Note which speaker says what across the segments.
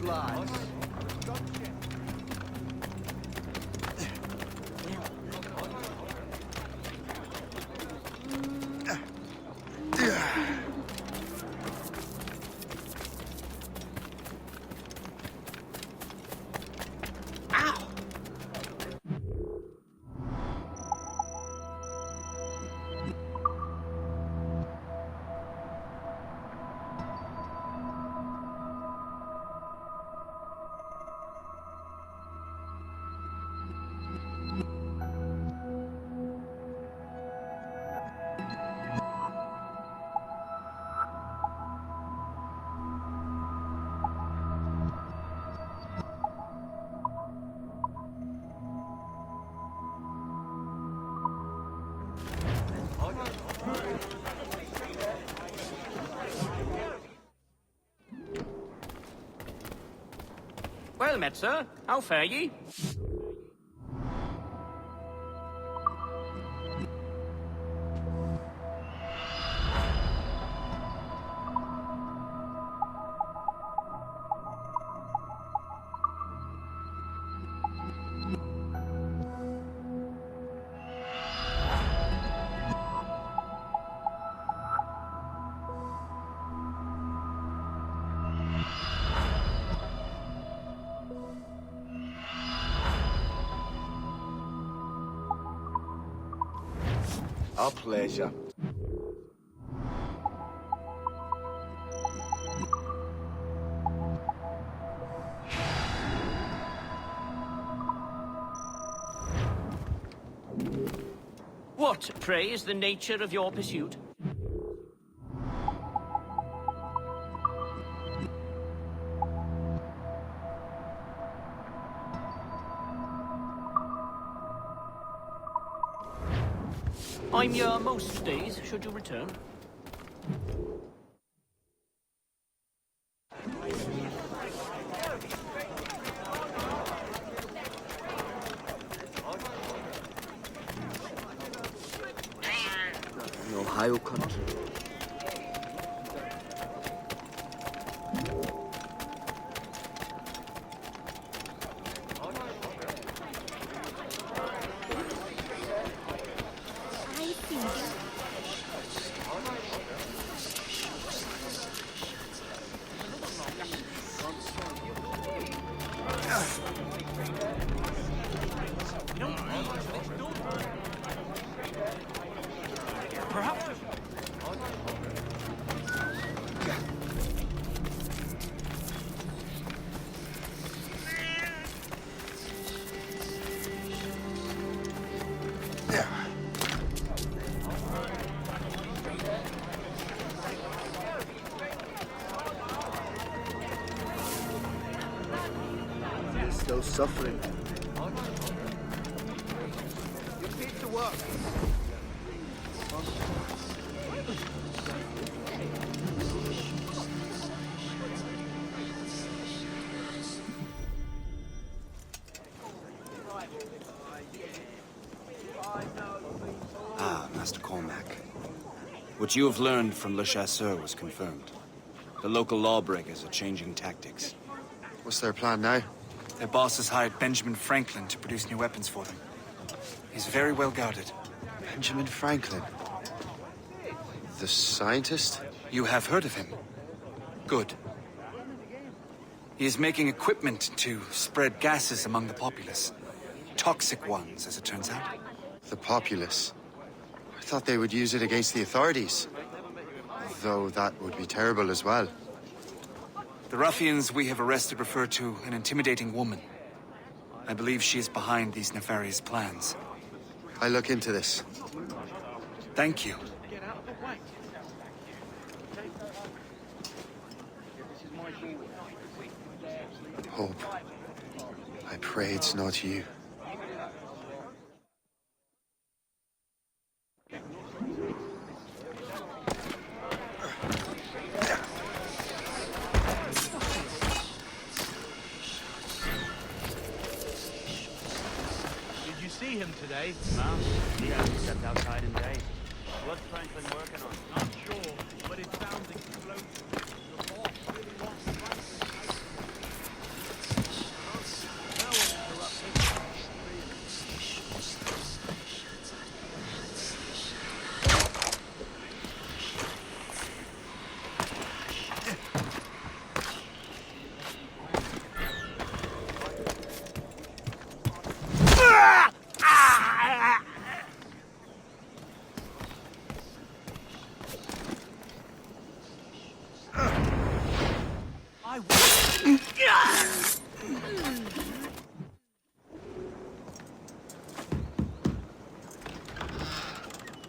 Speaker 1: lads.
Speaker 2: Well met, sir. How fare ye?
Speaker 1: Our pleasure.
Speaker 2: What, pray, is the nature of your pursuit? I'm here most days, should you return.
Speaker 1: In Ohio country.
Speaker 2: Perhaps.
Speaker 1: He's still suffering. You need to work.
Speaker 3: Ah, Master Cormac. What you have learned from Le Chasseur was confirmed. The local lawbreakers are changing tactics.
Speaker 4: What's their plan now?
Speaker 3: Their boss has hired Benjamin Franklin to produce new weapons for them. He's very well guarded.
Speaker 4: Benjamin Franklin? The scientist?
Speaker 3: You have heard of him? Good. He is making equipment to spread gases among the populace. Toxic ones, as it turns out.
Speaker 4: The populace? I thought they would use it against the authorities. Though that would be terrible as well.
Speaker 3: The ruffians we have arrested refer to an intimidating woman. I believe she is behind these nefarious plans.
Speaker 4: I'll look into this.
Speaker 3: Thank you.
Speaker 4: Hope. I pray it's not you.
Speaker 5: Did you see him today?
Speaker 2: No, he hasn't stepped outside in days. What's Franklin working on?
Speaker 5: Not sure, but it sounds explosive. The boss really wants Franklin.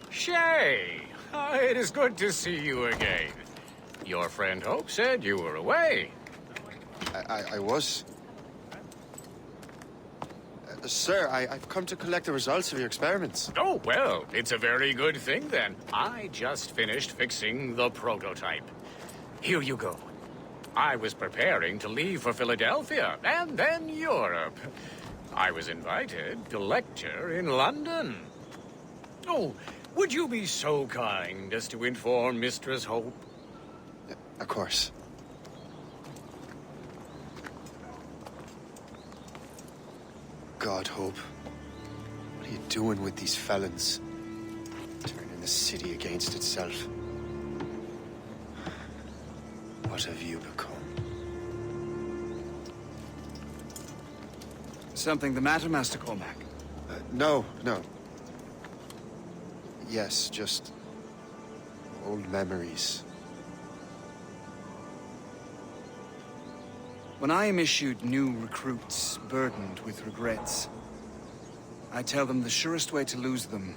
Speaker 5: Shay, it is good to see you again. Your friend Hope said you were away.
Speaker 4: I was. Sir, I've come to collect the results of your experiments.
Speaker 5: Oh, well, it's a very good thing then. I just finished fixing the prototype. Here you go. I was preparing to leave for Philadelphia and then Europe. I was invited to lecture in London. Oh, would you be so kind as to inform Mistress Hope?
Speaker 4: Of course. God, Hope. What are you doing with these felons? Turning the city against itself. What have you become?
Speaker 3: Something the matter, Master Cormac?
Speaker 4: No. Yes, just old memories.
Speaker 3: When I am issued new recruits burdened with regrets, I tell them the surest way to lose them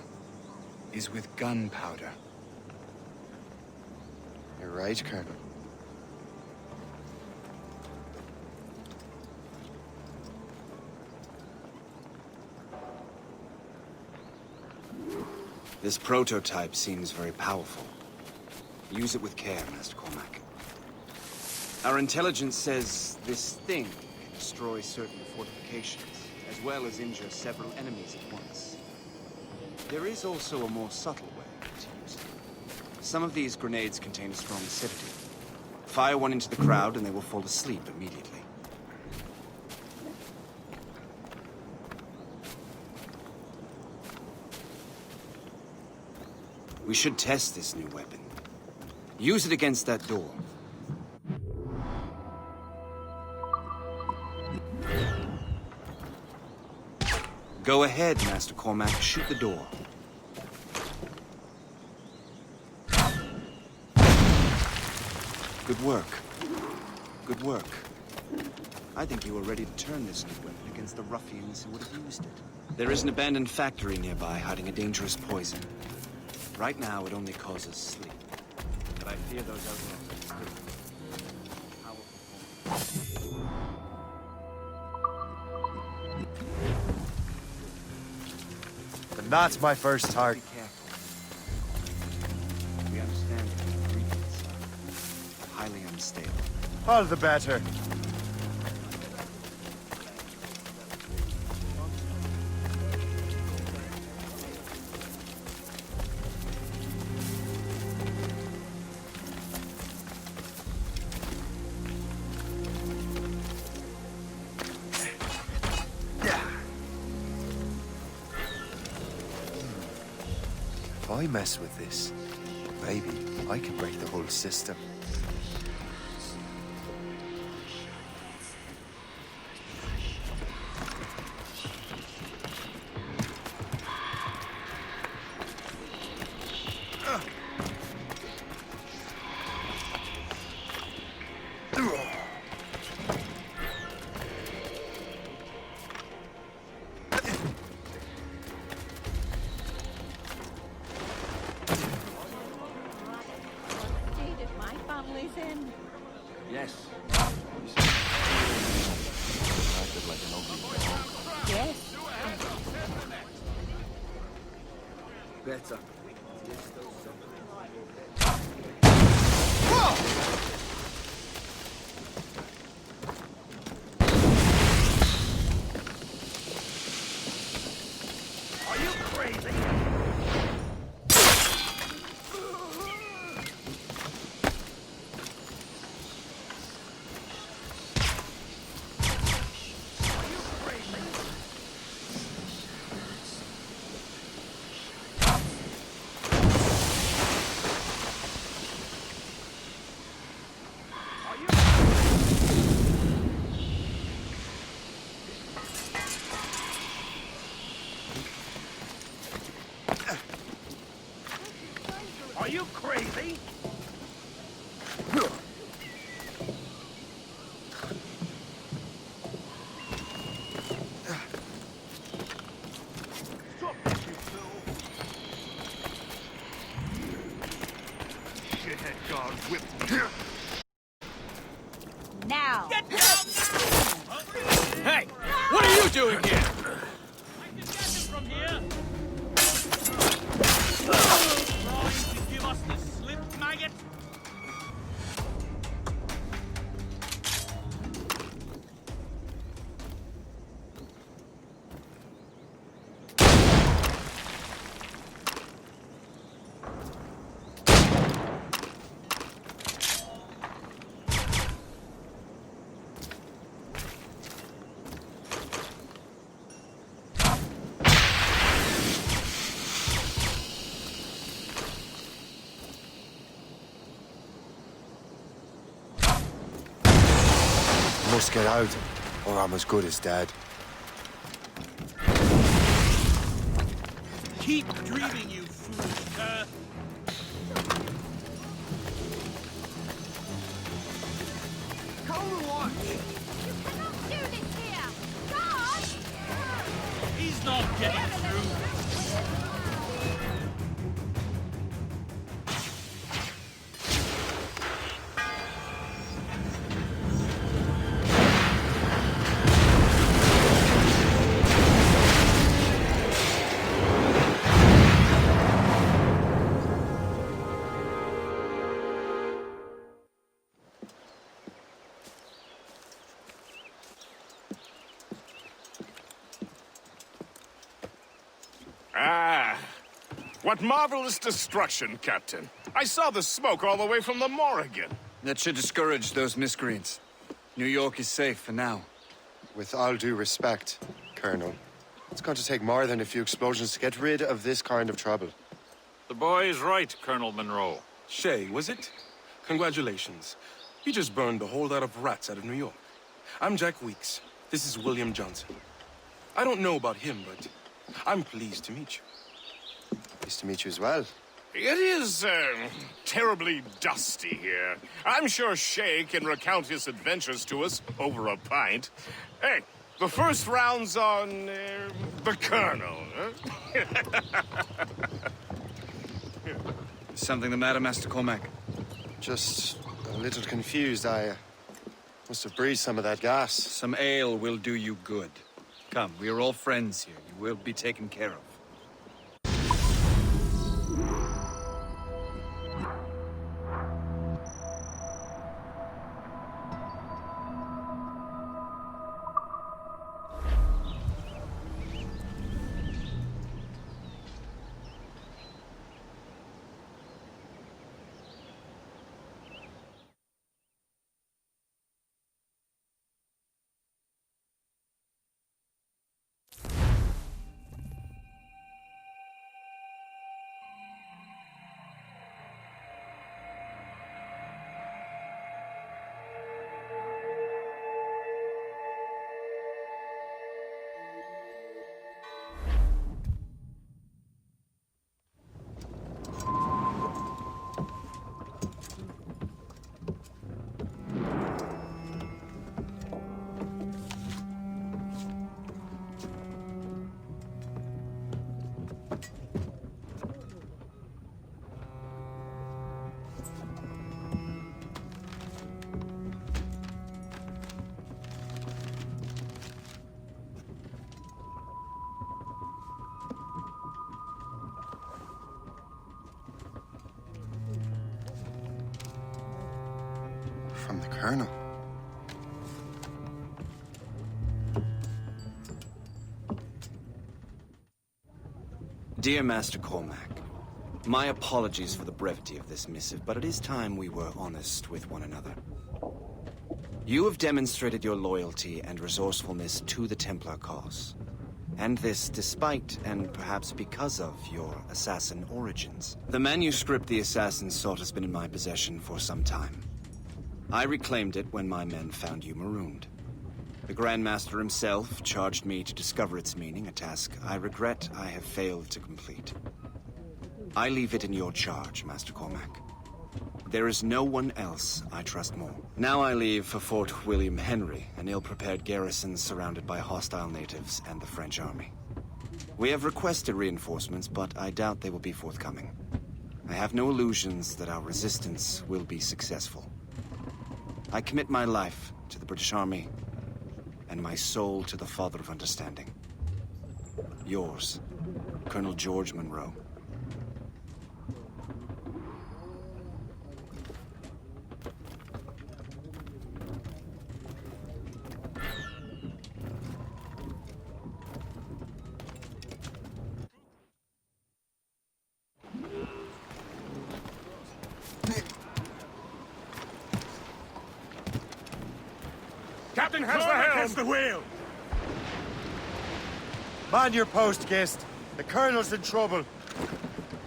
Speaker 3: is with gunpowder.
Speaker 4: You're right, Colonel.
Speaker 3: This prototype seems very powerful. Use it with care, Master Cormac. Our intelligence says this thing can destroy certain fortifications, as well as injure several enemies at once. There is also a more subtle way to use it. Some of these grenades contain a strong sedative. Fire one into the crowd and they will fall asleep immediately. We should test this new weapon. Use it against that door. Go ahead, Master Cormac. Shoot the door. Good work. Good work. I think you were ready to turn this new weapon against the ruffians who would have used it. There is an abandoned factory nearby hiding a dangerous poison. Right now, it only causes sleep. But I fear those outlaws are still powerful.
Speaker 4: But that's my first target.
Speaker 3: Be careful. We understand that the ingredients are highly unstable.
Speaker 4: All the better. If I mess with this, maybe I can break the whole system.
Speaker 6: State if my family's in.
Speaker 3: Yes.
Speaker 6: Yes.
Speaker 1: Better.
Speaker 5: Hey! What are you doing here?
Speaker 2: I can get him from here! Trying to give us the slip, maggot?
Speaker 4: Must get out, or I'm as good as dead.
Speaker 2: Keep dreaming, you foolish cur!
Speaker 6: You cannot do this here! God!
Speaker 2: He's not getting through!
Speaker 7: Ah, what marvelous destruction, Captain. I saw the smoke all the way from the Morrigan.
Speaker 3: That should discourage those miscreants. New York is safe for now.
Speaker 4: With all due respect, Colonel, it's going to take more than a few explosions to get rid of this kind of trouble.
Speaker 8: The boy is right, Colonel Monroe.
Speaker 9: Shay, was it? Congratulations. You just burned a whole lot of rats out of New York. I'm Jack Weeks. This is William Johnson. I don't know about him, but I'm pleased to meet you.
Speaker 4: Nice to meet you as well.
Speaker 7: It is, terribly dusty here. I'm sure Shay can recount his adventures to us over a pint. Hey, the first round's on, the Colonel, huh?
Speaker 3: Something the matter, Master Cormac?
Speaker 4: Just a little confused. I must have breathed some of that gas.
Speaker 3: Some ale will do you good. Come, we are all friends here. You will be taken care of.
Speaker 4: From the Colonel.
Speaker 3: Dear Master Cormac, my apologies for the brevity of this missive, but it is time we were honest with one another. You have demonstrated your loyalty and resourcefulness to the Templar cause. And this despite, and perhaps because of, your assassin origins. The manuscript the assassin sought has been in my possession for some time. I reclaimed it when my men found you marooned. The Grand Master himself charged me to discover its meaning, a task I regret I have failed to complete. I leave it in your charge, Master Cormac. There is no one else I trust more. Now I leave for Fort William Henry, an ill-prepared garrison surrounded by hostile natives and the French army. We have requested reinforcements, but I doubt they will be forthcoming. I have no illusions that our resistance will be successful. I commit my life to the British Army, and my soul to the Father of Understanding. Yours, Colonel George Monroe.
Speaker 7: Captain has the helm! The wheel!
Speaker 4: Man your post, Gist. The Colonel's in trouble.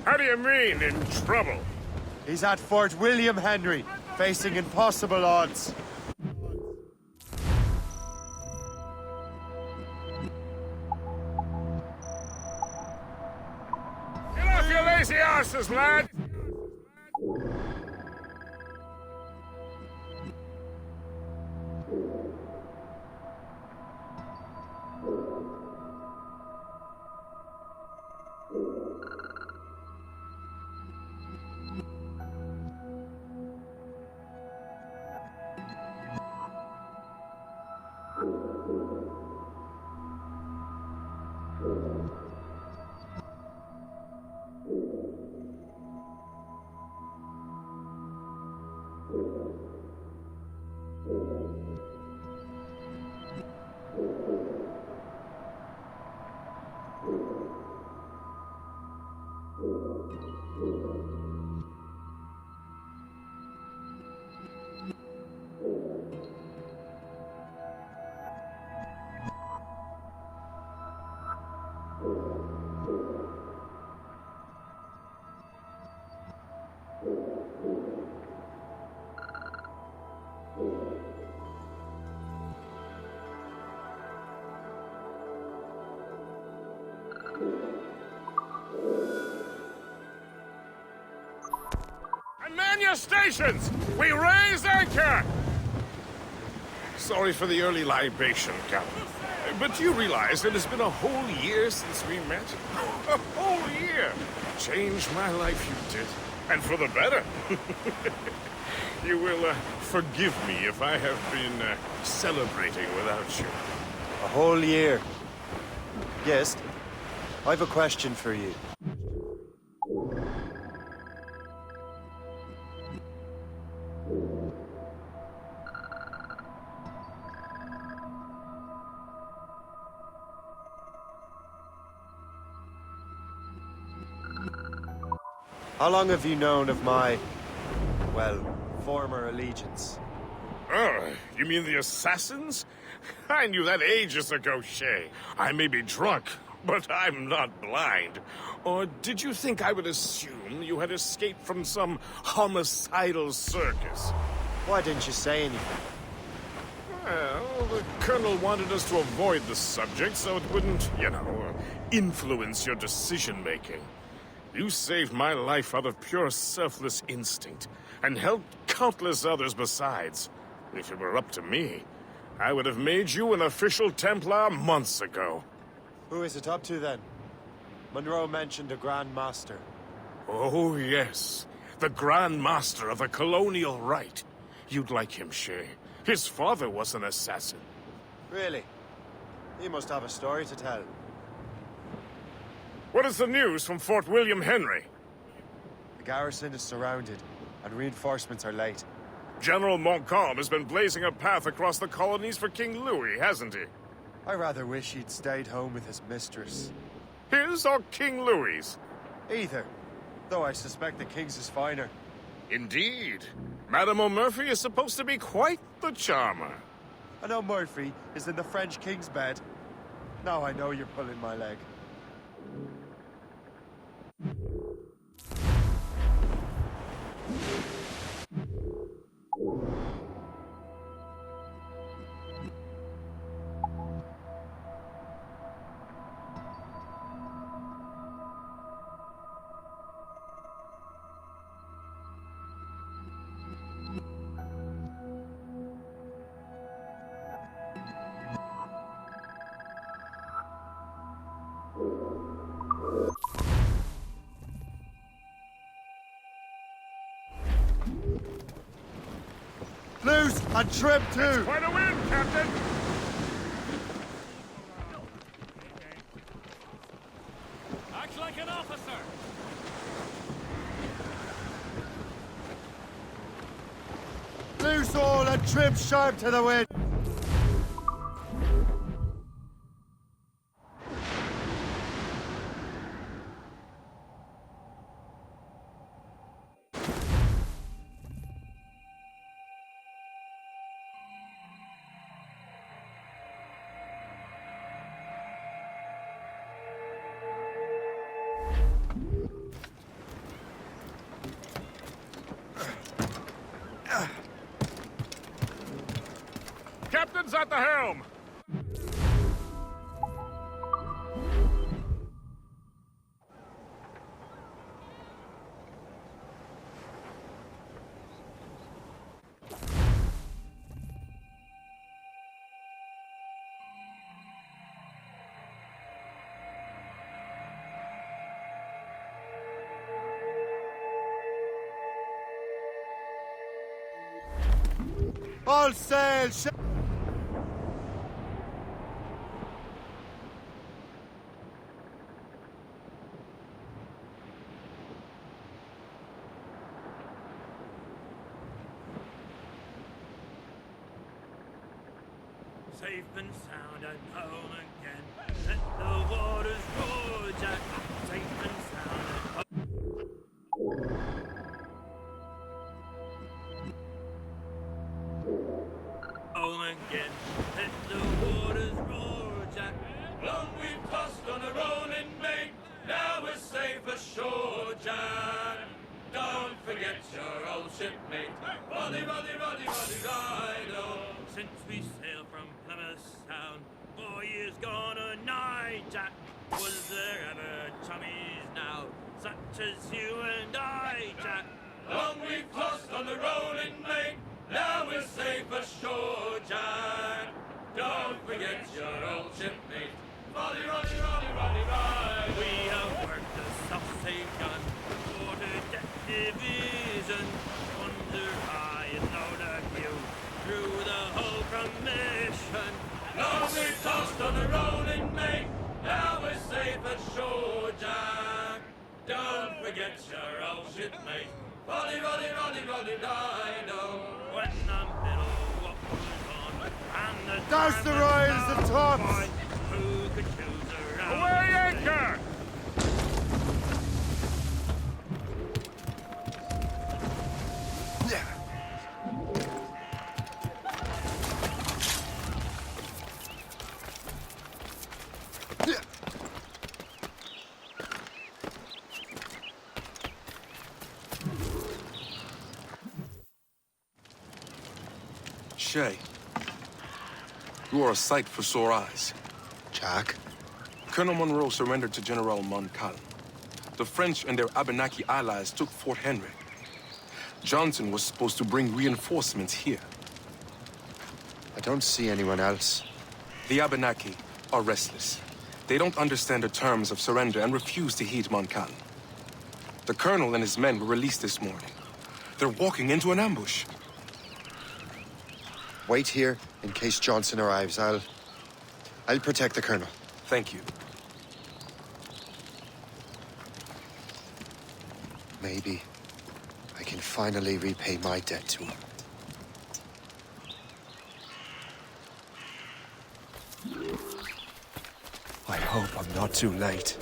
Speaker 7: How do you mean, in trouble?
Speaker 4: He's at Fort William Henry, facing impossible odds.
Speaker 7: Get off your lazy arses, lad! And man your stations! We raise anchor! Sorry for the early libation, Captain. But do you realize it has been a whole year since we met? A whole year! Changed my life, you did. And for the better. You will forgive me if I have been celebrating without you.
Speaker 4: A whole year. Gist, I've a question for you. How long have you known of my, well, former allegiance?
Speaker 7: Oh, you mean the assassins? I knew that ages ago, Shay. I may be drunk, but I'm not blind. Or did you think I would assume you had escaped from some homicidal circus?
Speaker 4: Why didn't you say anything?
Speaker 7: Well, the Colonel wanted us to avoid the subject so it wouldn't, influence your decision-making. You saved my life out of pure selfless instinct, and helped countless others besides. If it were up to me, I would have made you an official Templar months ago.
Speaker 4: Who is it up to then? Monroe mentioned a Grand Master.
Speaker 7: Oh, yes. The Grand Master of the Colonial Rite. You'd like him, Shay. His father was an assassin.
Speaker 4: Really? He must have a story to tell.
Speaker 7: What is the news from Fort William Henry?
Speaker 4: The garrison is surrounded, and reinforcements are late.
Speaker 7: General Montcalm has been blazing a path across the colonies for King Louis, hasn't he?
Speaker 4: I rather wish he'd stayed home with his mistress.
Speaker 7: His or King Louis's?
Speaker 4: Either, though I suspect the king's is finer.
Speaker 7: Indeed. Madame O'Murphy is supposed to be quite the charmer.
Speaker 4: I know Murphy is in the French king's bed. Now I know you're pulling my leg.
Speaker 10: Loose and trim too!
Speaker 7: Quite a win, Captain!
Speaker 8: Act like an officer!
Speaker 10: Loose all and trim sharp to the wind!
Speaker 7: Captain's at the helm!
Speaker 10: All sail!
Speaker 2: Safe and sound and home again. Let the waters roar, Jack. Safe and sound and home again. Let the waters roar, Jack. Long we've tossed on a rolling main. Now we're safe ashore, Jack. Don't forget your old shipmate. Roddy, roddy, roddy, roddy, rido. Since we sailed from Plymouth Sound, 4 years gone a night, Jack. Was there ever chummies now, such as you and I, Jack? Long we've tossed on the rolling main, now we're safe ashore, Jack. Don't forget your old shipmate. Roddy, roddy, roddy, roddy, ride. We have worked the self-same gun, quarter-deck division, under high and low the view, through the whole commission. Long we've tossed on the rolling main, now we're safe ashore, Jack. Don't forget your old shipmate. Roddy, roddy, roddy, roddy, dido. When the middle walk was on, and the
Speaker 10: Douse the royals and tops!
Speaker 2: who could choose around?
Speaker 7: Away anchor!
Speaker 9: Shay, you are a sight for sore eyes.
Speaker 4: Jack?
Speaker 9: Colonel Monroe surrendered to General Montcalm. The French and their Abenaki allies took Fort Henry. Johnson was supposed to bring reinforcements here.
Speaker 4: I don't see anyone else.
Speaker 9: The Abenaki are restless. They don't understand the terms of surrender and refuse to heed Montcalm. The colonel and his men were released this morning. They're walking into an ambush.
Speaker 4: Wait here in case Johnson arrives. I'll protect the colonel.
Speaker 9: Thank you.
Speaker 4: Maybe I can finally repay my debt to him. I hope I'm not too late.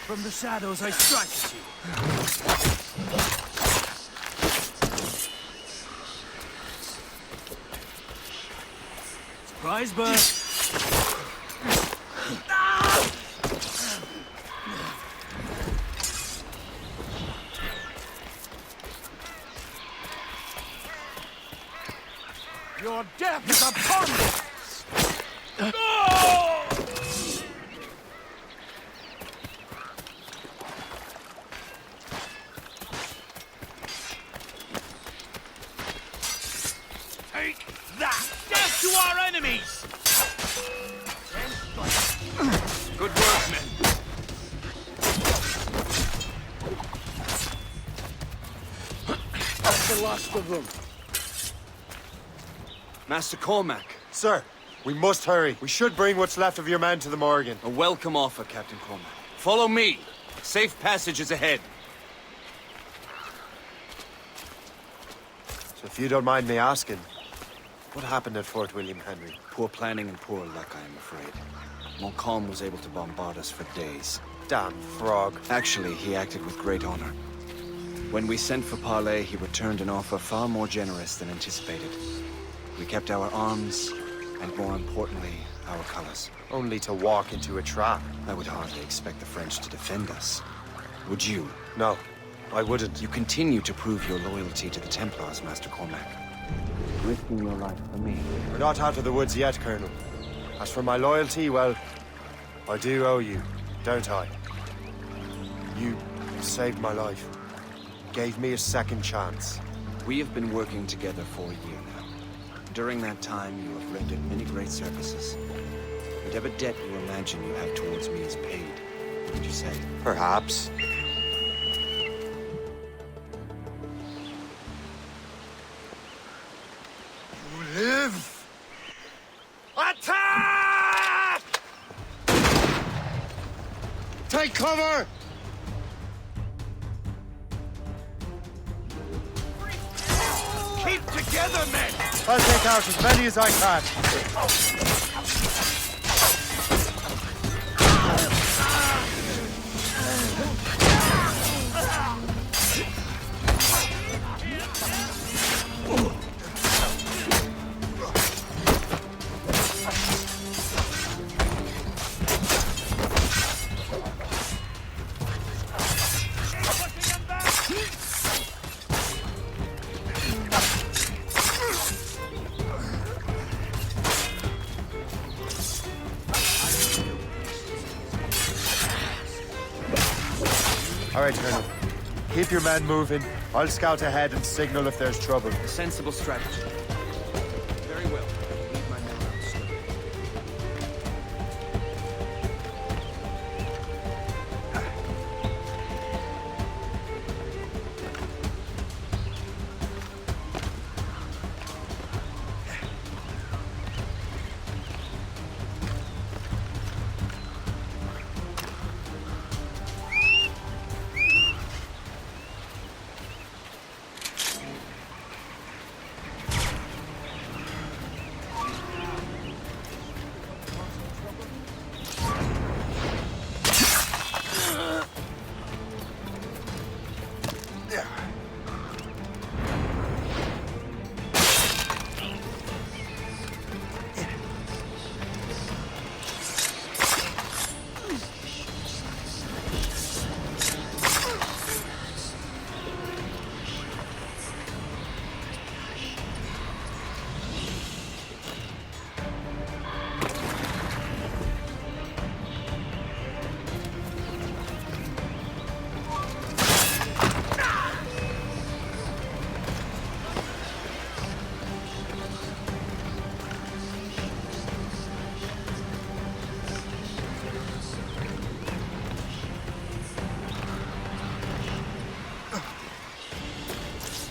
Speaker 2: From the shadows I strike at you. Surprise, bud. Your death is upon me! our enemies!
Speaker 3: Good work, men.
Speaker 10: That's the last of them.
Speaker 3: Master Cormac,
Speaker 10: Sir, we must hurry. We should bring what's left of your men to the Morgan.
Speaker 3: a welcome offer, Captain Cormac. Follow me. Safe passage is ahead.
Speaker 10: So if you don't mind me asking, what happened at Fort William Henry?
Speaker 3: Poor planning and poor luck, I am afraid. Montcalm was able to bombard us for days.
Speaker 10: Damn frog.
Speaker 3: Actually, he acted with great honor. When we sent for parley, he returned an offer far more generous than anticipated. We kept our arms, and more importantly, our colors.
Speaker 10: Only to walk into a trap.
Speaker 3: I would hardly expect the French to defend us. Would you?
Speaker 10: No, I wouldn't.
Speaker 3: You continue to prove your loyalty to the Templars, Master Cormac. Risking your life for me.
Speaker 10: We're not out of the woods yet, Colonel. As for my loyalty, well, I do owe you, don't I? You saved my life. Gave me a second chance.
Speaker 3: We have been working together for a year now. During that time, you have rendered many great services. Whatever debt you imagine you have towards me is paid, would you say?
Speaker 10: Perhaps. You live!
Speaker 2: Attack!
Speaker 10: Take cover!
Speaker 2: Keep together, men!
Speaker 10: I'll take out as many as I can. All right, Colonel. Keep your men moving. I'll scout ahead and signal if there's trouble.
Speaker 3: A sensible strategy. Very well. Lead my men around slowly.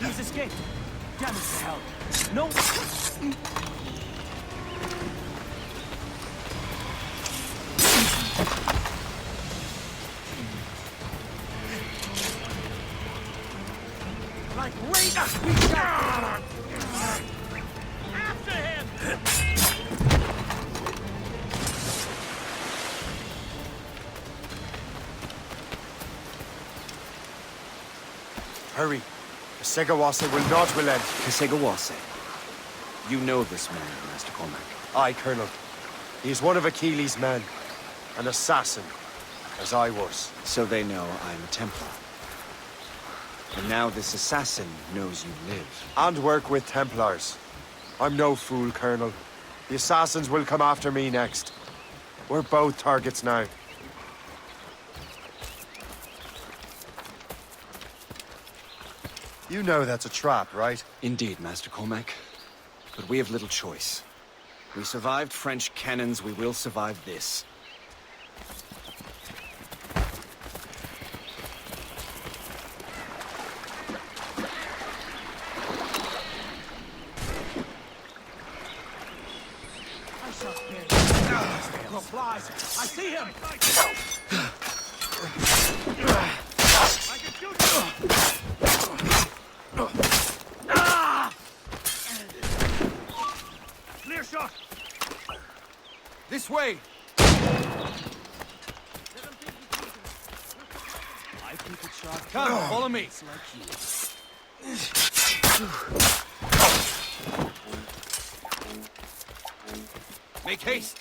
Speaker 2: He's escaped. Damn it to hell. No. Like raiders, we shall. After him.
Speaker 10: Hurry. The Segawase will not relent.
Speaker 3: Kesegawase. You know this man, Master Cormac.
Speaker 10: Aye, Colonel. He is one of Achilles' men. An assassin, as I was.
Speaker 3: So they know I'm a Templar. And now this assassin knows you live.
Speaker 10: And work with Templars. I'm no fool, Colonel. The assassins will come after me next. We're both targets now. You know that's a trap, right?
Speaker 3: Indeed, Master Cormac. But we have little choice. We survived French cannons, we will survive this.
Speaker 2: Flies! I see him! I can shoot you! Clear shot!
Speaker 3: This way!
Speaker 2: I keep it sharp.
Speaker 3: Come, follow me!
Speaker 2: It's like you.
Speaker 3: Make haste!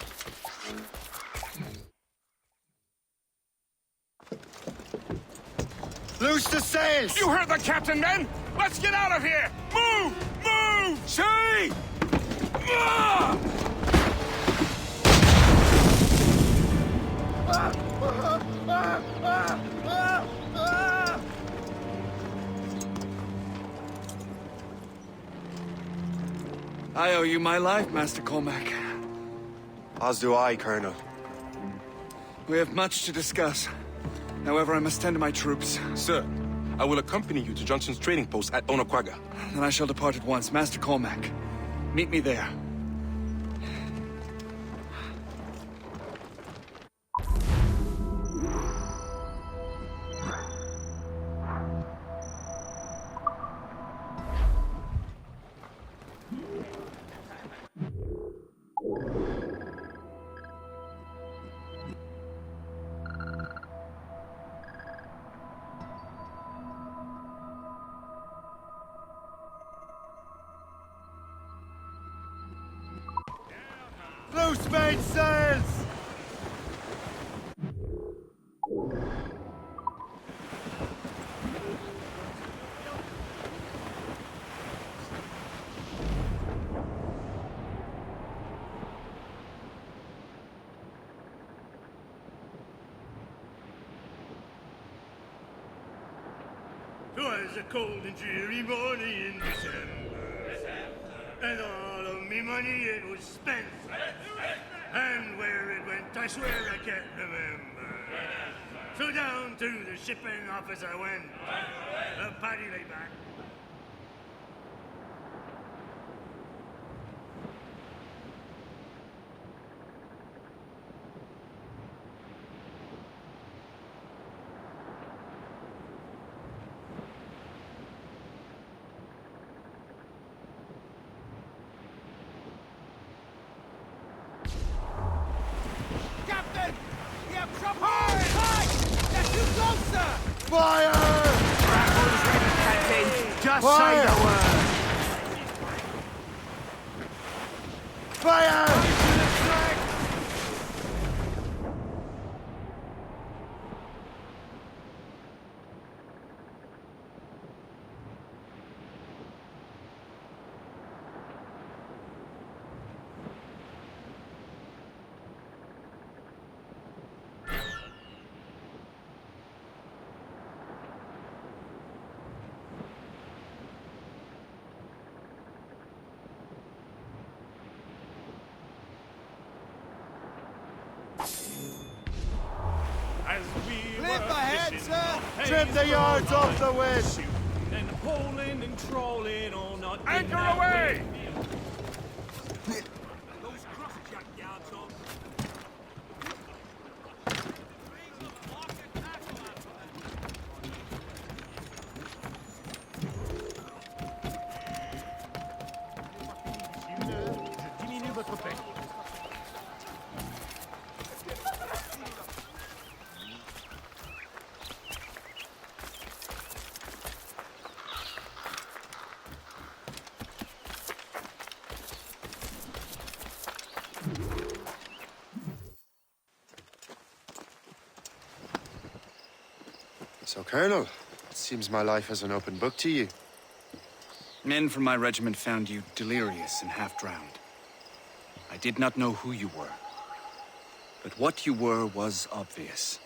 Speaker 10: Loose the sails!
Speaker 7: You heard the captain, men! Let's get out of here! Move! Move!
Speaker 3: Shay!
Speaker 7: Ah!
Speaker 3: I owe you my life, Master Cormac.
Speaker 10: As do I, Colonel.
Speaker 3: We have much to discuss. However, I must tend to my troops.
Speaker 9: Sir, I will accompany you to Johnson's trading post at Onakwaga.
Speaker 3: Then I shall depart at once. Master Cormac, meet me there.
Speaker 10: Loose mainsails!
Speaker 2: Twas a cold and dreary morning in December, and all of me money it was spent. And where it went, I swear I can't remember. So down to the shipping office I went. The paddy lay back. Captain! We have trouble! Hi! They're too close, sir!
Speaker 10: Fire!
Speaker 1: Captain, just
Speaker 10: Fire!
Speaker 1: say the word.
Speaker 10: Fire!
Speaker 2: As we
Speaker 10: Lift
Speaker 2: were
Speaker 10: ahead,
Speaker 2: fishing,
Speaker 10: sir!
Speaker 2: our
Speaker 10: Trim
Speaker 2: pains
Speaker 10: the
Speaker 2: were
Speaker 10: yards
Speaker 2: all
Speaker 10: off the wind!
Speaker 2: shooting and poling and trolling all night.
Speaker 7: Anchor away!
Speaker 2: Those crossjack yards on.
Speaker 8: Je diminue votre paix.
Speaker 10: So, Colonel, it seems my life is an open book to you.
Speaker 3: Men from my regiment found you delirious and half-drowned. I did not know who you were. But what you were was obvious.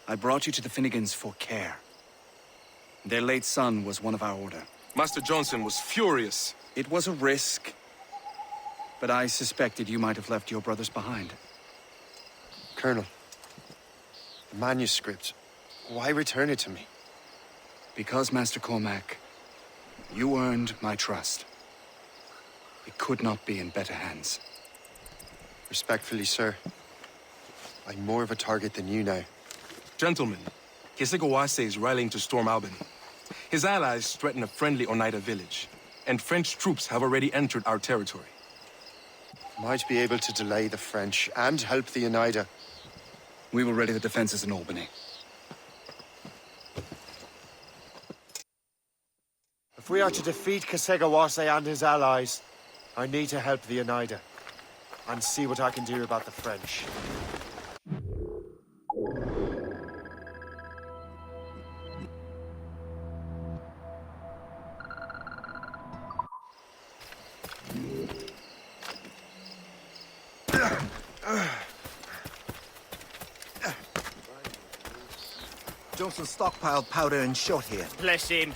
Speaker 3: I brought you to the Finnegans for care. Their late son was one of our order.
Speaker 9: Master Johnson was furious.
Speaker 3: It was a risk. but I suspected you might have left your brothers behind.
Speaker 10: Colonel, the manuscript. Why return it to me?
Speaker 3: Because, Master Cormac, you earned my trust. It could not be in better hands.
Speaker 10: Respectfully, sir. I'm more of a target than you now.
Speaker 9: Gentlemen, Kesegawase is rallying to storm Albany. His allies threaten a friendly Oneida village, and French troops have already entered our territory.
Speaker 10: Might be able to delay the French and help the Oneida.
Speaker 3: We will ready the defenses in Albany.
Speaker 10: If we are to defeat Kesegawase and his allies, I need to help the Oneida and see what I can do about the French.
Speaker 1: Johnson stockpiled powder and shot here.
Speaker 8: Bless him.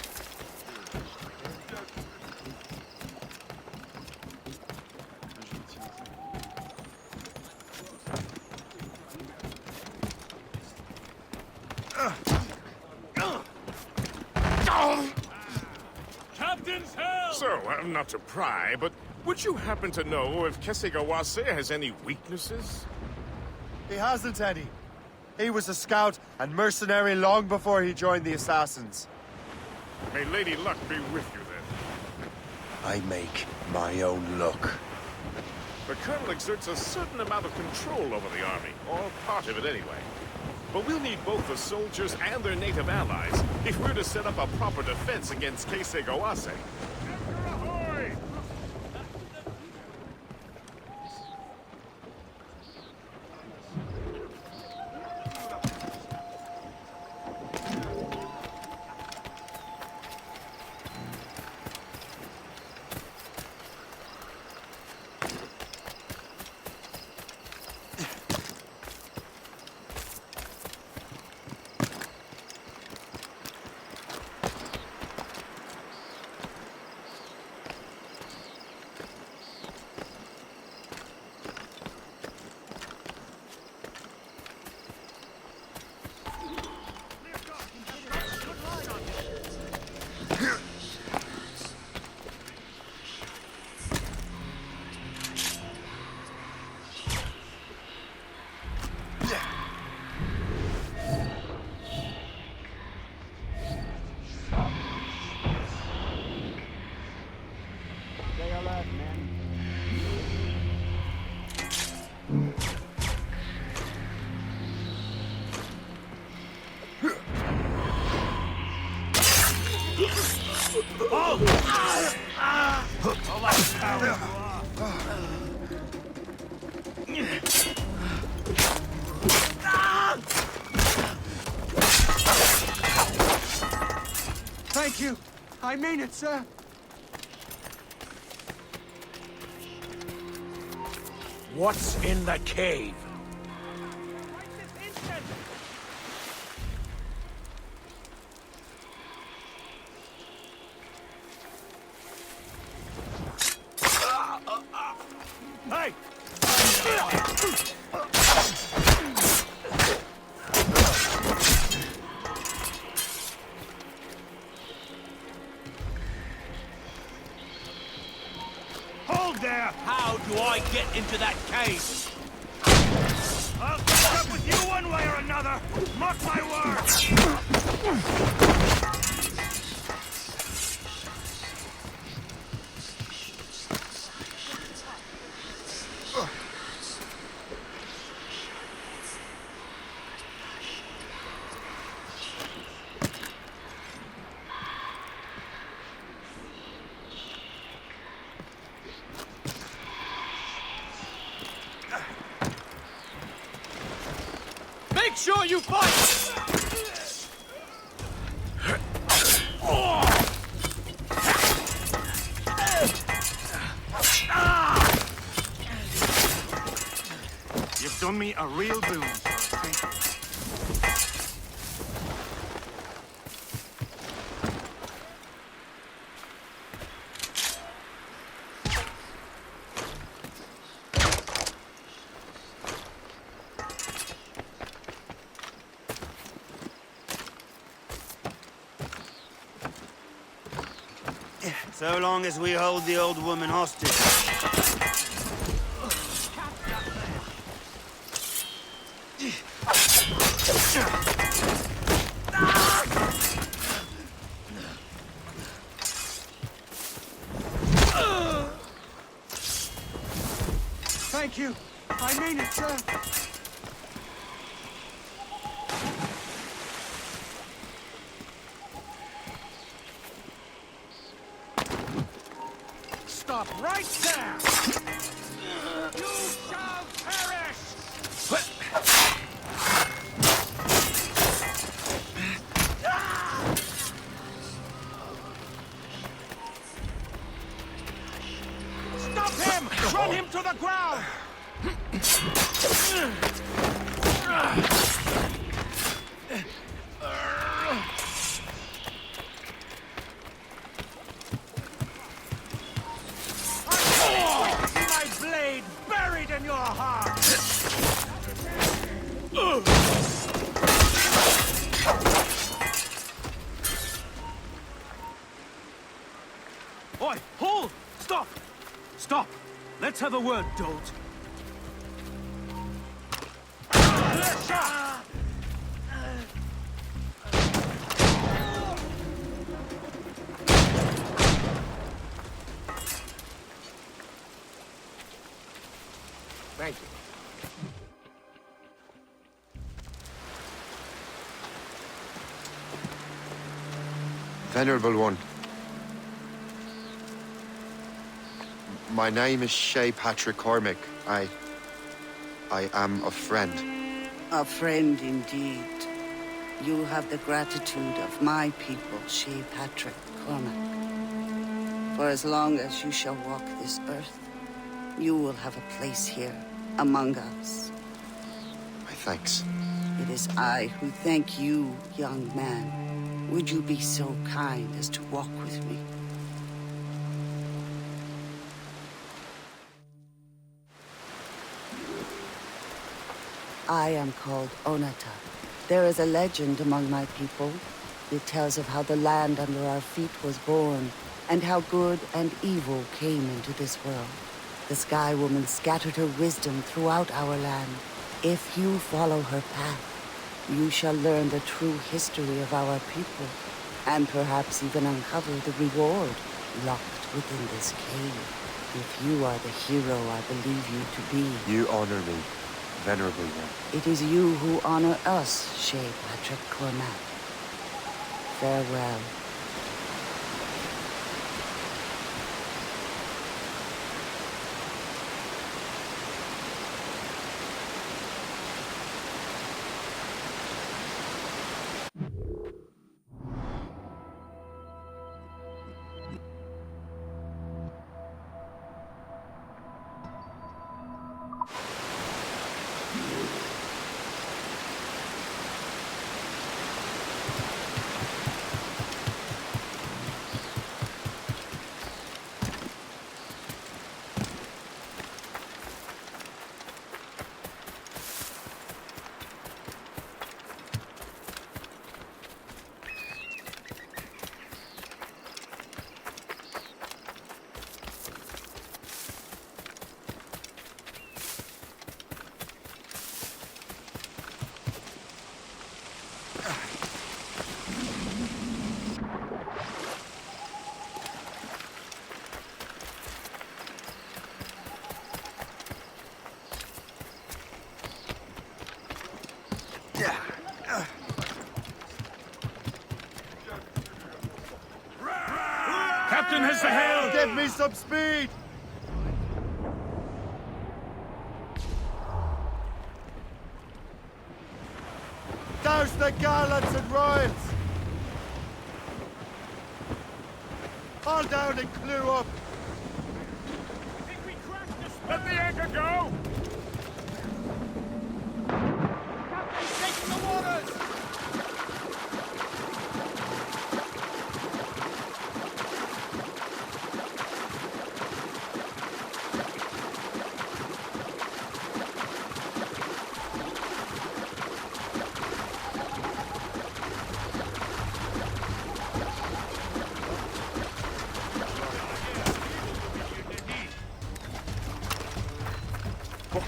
Speaker 2: Captain's help!
Speaker 7: So, not to pry, but would you happen to know if Kesegawase has any weaknesses?
Speaker 10: He hasn't any. He was a scout and mercenary long before he joined the Assassins.
Speaker 7: May Lady Luck be with you, then.
Speaker 10: I make my own luck.
Speaker 7: The Colonel exerts a certain amount of control over the army, or part of it anyway. But we'll need both the soldiers and their native allies if we're to set up a proper defense against Kesegawase. Ahoy!
Speaker 3: Thank you. I mean it, sir.
Speaker 8: What's in the cave?
Speaker 2: Hey! Hold there! How do I get into that cave? I'll catch up with you one way or another! Mark my words!
Speaker 8: Make sure you fight!
Speaker 2: You've done me a real boon, sir. Thank you.
Speaker 11: So long as we hold the old woman hostage.
Speaker 8: Thank you. I mean it, sir. Stop right there! You shall perish! Stop him! Run him to the ground! My blade buried in your heart! Oi, hold! Stop! Stop! Let's have a word, Dolt.
Speaker 5: Thank you.
Speaker 10: Venerable one. My name is Shay Patrick Cormac. I am a friend.
Speaker 12: A friend indeed. You have the gratitude of my people, Shay Patrick Cormac. For as long as you shall walk this earth, you will have a place here, among us.
Speaker 10: My thanks.
Speaker 12: It is I who thank you, young man. Would you be so kind as to walk with me? I am called Onata. There is a legend among my people. It tells of how the land under our feet was born, and how good and evil came into this world. The Sky Woman scattered her wisdom throughout our land. If you follow her path, you shall learn the true history of our people, and perhaps even uncover the reward locked within this cave. If you are the hero I believe you to be.
Speaker 10: You honor me, venerable one.
Speaker 12: It is you who honor us, Shay Patrick Cormac. Farewell.
Speaker 8: Captain has the hail!
Speaker 10: Give me some speed! Douse the gallants and royals! All down and clew up!
Speaker 8: Let the anchor go!
Speaker 2: Captain's taking the waters!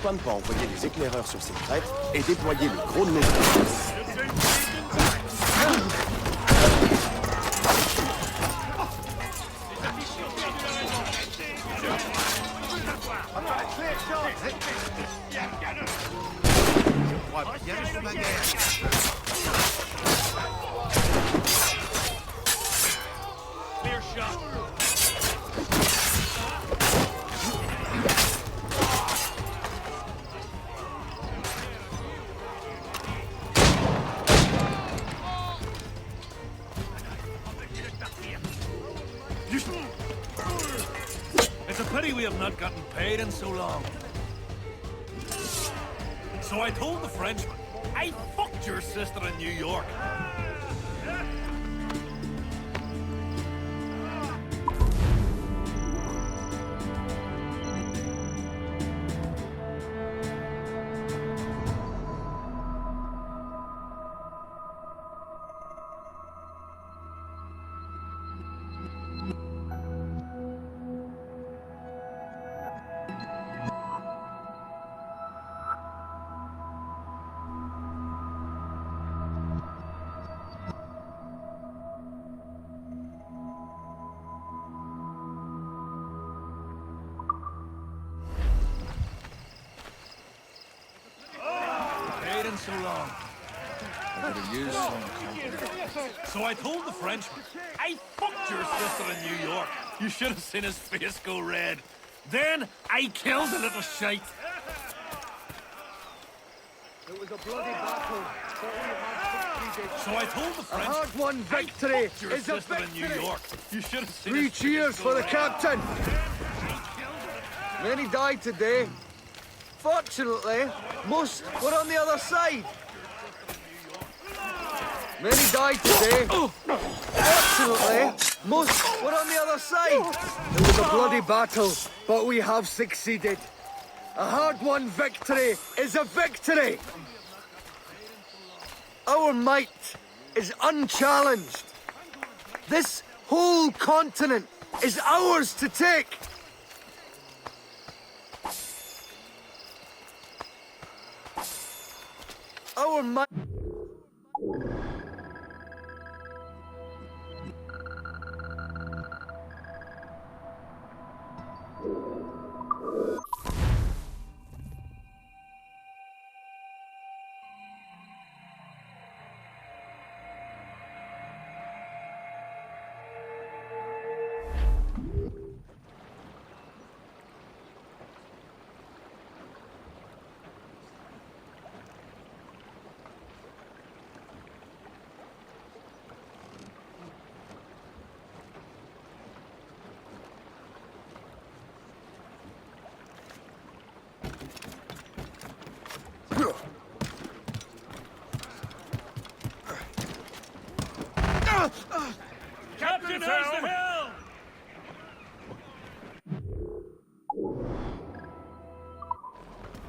Speaker 10: Antoine peut envoyer les éclaireurs sur ses crêtes et déployer le gros de l'étoile.
Speaker 1: Je crois bien sous ma guerre.
Speaker 2: Clear shot.
Speaker 8: It's a pity we have not gotten paid in so long. So I told the Frenchman, I fucked your sister in New York. So long. So I told the Frenchman, I fucked your sister in New York. You should have seen his face go red. Then I killed the little shite.
Speaker 1: It was a bloody battle, but we have succeeded.
Speaker 8: So I told the Frenchman,
Speaker 1: a hard-won victory
Speaker 8: I fucked your
Speaker 1: is a
Speaker 8: sister in New
Speaker 1: victory.
Speaker 8: York. You should have seen
Speaker 1: 3
Speaker 8: his face
Speaker 1: cheers
Speaker 8: go
Speaker 1: for the
Speaker 8: red.
Speaker 1: captain.
Speaker 8: I killed the little
Speaker 1: Many died today. Fortunately, most were on the other side. Many died today. Fortunately, most were on the other side. It was a bloody battle, but we have succeeded. A hard-won victory is a victory. Our might is unchallenged. This whole continent is ours to take. Our might...
Speaker 2: Captain, how's the helm?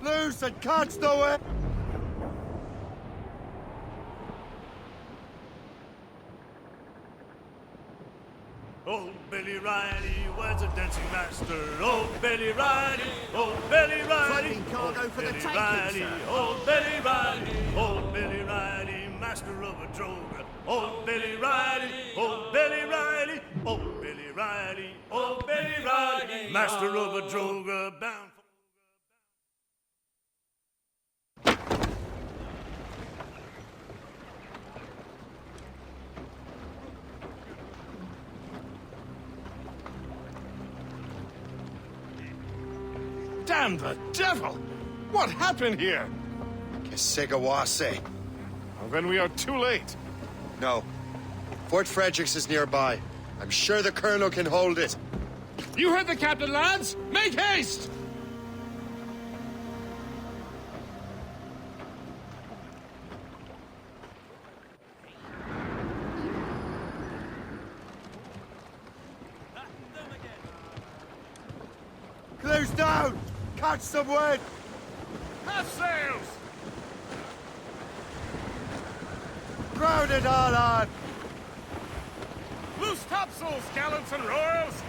Speaker 10: Loose and catch the wind!
Speaker 2: Old Billy Riley was a dancing master. Old Billy Riley, old Billy Riley.
Speaker 1: Floating cargo
Speaker 2: old
Speaker 1: for the
Speaker 2: Billy
Speaker 1: taking,
Speaker 2: Riley,
Speaker 1: sir.
Speaker 2: old Billy Riley, old Billy Riley, master of a droga. Old Billy Riley, old Billy Riley, old Billy Riley, old Billy Riley, master of a droga bound for...
Speaker 7: Damn the devil! What happened here?
Speaker 10: Kesegawase.
Speaker 7: Well, then we are too late.
Speaker 10: No. Fort Fredericks is nearby. I'm sure the Colonel can hold it.
Speaker 7: You heard the captain, lads! Make haste!
Speaker 10: Close down! Catch some wind!
Speaker 7: Half sails!
Speaker 10: Crowd it all on!
Speaker 7: Loose topsails, gallants and royals!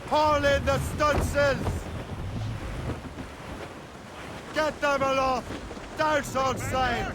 Speaker 10: Haul in the stunsails! Get them aloft! Douse on sail!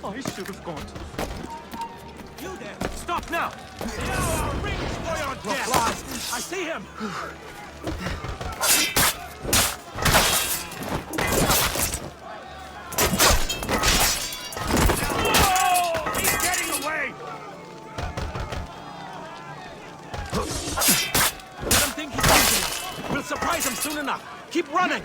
Speaker 8: I should have gone to the front. You there! Stop now! Now our rings for your death! Lads, I see him! Whoa! He's getting away! Let him think he's losing it. We'll surprise him soon enough. Keep running!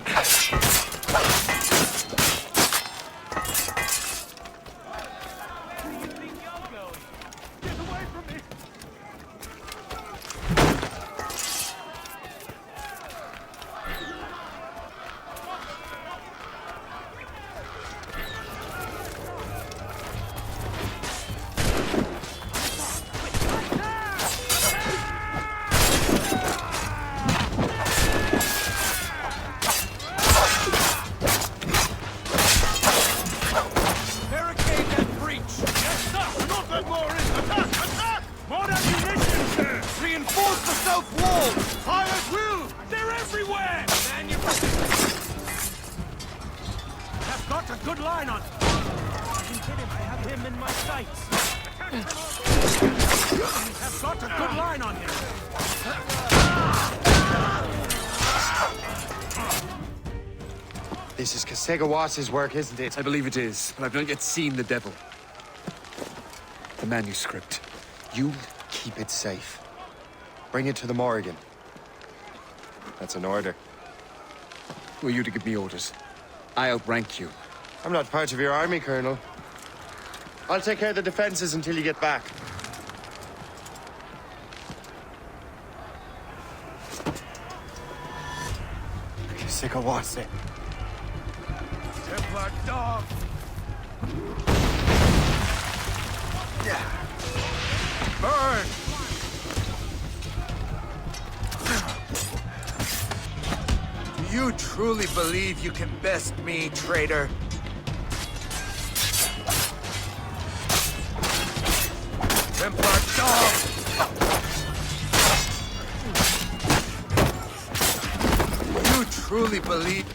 Speaker 8: Good line on him. I can hit him. I have him in my sights. I've got a good line on him.
Speaker 10: This is Kasegawas's work, isn't it?
Speaker 3: I believe it is, but I've not yet seen the devil. The manuscript.
Speaker 10: You keep it safe. Bring it to the Morrigan. That's an order.
Speaker 3: Who are you to give me orders? I outrank you.
Speaker 10: I'm not part of your army, Colonel. I'll take care of the defenses until you get back. Kasegawase.
Speaker 1: Templar dog! Burn! Do you truly believe you can best me, traitor? Templar dog! You truly believe...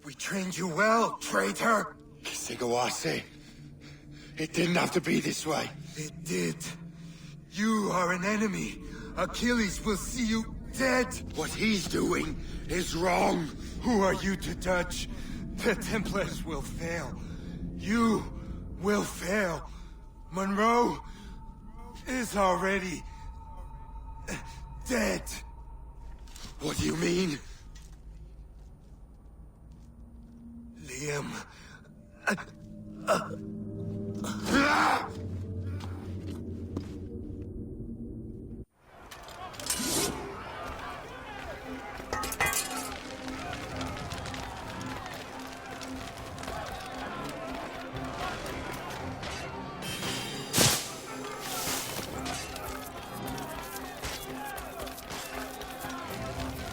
Speaker 1: We trained you well, traitor!
Speaker 10: Kasegawase. It didn't have to be this way.
Speaker 1: It did. You are an enemy. Achilles will see you dead.
Speaker 10: What he's doing is wrong.
Speaker 1: Who are you to judge? The Templars will fail. You will fail. Monroe is already dead.
Speaker 10: What do you mean?
Speaker 1: Liam.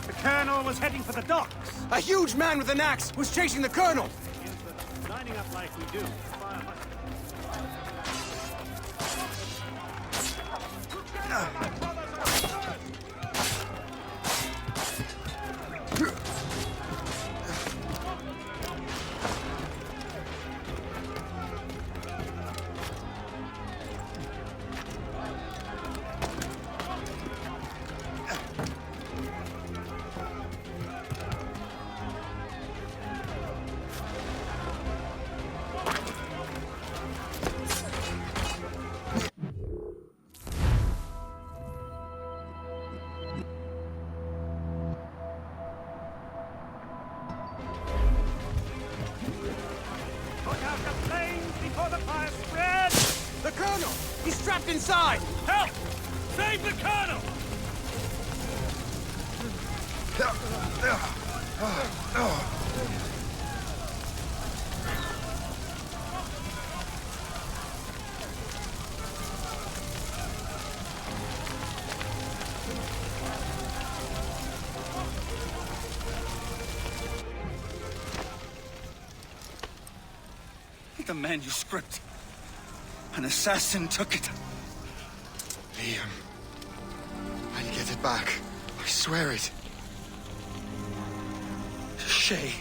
Speaker 8: The Colonel was heading for the docks.
Speaker 3: A huge man with an axe was chasing the Colonel!
Speaker 8: Lining up like we do. Red!
Speaker 3: The Colonel! He's trapped inside!
Speaker 8: Help! Save the Colonel!
Speaker 1: The manuscript. An assassin took it.
Speaker 4: Liam. I'll get it back. I swear it.
Speaker 1: Shay.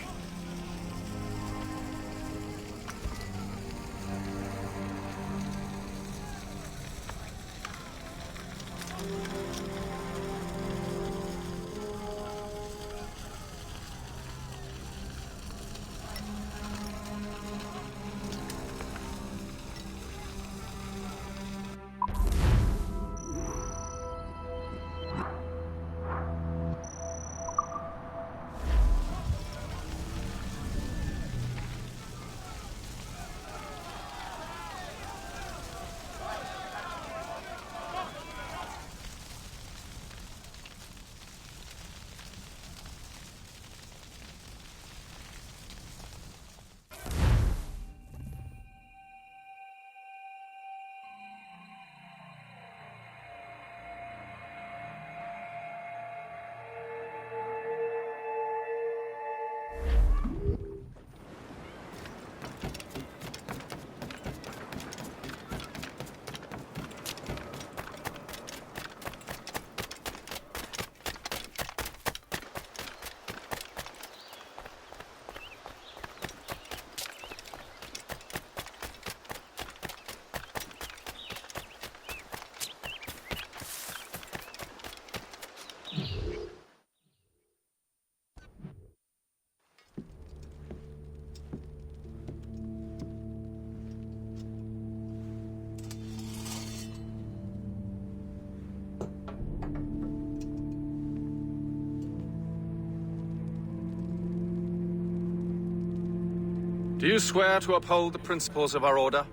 Speaker 13: Do you swear to uphold the principles of our order?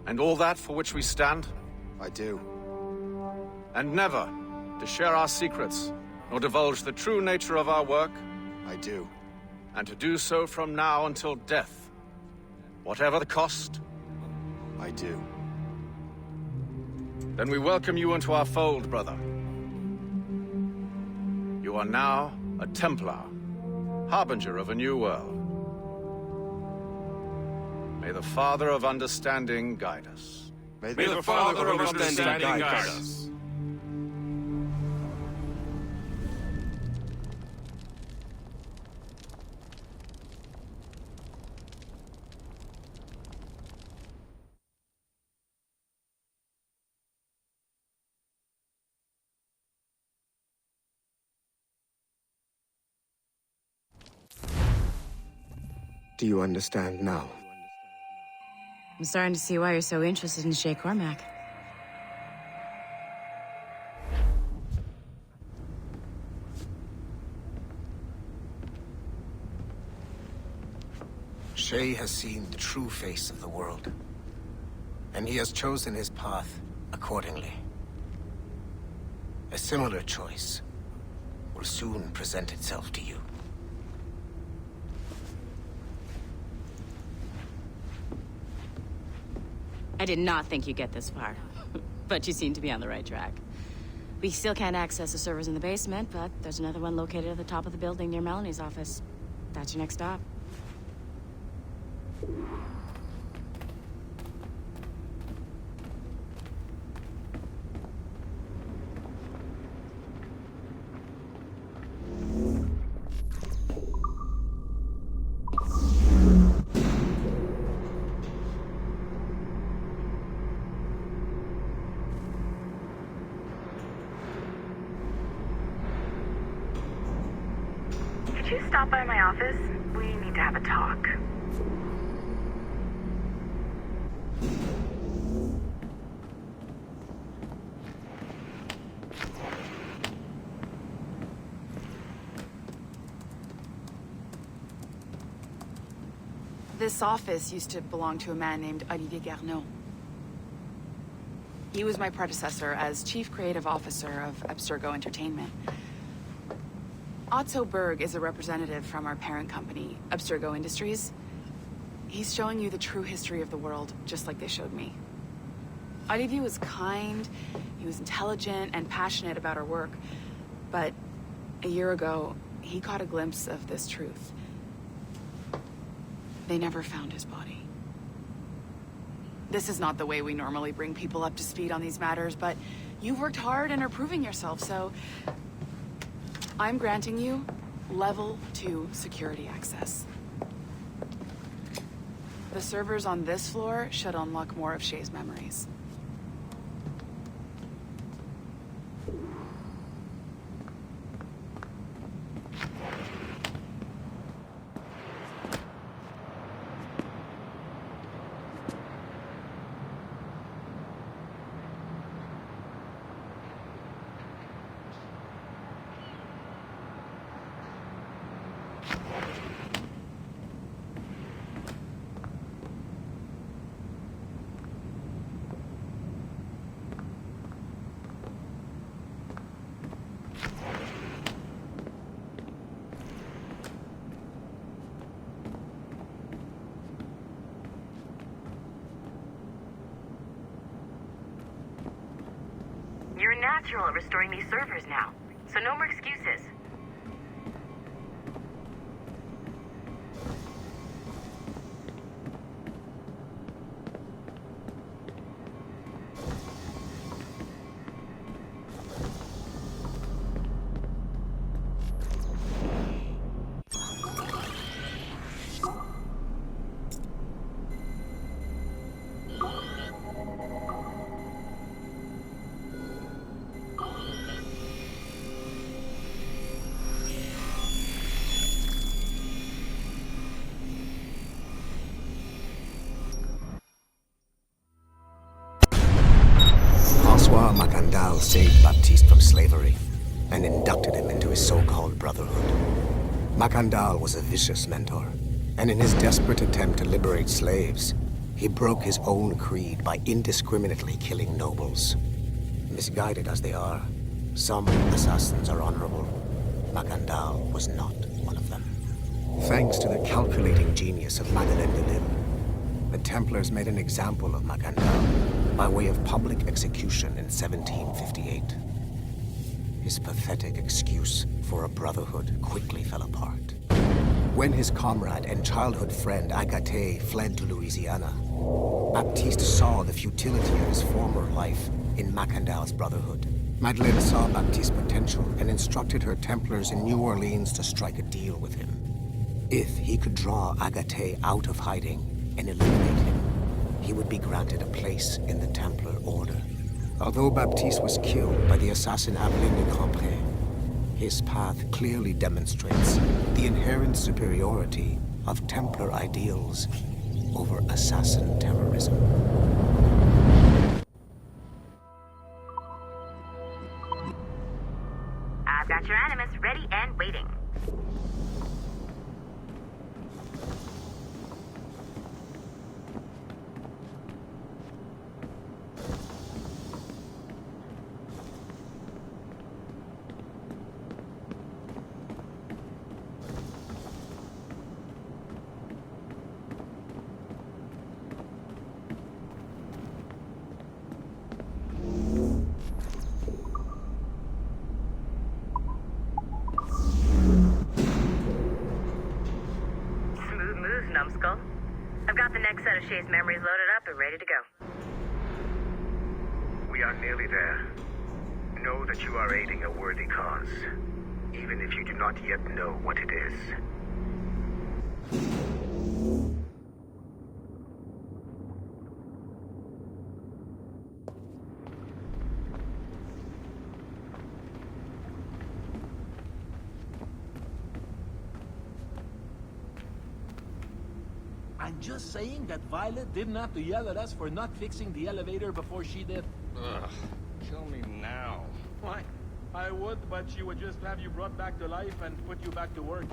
Speaker 13: And all that for which we stand?
Speaker 4: I do.
Speaker 13: And never to share our secrets, nor divulge the true nature of our work?
Speaker 4: I do.
Speaker 13: And to do so from now until death, whatever the cost?
Speaker 4: I do.
Speaker 13: Then we welcome you into our fold, brother. You are now a Templar, harbinger of a new world. May the Father of Understanding guide us.
Speaker 9: May the Father of Understanding guide us.
Speaker 4: Do you understand now?
Speaker 14: I'm starting to see why you're so interested in Shay Cormac.
Speaker 15: Shay has seen the true face of the world, and he has chosen his path accordingly. A similar choice will soon present itself to you.
Speaker 14: I did not think you'd get this far, but you seem to be on the right track. We still can't access the servers in the basement, but there's another one located at the top of the building near Melanie's office. That's your next stop.
Speaker 16: Could you stop by my office? We need to have a talk. This office used to belong to a man named Olivier Garneau. He was my predecessor as Chief Creative Officer of Abstergo Entertainment. Otto Berg is a representative from our parent company, Abstergo Industries. He's showing you the true history of the world, just like they showed me. Olivier was kind, he was intelligent and passionate about our work. But a year ago, he caught a glimpse of this truth. They never found his body. This is not the way we normally bring people up to speed on these matters, but you've worked hard and are proving yourself, so I'm granting you level 2 security access. The servers on this floor should unlock more of Shay's memories. You're natural at restoring these servers now, so no more excuses.
Speaker 15: Macandal saved Baptiste from slavery and inducted him into his so-called brotherhood. Macandal was a vicious mentor, and in his desperate attempt to liberate slaves, he broke his own creed by indiscriminately killing nobles. Misguided as they are, some assassins are honorable. Macandal was not one of them. Thanks to the calculating genius of Madeleine de Lille, the Templars made an example of Macandal by way of public execution in 1758. His pathetic excuse for a brotherhood quickly fell apart. When his comrade and childhood friend Agathe fled to Louisiana, Baptiste saw the futility of his former life in Macandal's brotherhood. Madeleine saw Baptiste's potential and instructed her Templars in New Orleans to strike a deal with him. If he could draw Agathe out of hiding and eliminate him, he would be granted a place in the Templar Order. Although Baptiste was killed by the assassin Aveline de Grandpré, his path clearly demonstrates the inherent superiority of Templar ideals over assassin terrorism.
Speaker 16: I've got your Animus ready and waiting. Numbskull. I've got the next set of Shay's memories loaded up and ready to go.
Speaker 17: We are nearly there. Know that you are aiding a worthy cause, even if you do not yet know what it is.
Speaker 8: I'm just saying that Violet didn't have to yell at us for not fixing the elevator before she did.
Speaker 7: Ugh, kill me now.
Speaker 8: Why? I would, but she would just have you brought back to life and put you back to work.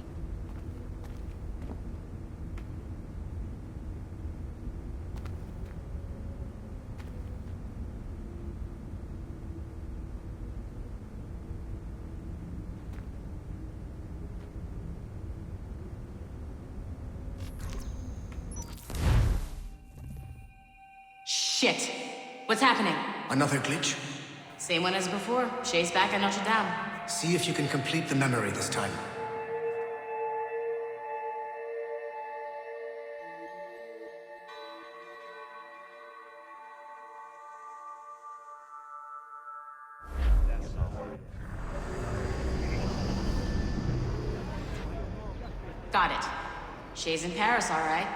Speaker 14: Shit. What's happening?
Speaker 15: Another glitch?
Speaker 14: Same one as before. Shay's back at Notre Dame.
Speaker 15: See if you can complete the memory this time.
Speaker 14: Got it. Shay's in Paris, all right.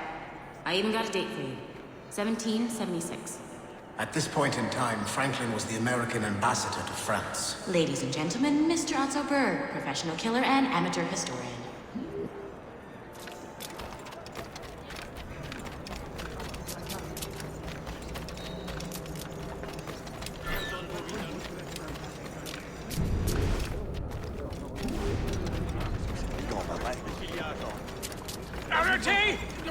Speaker 14: I even got a date for you. 1776.
Speaker 15: At this point in time, Franklin was the American ambassador to France.
Speaker 14: Ladies and gentlemen, Mr. Otto Berg, professional killer and amateur historian.
Speaker 5: T,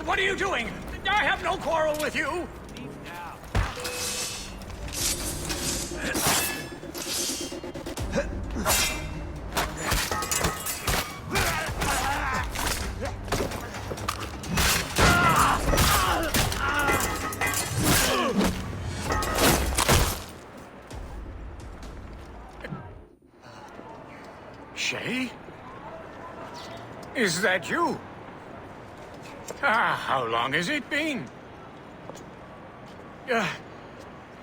Speaker 5: what are you doing? I have no quarrel with you. Shay? Is that you? How long has it been?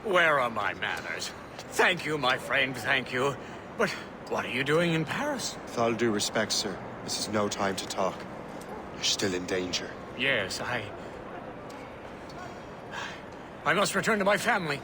Speaker 5: Where are my manners? Thank you, my friend, thank you. But what are you doing in Paris?
Speaker 10: With all due respect, sir, this is no time to talk. You're still in danger.
Speaker 5: Yes, I must return to my family.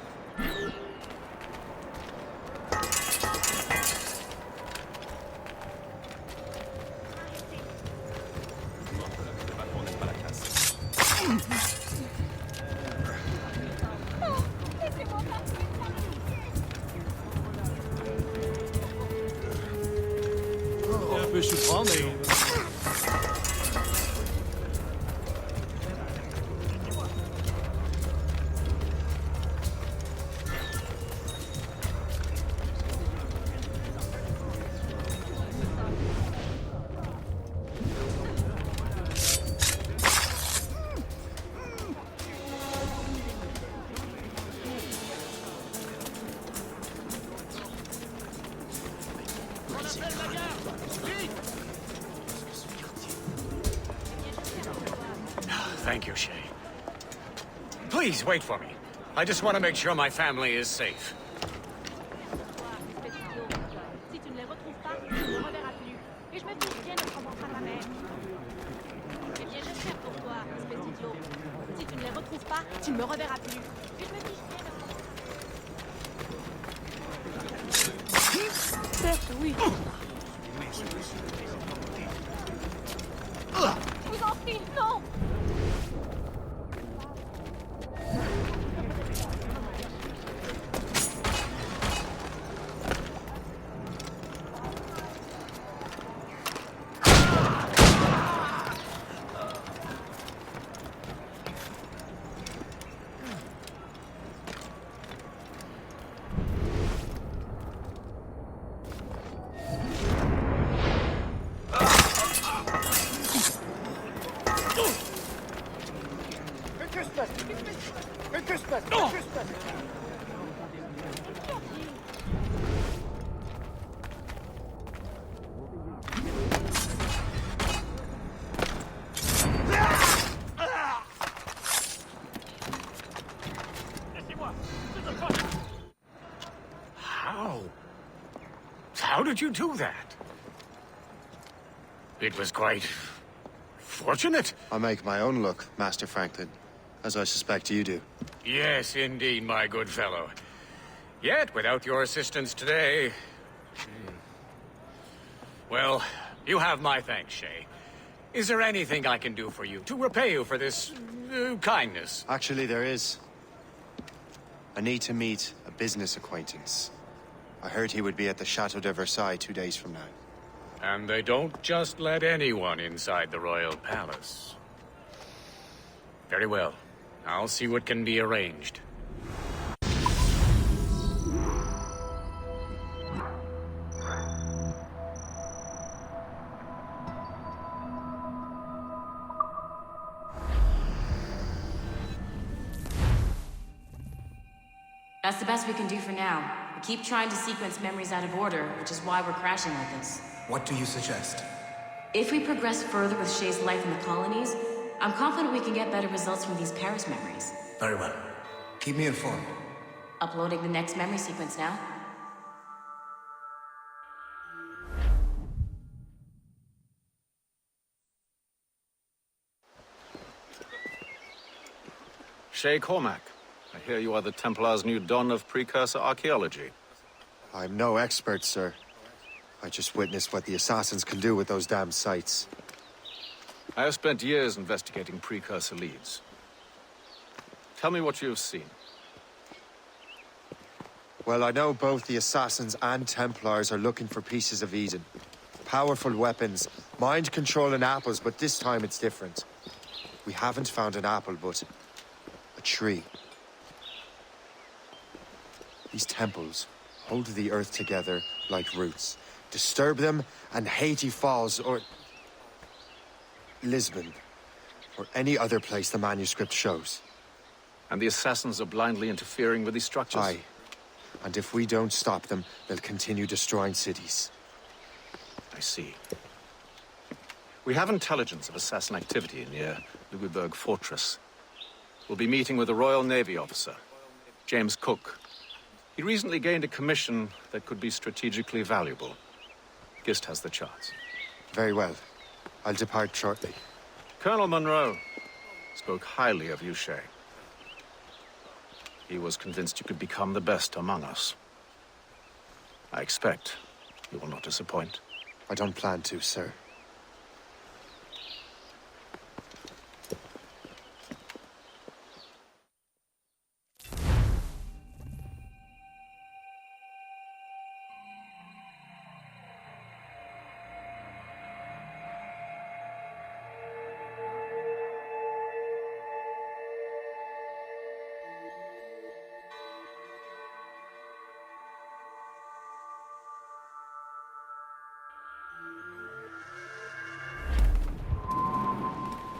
Speaker 5: Thank you, Shay. Please, wait for me. I just want to make sure my family is safe.
Speaker 6: Si tu ne les retrouves pas, tu ne me reverras plus. Et je me fiche bien de ce qu'on va faire la mer. Eh bien, j'espère pour toi, espèce d'idiot. Si tu ne les retrouves pas, tu ne me reverras plus. Et je me fiche bien de... Certes, oui. Je vous en prie, non!
Speaker 5: How did you do that? It was quite... fortunate.
Speaker 10: I make my own luck, Master Franklin, as I suspect you do.
Speaker 5: Yes, indeed, my good fellow. Yet, without your assistance today... Well, you have my thanks, Shay. Is there anything I can do for you to repay you for this kindness?
Speaker 10: Actually, there is. I need to meet a business acquaintance. I heard he would be at the Chateau de Versailles 2 days from now.
Speaker 5: And they don't just let anyone inside the royal palace. Very well. I'll see what can be arranged.
Speaker 14: That's the best we can do for now. We keep trying to sequence memories out of order, which is why we're crashing like this.
Speaker 15: What do you suggest?
Speaker 14: If we progress further with Shay's life in the colonies, I'm confident we can get better results from these Paris memories.
Speaker 15: Very well. Keep me informed.
Speaker 14: Uploading the next memory sequence now.
Speaker 13: Shay Cormac, I hear you are the Templar's new don of precursor archaeology.
Speaker 10: I'm no expert, sir. I just witnessed what the assassins can do with those damn sites.
Speaker 13: I have spent years investigating precursor leads. Tell me what you have seen.
Speaker 10: Well, I know both the assassins and Templars are looking for pieces of Eden. Powerful weapons, mind-controlling apples, but this time it's different. We haven't found an apple, but a tree. These temples hold the earth together like roots. Disturb them, and Haiti falls, or Lisbon, or any other place the manuscript shows.
Speaker 13: And the assassins are blindly interfering with these structures?
Speaker 10: Aye. And if we don't stop them, they'll continue destroying cities.
Speaker 13: I see. We have intelligence of assassin activity near Louisburg Fortress. We'll be meeting with a Royal Navy officer, James Cook. He recently gained a commission that could be strategically valuable. Gist has the charts.
Speaker 10: Very well. I'll depart shortly.
Speaker 13: Colonel Monroe spoke highly of you, Shay. He was convinced you could become the best among us. I expect you will not disappoint.
Speaker 10: I don't plan to, sir.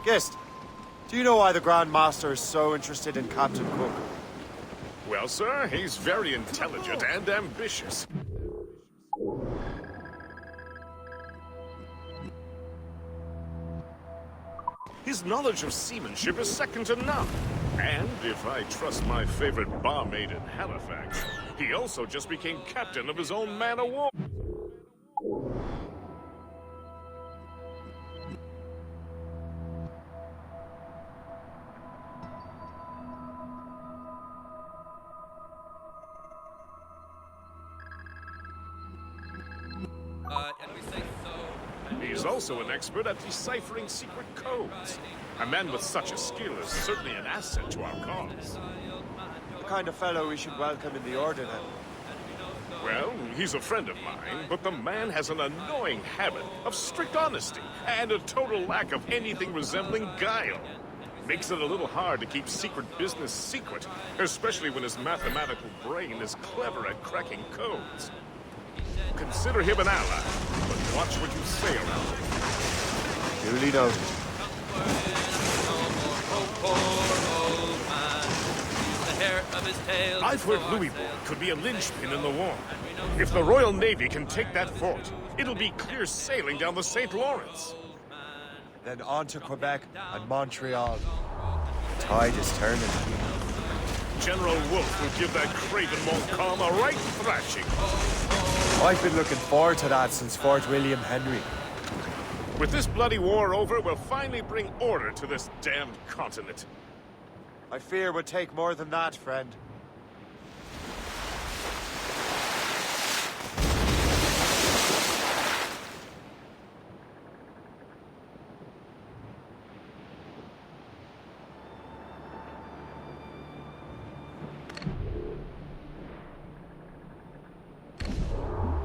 Speaker 10: Gist, do you know why the Grand Master is so interested in Captain Cook?
Speaker 7: Well, sir, he's very intelligent and ambitious. His knowledge of seamanship is second to none. And if I trust my favorite barmaid in Halifax, he also just became captain of his own man-of-war. He's also an expert at deciphering secret codes. A man with such a skill is certainly an asset to our cause.
Speaker 10: The kind of fellow we should welcome in the Order, then.
Speaker 7: Well, he's a friend of mine, but the man has an annoying habit of strict honesty and a total lack of anything resembling guile. Makes it a little hard to keep secret business secret, especially when his mathematical brain is clever at cracking codes. Consider him an ally, but watch what you say around him.
Speaker 10: Duly noted.
Speaker 7: I've heard Louisbourg could be a linchpin in the war. If the Royal Navy can take that fort, it'll be clear sailing down the St. Lawrence.
Speaker 10: Then on to Quebec and Montreal. The tide is turning.
Speaker 7: General Wolfe will give that craven Montcalm a right thrashing.
Speaker 10: I've been looking forward to that since Fort William Henry.
Speaker 7: With this bloody war over, we'll finally bring order to this damned continent.
Speaker 10: I fear it would take more than that, friend.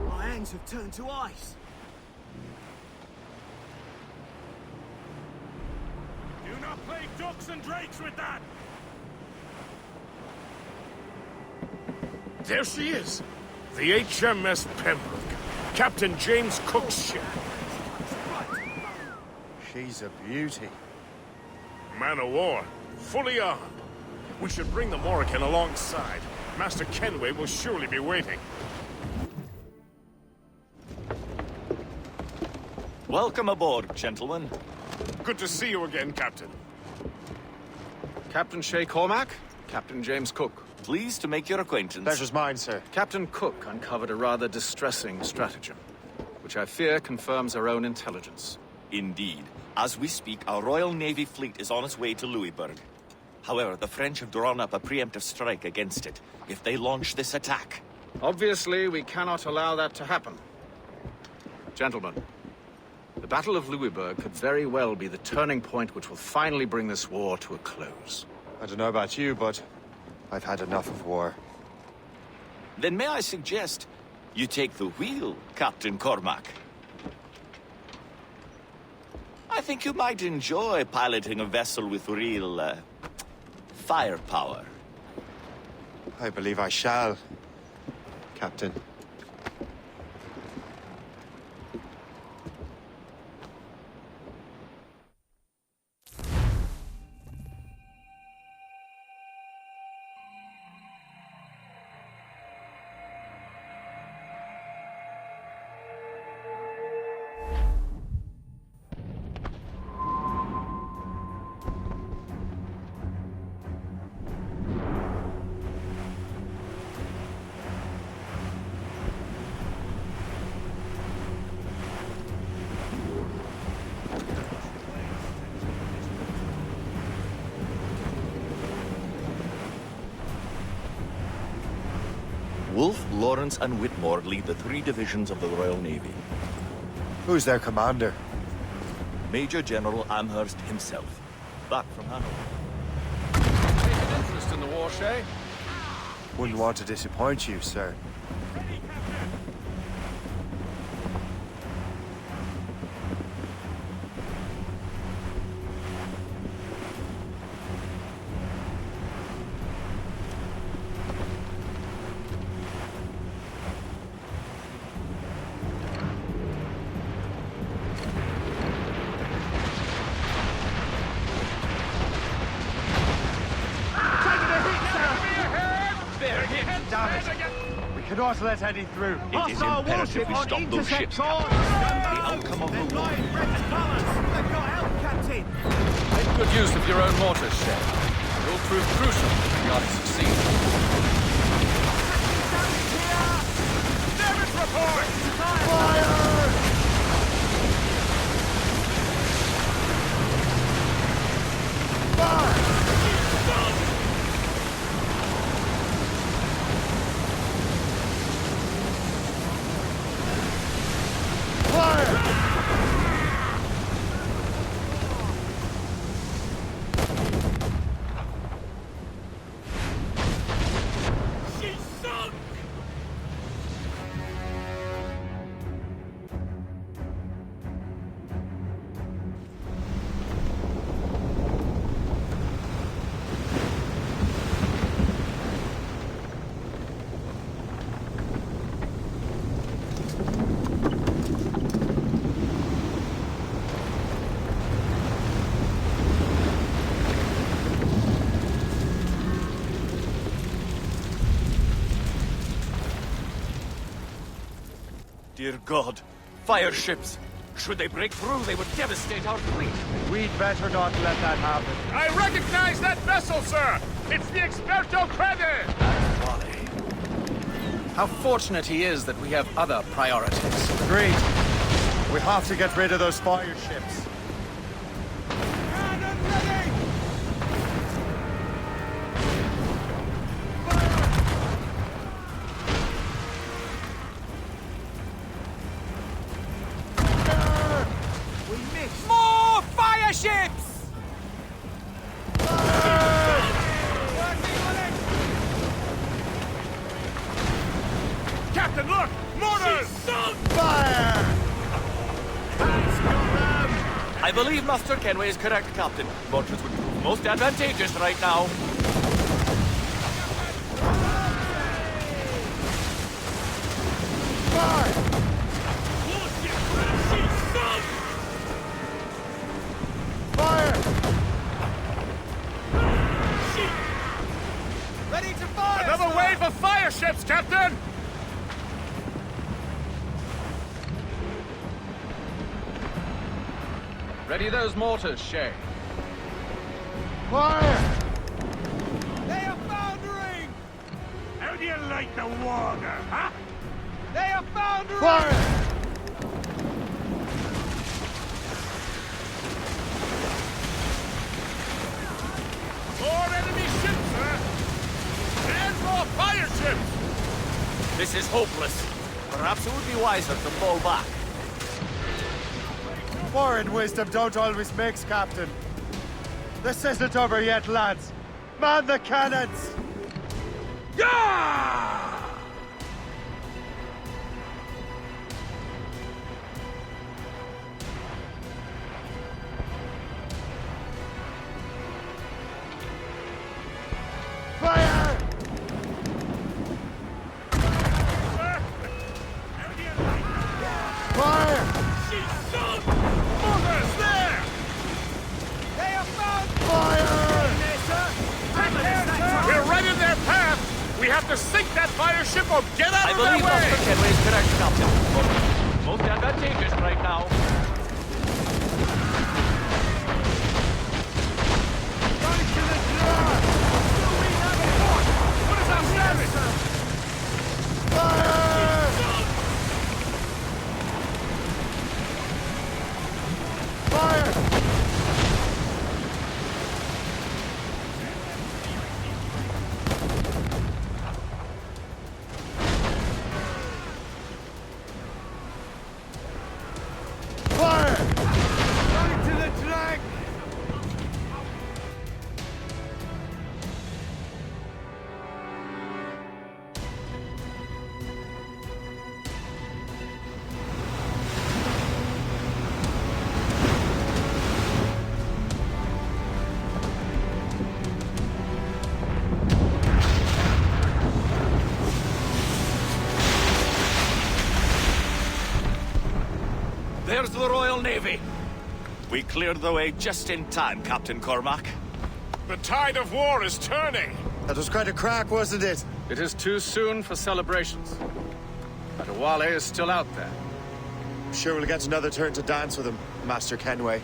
Speaker 1: My hands have turned to ice.
Speaker 8: Do not play ducks and drakes with that!
Speaker 7: There she is, the HMS Pembroke, Captain James Cook's ship.
Speaker 10: She's a beauty.
Speaker 7: Man of war, fully armed. We should bring the Morrigan alongside. Master Kenway will surely be waiting.
Speaker 18: Welcome aboard, gentlemen.
Speaker 7: Good to see you again, Captain.
Speaker 13: Captain Shay Cormac, Captain James Cook.
Speaker 18: Pleased to make your acquaintance.
Speaker 10: Pleasure's mine, sir.
Speaker 13: Captain Cook uncovered a rather distressing stratagem, which I fear confirms our own intelligence.
Speaker 18: Indeed. As we speak, our Royal Navy fleet is on its way to Louisburg. However, the French have drawn up a preemptive strike against it if they launch this attack.
Speaker 13: Obviously, we cannot allow that to happen. Gentlemen, the Battle of Louisburg could very well be the turning point which will finally bring this war to a close.
Speaker 10: I don't know about you, but I've had enough of war.
Speaker 18: Then may I suggest you take the wheel, Captain Cormac? I think you might enjoy piloting a vessel with real, firepower.
Speaker 10: I believe I shall, Captain.
Speaker 18: Wolfe, Lawrence, and Whitmore lead the 3 divisions of the Royal Navy.
Speaker 10: Who's their commander?
Speaker 18: Major General Amherst himself, back from Hanover.
Speaker 13: Take an interest in the war, Shay?
Speaker 10: Wouldn't want to disappoint you, sir. We cannot let Eddie through.
Speaker 18: It is imperative we stop those ships, Captain. The outcome of the war.
Speaker 13: Make good use of your own mortars, Shay. It will prove crucial if we are to succeed.
Speaker 7: Damage report!
Speaker 10: Fire! Fire!
Speaker 18: Dear God, fire ships! Should they break through, they would devastate our fleet.
Speaker 10: We'd better not let that happen.
Speaker 7: I recognize that vessel, sir! It's the Experto Crede!
Speaker 13: How fortunate he is that we have other priorities.
Speaker 10: Agreed. We have to get rid of those fire ships.
Speaker 2: More fire ships!
Speaker 7: Captain, look! Mortars!
Speaker 10: Fire!
Speaker 18: I believe Master Kenway is correct, Captain. Mortars would prove most advantageous right now.
Speaker 10: Fire! Fire!
Speaker 2: Ready to fire!
Speaker 7: Another wave of
Speaker 5: fire ships, Captain!
Speaker 13: Ready those mortars, Shay.
Speaker 10: Fire!
Speaker 2: They are foundering! How do you like the water, huh? They are foundering!
Speaker 10: Fire!
Speaker 5: More enemy ships, sir! And more fire ships!
Speaker 18: This is hopeless. Perhaps it would be wiser to fall back.
Speaker 10: Foreign wisdom don't always mix, Captain. This isn't over yet, lads. Man the cannons!
Speaker 2: Yeah!
Speaker 10: Fire! Fire!
Speaker 2: She's sunk! Mortars there! They are found!
Speaker 10: Fire!
Speaker 5: We're right in their path! We have to sink that fire ship or get out
Speaker 18: I
Speaker 5: of their
Speaker 18: believe
Speaker 5: way!
Speaker 18: Dr. Kenway is correct, Captain. But most advantageous right now.
Speaker 2: What is our service?
Speaker 10: Fire! Fire!
Speaker 1: Going to the drag!
Speaker 18: There's the Royal Navy. We cleared the way just in time, Captain Cormac.
Speaker 5: The tide of war is turning!
Speaker 10: That was quite a crack, wasn't it?
Speaker 13: It is too soon for celebrations. Adewale is still out there.
Speaker 10: I'm sure we'll get another turn to dance with him, Master Kenway.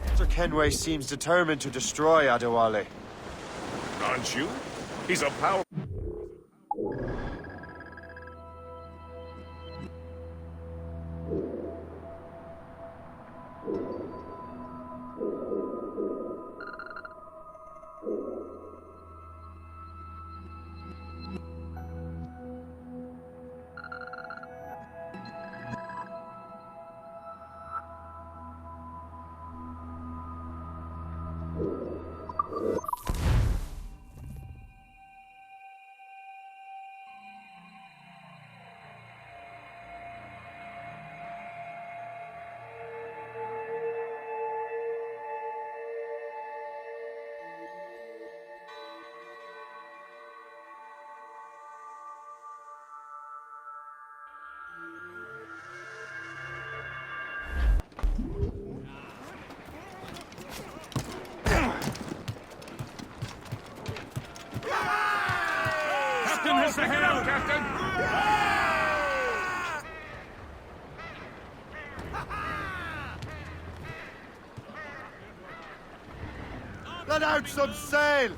Speaker 10: Master Kenway seems determined to destroy Adewale.
Speaker 7: Aren't you? He's a power...
Speaker 2: Captain has the helm!
Speaker 5: Captain!
Speaker 10: Let out some sail!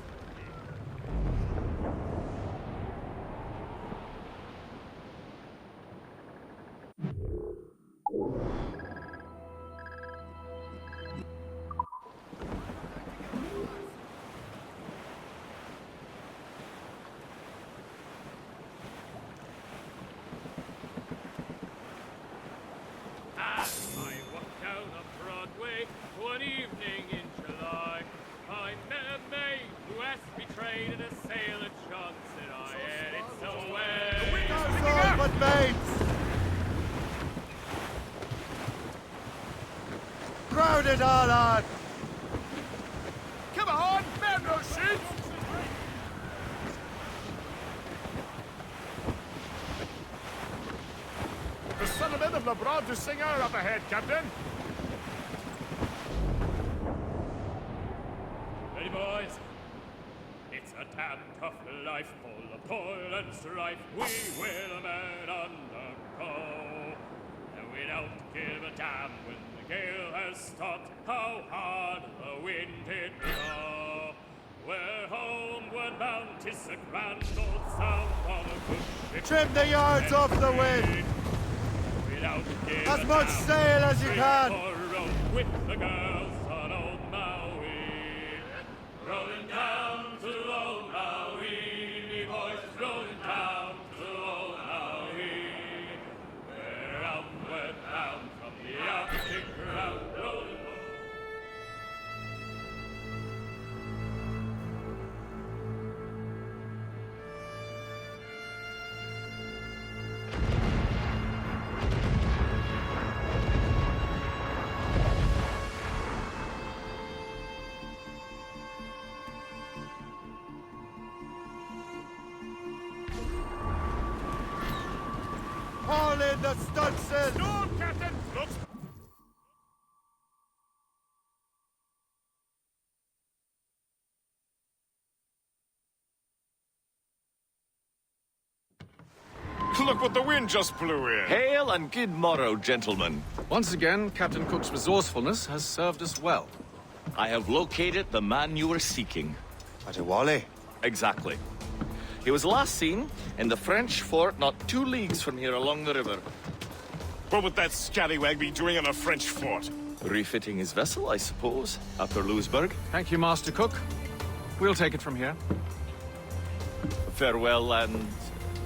Speaker 2: down on Broadway one evening in July. I met a maid who has betrayed in a sailor Johnson. I had it so well.
Speaker 10: But mates! Crowd it all on!
Speaker 7: Come on, man, no shit! The settlement of the Broad to Singer up ahead, Captain.
Speaker 2: Ready, boys? It's a damn tough life full of toil and strife. We will man undergo. And we don't give a damn when the gale has stopped. How hard the wind did blow. We're homeward bound, 'tis a grand old sound on a good ship.
Speaker 10: Trim the yards off the wind! As much sail as you can!
Speaker 2: With the girls on old Maui. Rolling down to old Maui, me boys, rolling down to old Maui. We're outward bound from the Arctic ground, rolling.
Speaker 10: Haul in the stunsail!
Speaker 7: Storm, Captain! Look! Look what the wind just blew in.
Speaker 18: Hail and good morrow, gentlemen.
Speaker 5: Once again, Captain Cook's resourcefulness has served us well.
Speaker 18: I have located the man you were seeking.
Speaker 10: Adewale?
Speaker 18: Exactly. He was last seen in the French fort not 2 leagues from here along the river.
Speaker 7: What would that scallywag be doing in a French fort?
Speaker 18: Refitting his vessel, I suppose, after Louisburg.
Speaker 5: Thank you, Master Cook. We'll take it from here.
Speaker 18: Farewell and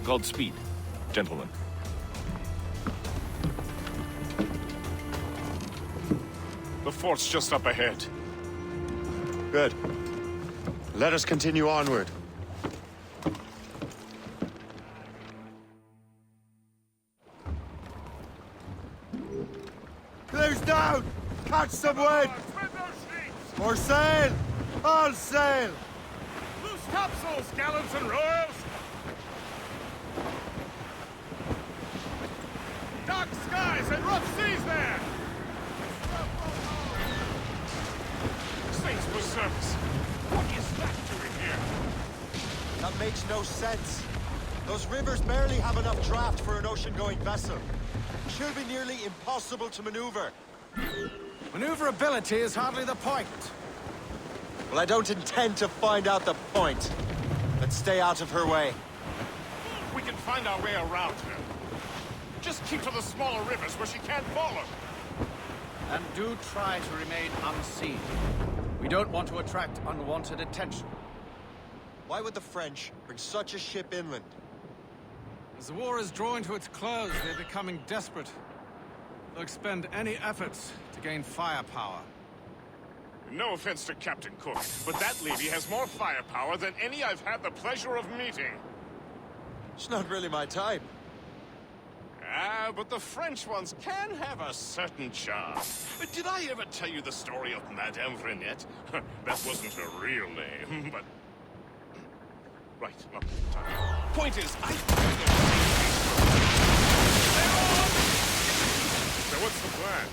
Speaker 18: Godspeed, gentlemen.
Speaker 7: The fort's just up ahead.
Speaker 10: Good. Let us continue onward. Clears down! Catch some wind! More sail! All sail!
Speaker 7: Loose topsails, gallants and royals! Dark skies and rough seas there! Saints preserve us! What is that doing here?
Speaker 10: That makes no sense. Those rivers barely have enough draft for an ocean-going vessel. Should be nearly impossible to maneuver.
Speaker 3: Maneuverability is hardly the point.
Speaker 10: Well, I don't intend to find out the point. Let's stay out of her way.
Speaker 7: We can find our way around her. Just keep to the smaller rivers where she can't follow.
Speaker 3: And do try to remain unseen. We don't want to attract unwanted attention.
Speaker 10: Why would the French bring such a ship inland?
Speaker 5: As the war is drawing to its close, they're becoming desperate. They'll expend any efforts to gain firepower.
Speaker 7: No offense to Captain Cook, but that lady has more firepower than any I've had the pleasure of meeting.
Speaker 10: It's not really my type.
Speaker 7: Ah, but the French ones can have a certain charm. Did I ever tell you the story of Madame Renette? That wasn't her real name, but... Right, not the time. Point is, I... So what's the plan?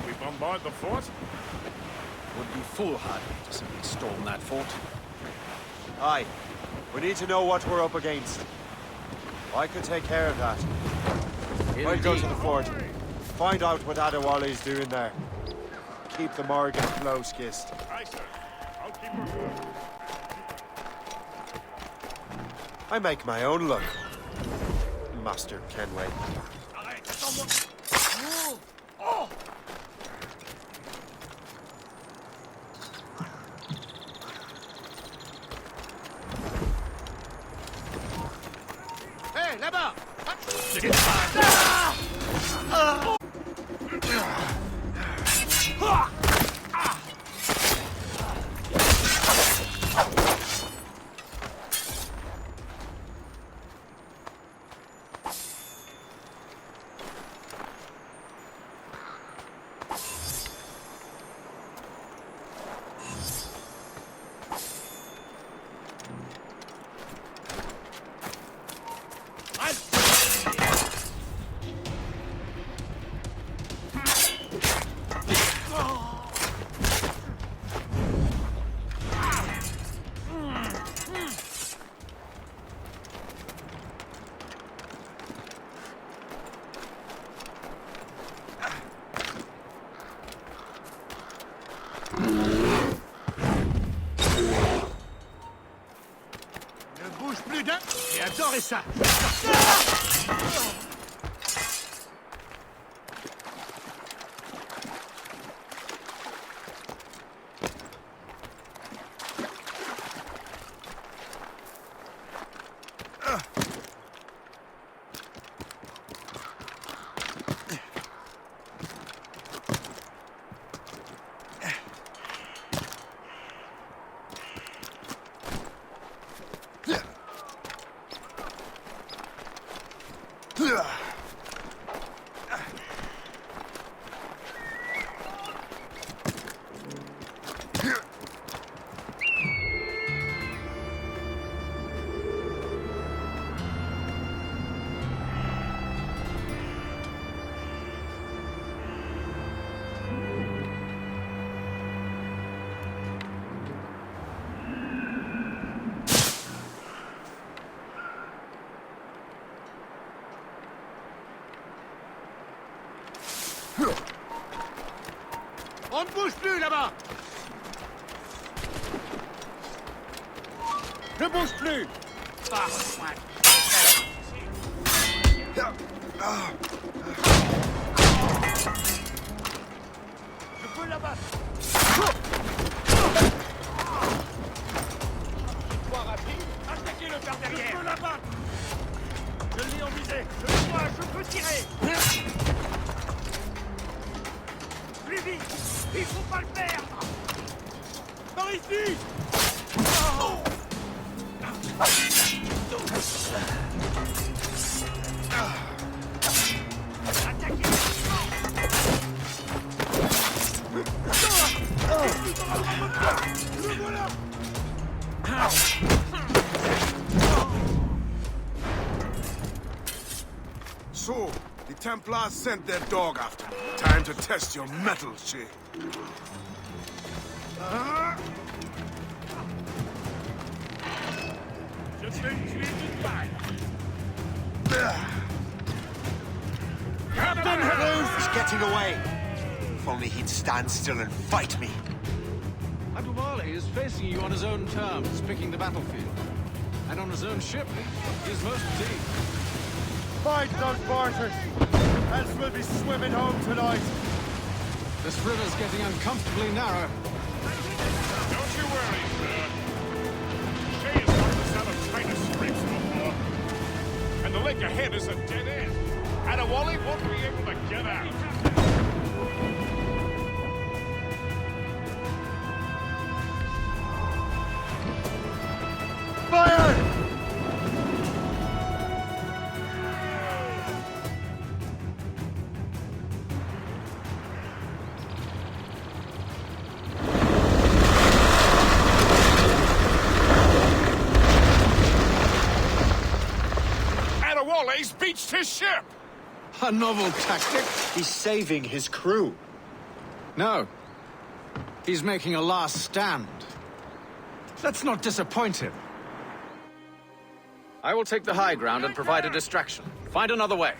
Speaker 7: We bombard the fort?
Speaker 3: Would be foolhardy to simply storm that fort.
Speaker 10: Aye. We need to know what we're up against. I could take care of that. I'll go to the fort. Find out what Adewale's doing there. Keep the Morgan close, Gist.
Speaker 7: Aye, sir. I'll keep her good.
Speaker 10: I make my own luck, Master Kenway.
Speaker 7: Someone... Oh!
Speaker 2: Hey, là-bas!
Speaker 8: Regardez ça! On ne bouge plus là-bas! Ne bouge plus! Je peux l'abattre! Toi rapide, attaquez-le par derrière! Je peux l'abattre! Je l'ai en visée! Je le vois, je peux tirer! Plus vite! Il faut pas le perdre! Par ici! Le voilà!
Speaker 19: So, the Templars sent their dog after me. Time to test your mettle, Shay.
Speaker 8: Je vais le tuer d'une balle!
Speaker 10: Captain Rouge is getting away. If only he'd stand still and fight me.
Speaker 5: Adewale is facing you on his own terms, picking the battlefield. And on his own ship, he is most fatigued.
Speaker 10: Fight those barters, else we'll be swimming home tonight.
Speaker 5: This river's getting uncomfortably narrow.
Speaker 7: Don't you worry, sir. Shay has knocked us out of tighter scrapes before. And the lake ahead is a dead end. Adewale won't be able to get out.
Speaker 10: Fire!
Speaker 7: Adewale's beached his ship!
Speaker 5: A novel tactic.
Speaker 10: He's saving his crew.
Speaker 5: No. He's making a last stand. Let's not disappoint him. I will take the high ground and provide a distraction. Find another way.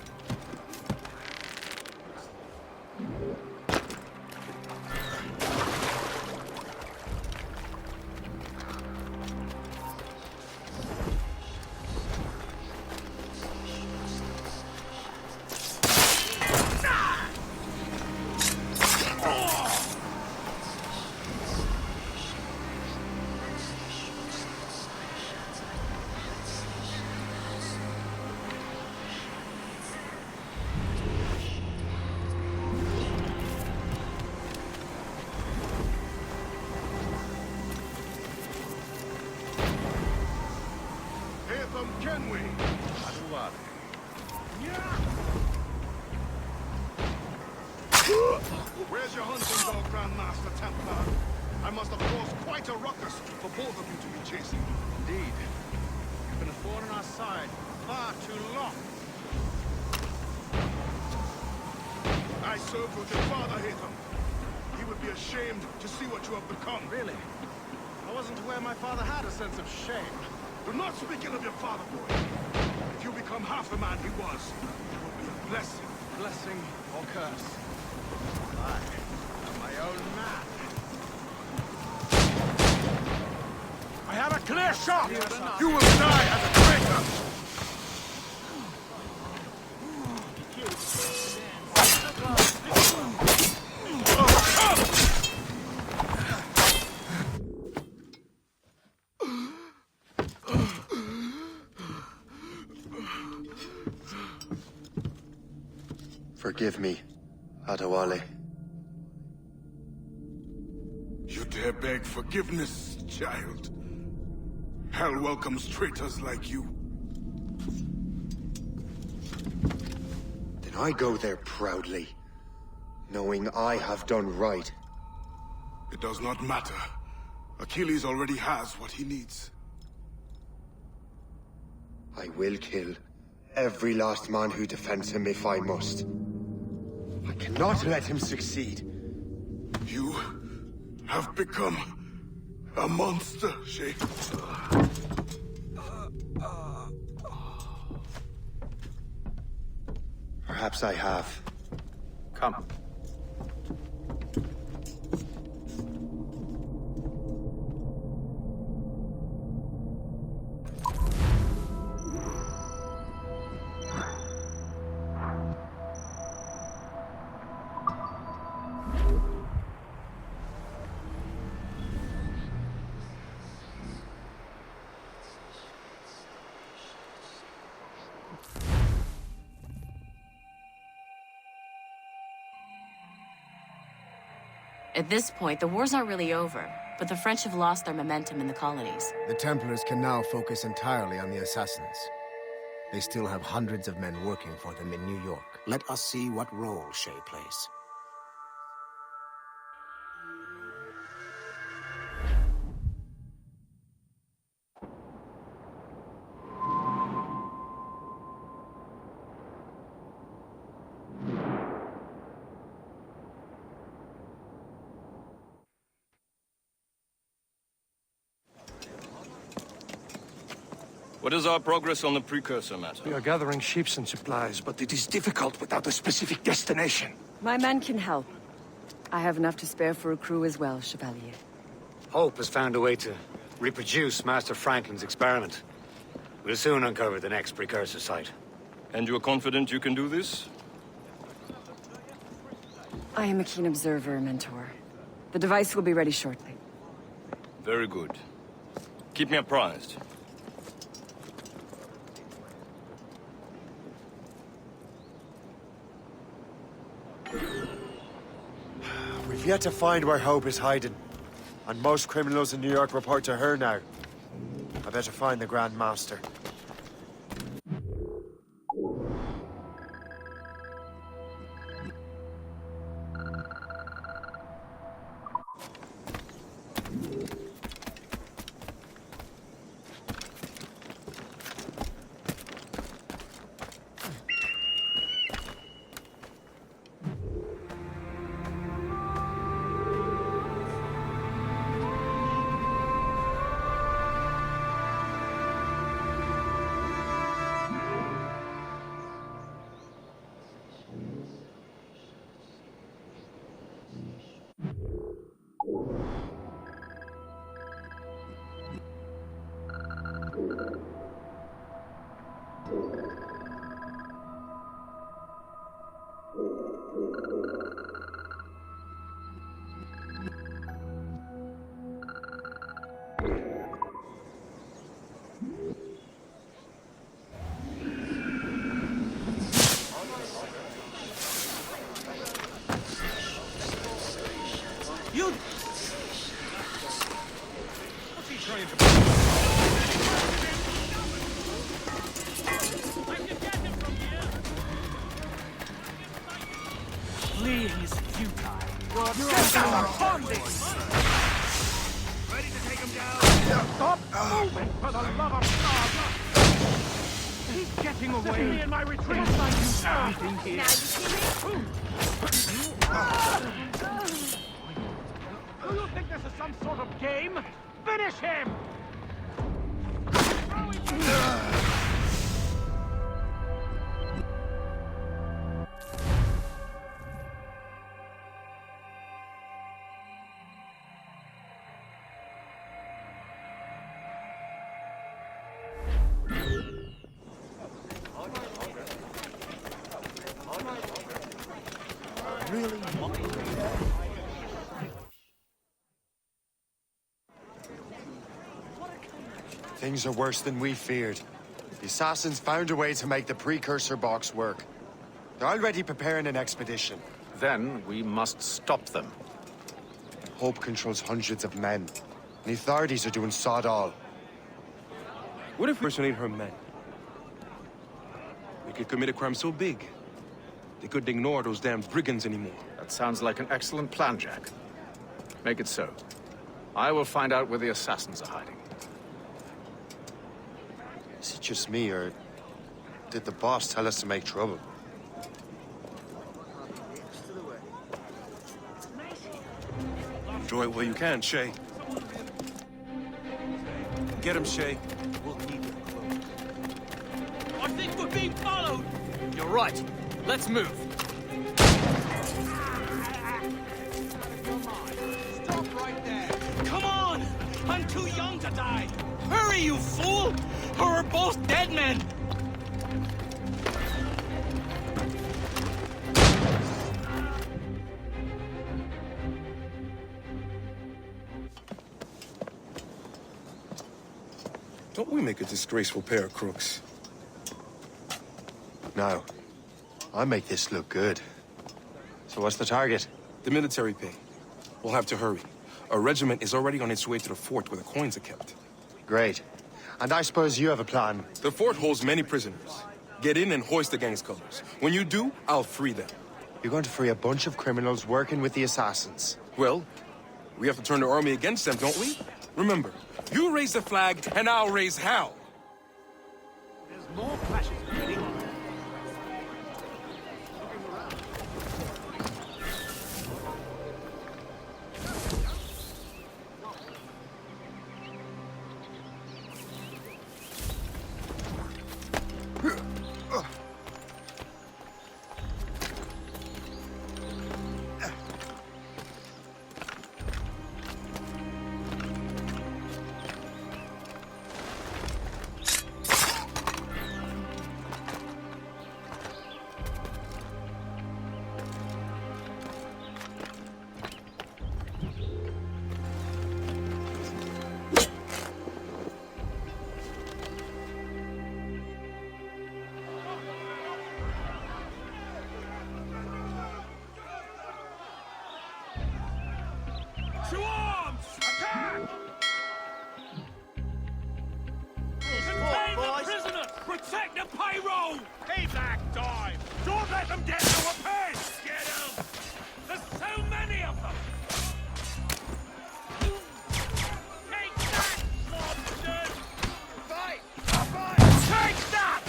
Speaker 19: Can we? Adewale. Where's your hunting dog, Grandmaster Templar? I must have caused quite a ruckus for both of you to be chasing me.
Speaker 8: Indeed. You've been a thorn on our side far too long.
Speaker 19: I served with your father, Hatham. He would be ashamed to see what you have become.
Speaker 8: Really? I wasn't aware my father had a sense of shame.
Speaker 19: Do not speak ill of your father, boy. If you become half the man he was, it will be a blessing.
Speaker 8: Blessing or curse? I am my own man. I have a clear shot!
Speaker 19: You will die as a traitor!
Speaker 4: Forgive me, Adewale.
Speaker 19: You dare beg forgiveness, child? Hell welcomes traitors like you.
Speaker 4: Then I go there proudly, knowing I have done right.
Speaker 19: It does not matter. Achilles already has what he needs.
Speaker 4: I will kill every last man who defends him if I must. I cannot let him succeed.
Speaker 19: You have become a monster, Sheikh.
Speaker 4: Perhaps I have.
Speaker 13: Come.
Speaker 14: At this point, the war's not really over, but the French have lost their momentum in the colonies.
Speaker 15: The Templars can now focus entirely on the assassins. They still have hundreds of men working for them in New York. Let us see what role Shay plays.
Speaker 20: What is our progress on the precursor matter?
Speaker 1: We are gathering ships and supplies, but it is difficult without a specific destination.
Speaker 21: My men can help. I have enough to spare for a crew as well, Chevalier.
Speaker 5: Hope has found a way to reproduce Master Franklin's experiment. We'll soon uncover the next precursor site.
Speaker 20: And you're confident you can do this?
Speaker 21: I am a keen observer, Mentor. The device will be ready shortly.
Speaker 20: Very good. Keep me apprised.
Speaker 10: We've yet to find where Hope is hiding. And most criminals in New York report to her now. I better find the Grand Master.
Speaker 8: You... What's he trying to... Fleeing is futile.
Speaker 19: Ready to take him down?
Speaker 8: Stop moving, for the love of God! He's getting away. Sitting me in my retreat. I do everything here.
Speaker 6: Now you see me?
Speaker 8: Do you think this is some sort of game? Finish him!
Speaker 10: Really? Things are worse than we feared. The assassins found a way to make the precursor box work. They're already preparing an expedition.
Speaker 13: Then we must stop them.
Speaker 10: Hope controls hundreds of men. And the authorities are doing sod all.
Speaker 9: What if we impersonate her men? They could commit a crime so big, they couldn't ignore those damn brigands anymore.
Speaker 13: That sounds like an excellent plan, Jack. Make it so. I will find out where the assassins are hiding.
Speaker 10: Is it just me, or did the boss tell us to make trouble?
Speaker 9: Enjoy it while you can, Shay. Get him, Shay. We'll need your clothes.
Speaker 8: I think we're being followed! You're right. Let's move. Stop right there! Come on! I'm too young to die! Hurry, you fool! Or we're both dead men!
Speaker 9: Don't we make a disgraceful pair of crooks?
Speaker 10: No. I make this look good. So what's the target?
Speaker 9: The military pay. We'll have to hurry. A regiment is already on its way to the fort where the coins are kept.
Speaker 10: Great. And I suppose you have a plan.
Speaker 9: The fort holds many prisoners. Get in and hoist the gang's colors. When you do, I'll free them.
Speaker 10: You're going to free a bunch of criminals working with the assassins.
Speaker 9: Well, we have to turn the army against them, don't we? Remember, you raise the flag, and I'll raise hell.
Speaker 8: There's more clashes already. To arms! Attack! Contain the prisoners! Protect the payroll! Payback time! Don't let them get our pay! Get them! There's so many of them! Take that, monsters! Fight! Fight! Take that!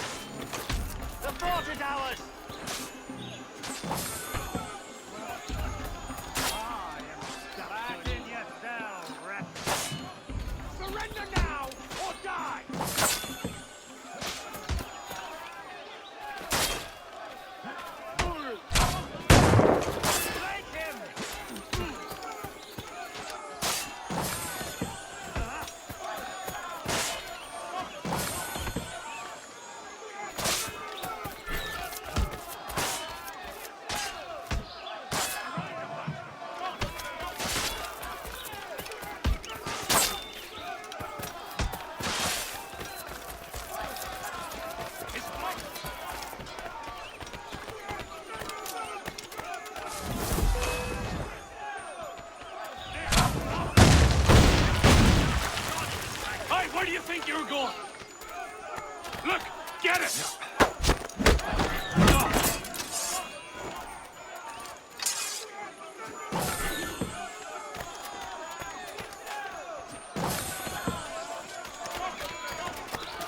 Speaker 8: The fort is ours! Surrender now, or die! Take him! Hey, where do you think you're going? Look, get it!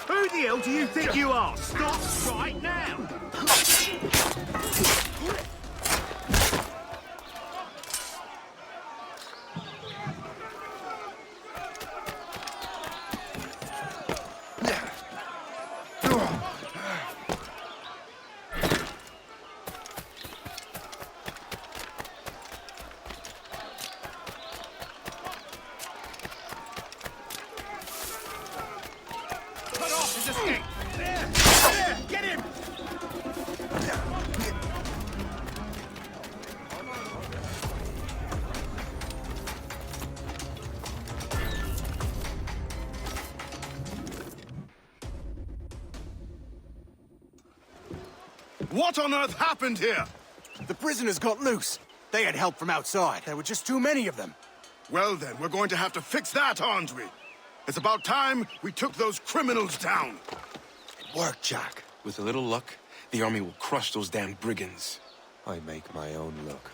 Speaker 8: Who the hell do you think you are? Stop right now! Cut off his escape! There! There! Get him!
Speaker 19: What on earth happened here?
Speaker 10: The prisoners got loose. They had help from outside. There were just too many of them.
Speaker 19: Well then, we're going to have to fix that, aren't we? It's about time we took those criminals down.
Speaker 10: It worked, Jack.
Speaker 9: With a little luck, the army will crush those damn brigands.
Speaker 10: I make my own luck.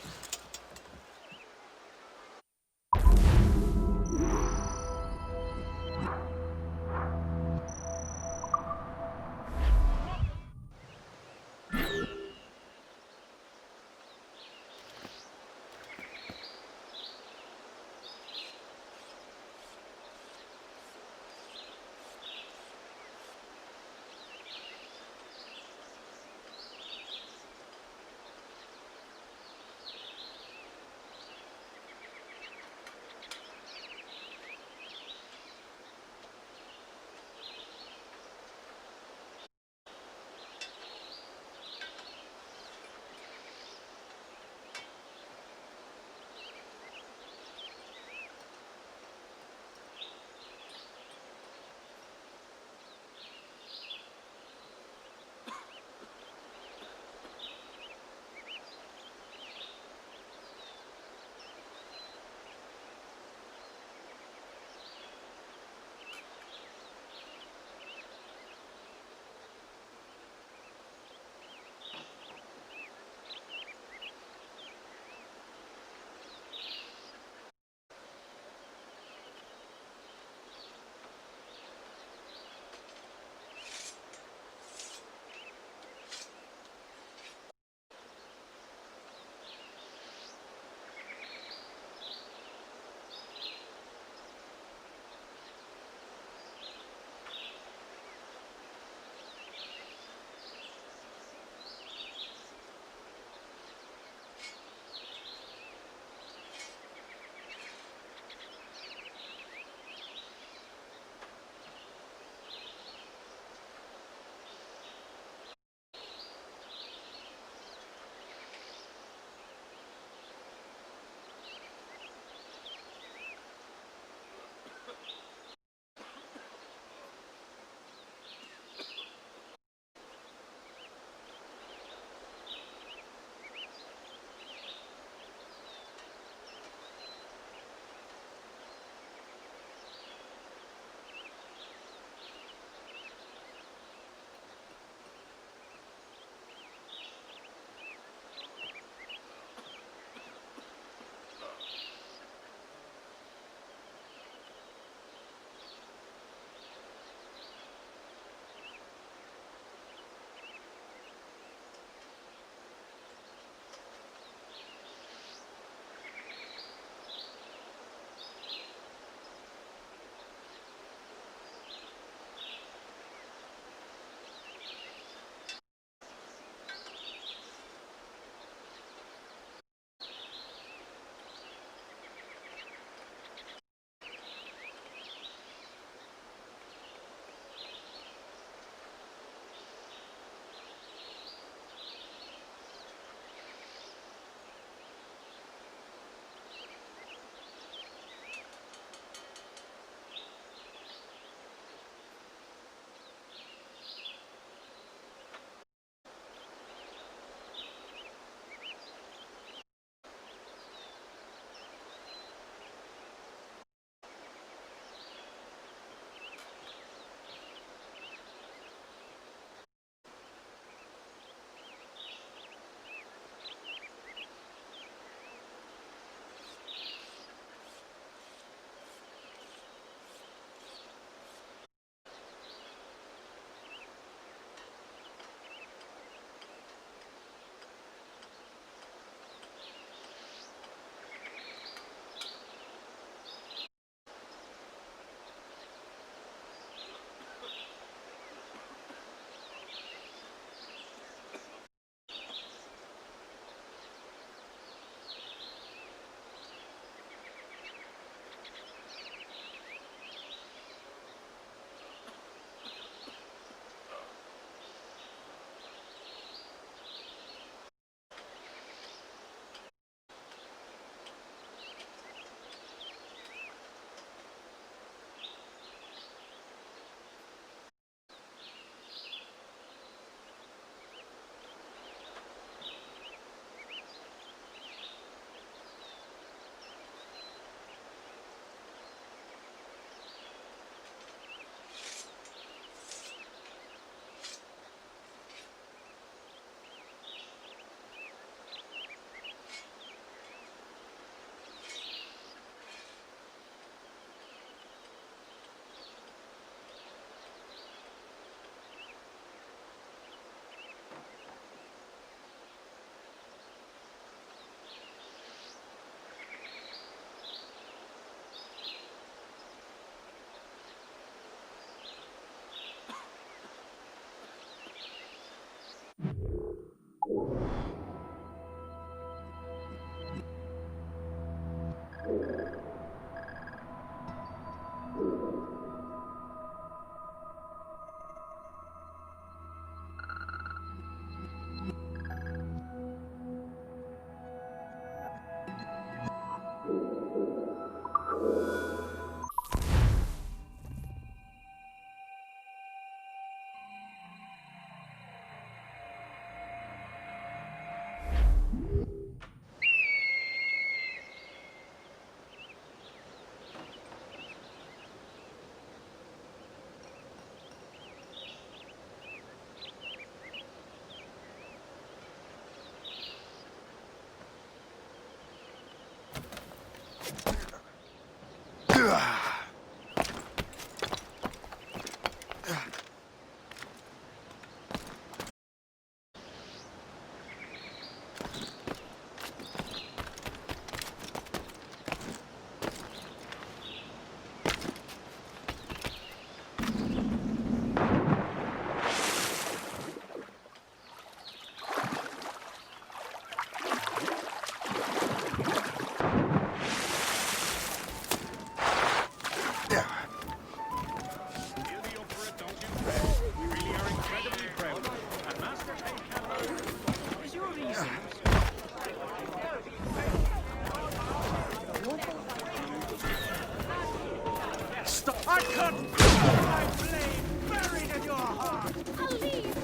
Speaker 8: I could feel my blade buried in your heart!
Speaker 6: I'll leave.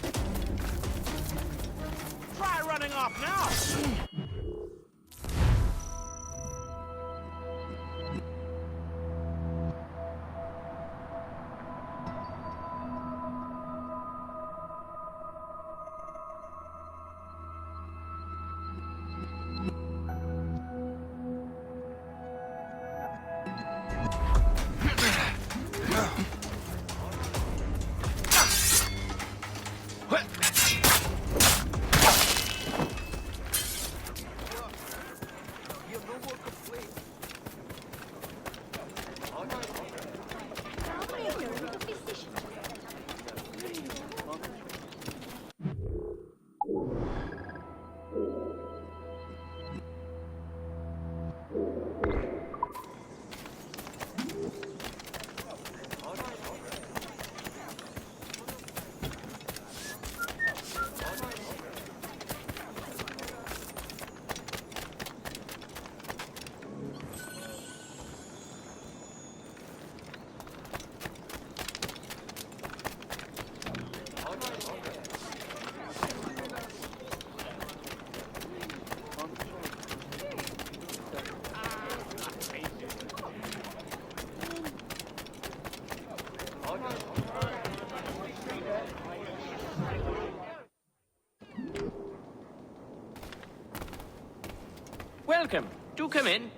Speaker 8: Try running off now!
Speaker 11: Welcome. Do come in.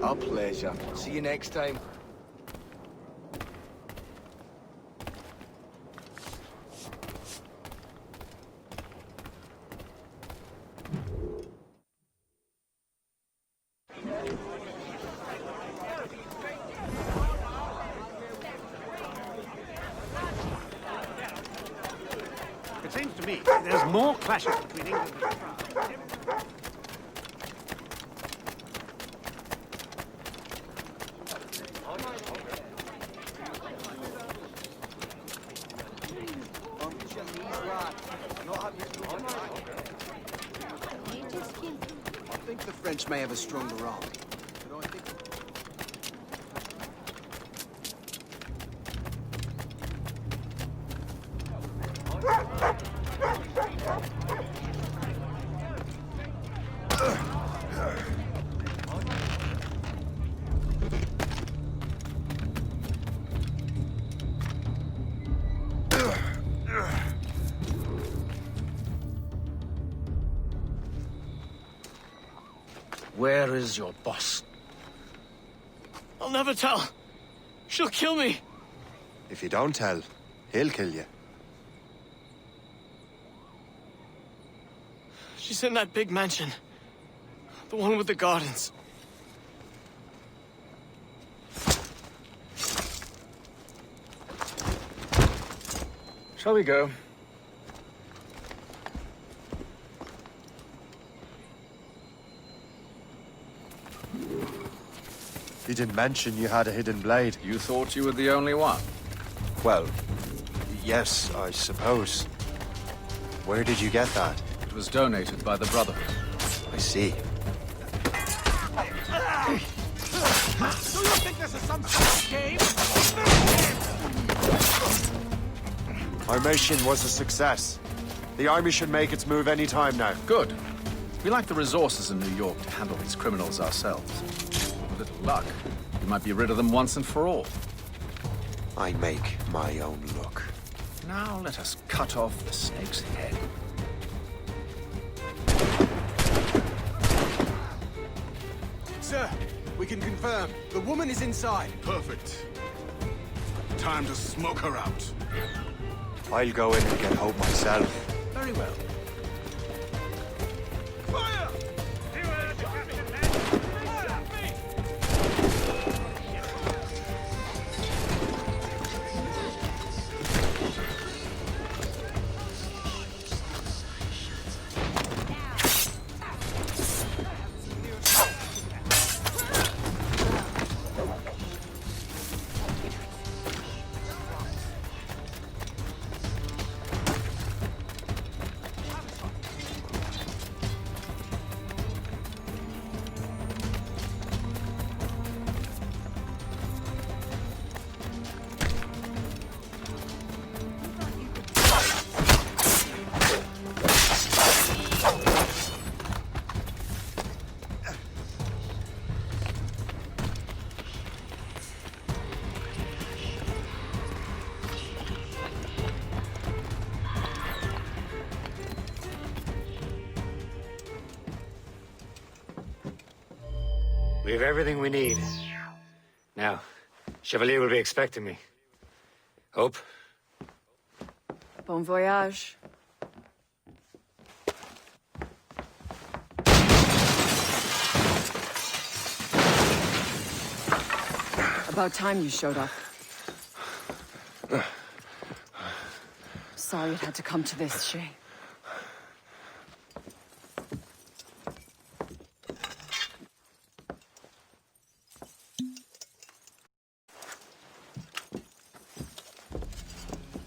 Speaker 1: Our pleasure. See you next time.
Speaker 8: It seems to me there's more clashes between England and France.
Speaker 3: I think the French may have a stronger army, but I think...
Speaker 5: Where is your boss?
Speaker 11: I'll never tell. She'll kill me.
Speaker 10: If you don't tell, he'll kill you.
Speaker 11: She's in that big mansion. The one with the gardens.
Speaker 5: Shall we go?
Speaker 10: He didn't mention you had a hidden blade.
Speaker 5: You thought you were the only one?
Speaker 10: Well, yes, I suppose. Where did you get that?
Speaker 5: It was donated by the Brotherhood.
Speaker 10: I see.
Speaker 8: Do you think this is some sort of game?
Speaker 10: Our mission was a success. The army should make its move any time now.
Speaker 5: Good. We lack the resources in New York to handle these criminals ourselves. With a little luck, we might be rid of them once and for all.
Speaker 10: I make my own luck.
Speaker 13: Now let us cut off the snake's head.
Speaker 4: Sir, we can confirm. The woman is inside.
Speaker 19: Perfect. Time to smoke her out.
Speaker 10: I'll go in and get Hope myself.
Speaker 13: Very well.
Speaker 19: Fire!
Speaker 12: We have everything we need. Now, Chevalier will be expecting me. Hope?
Speaker 21: Bon voyage. About time you showed up. Sorry it had to come to this, Shay.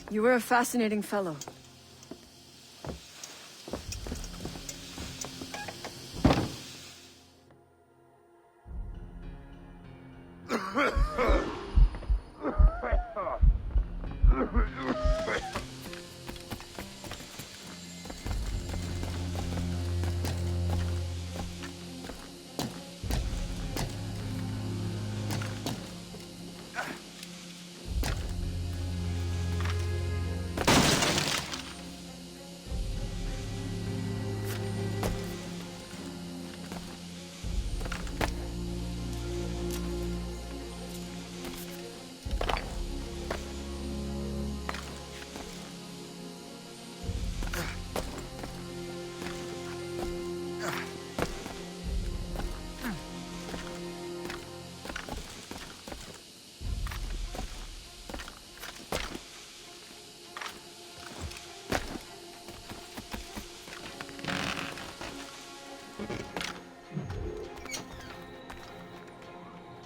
Speaker 21: You were a fascinating fellow.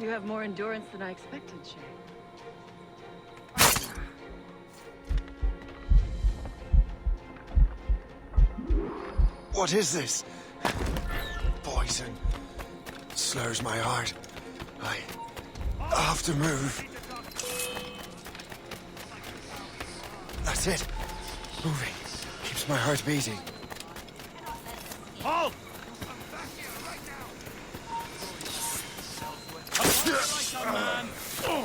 Speaker 21: You have more endurance than I expected, Shay.
Speaker 10: What is this? Poison. Slurs my heart. I have to move. That's it. Moving. Keeps my heart beating.
Speaker 8: Halt!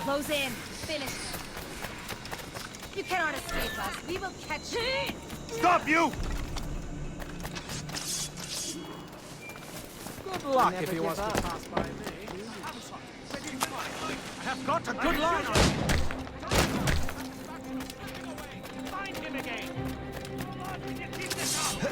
Speaker 6: Close in. Finish them. You cannot escape us. We will catch you.
Speaker 8: Stop, you!
Speaker 5: Good luck
Speaker 21: Never
Speaker 5: if he
Speaker 21: give
Speaker 5: wants
Speaker 21: up.
Speaker 5: to pass by me.
Speaker 8: I have got a good line on him. Find him again. Come on, can you keep this up?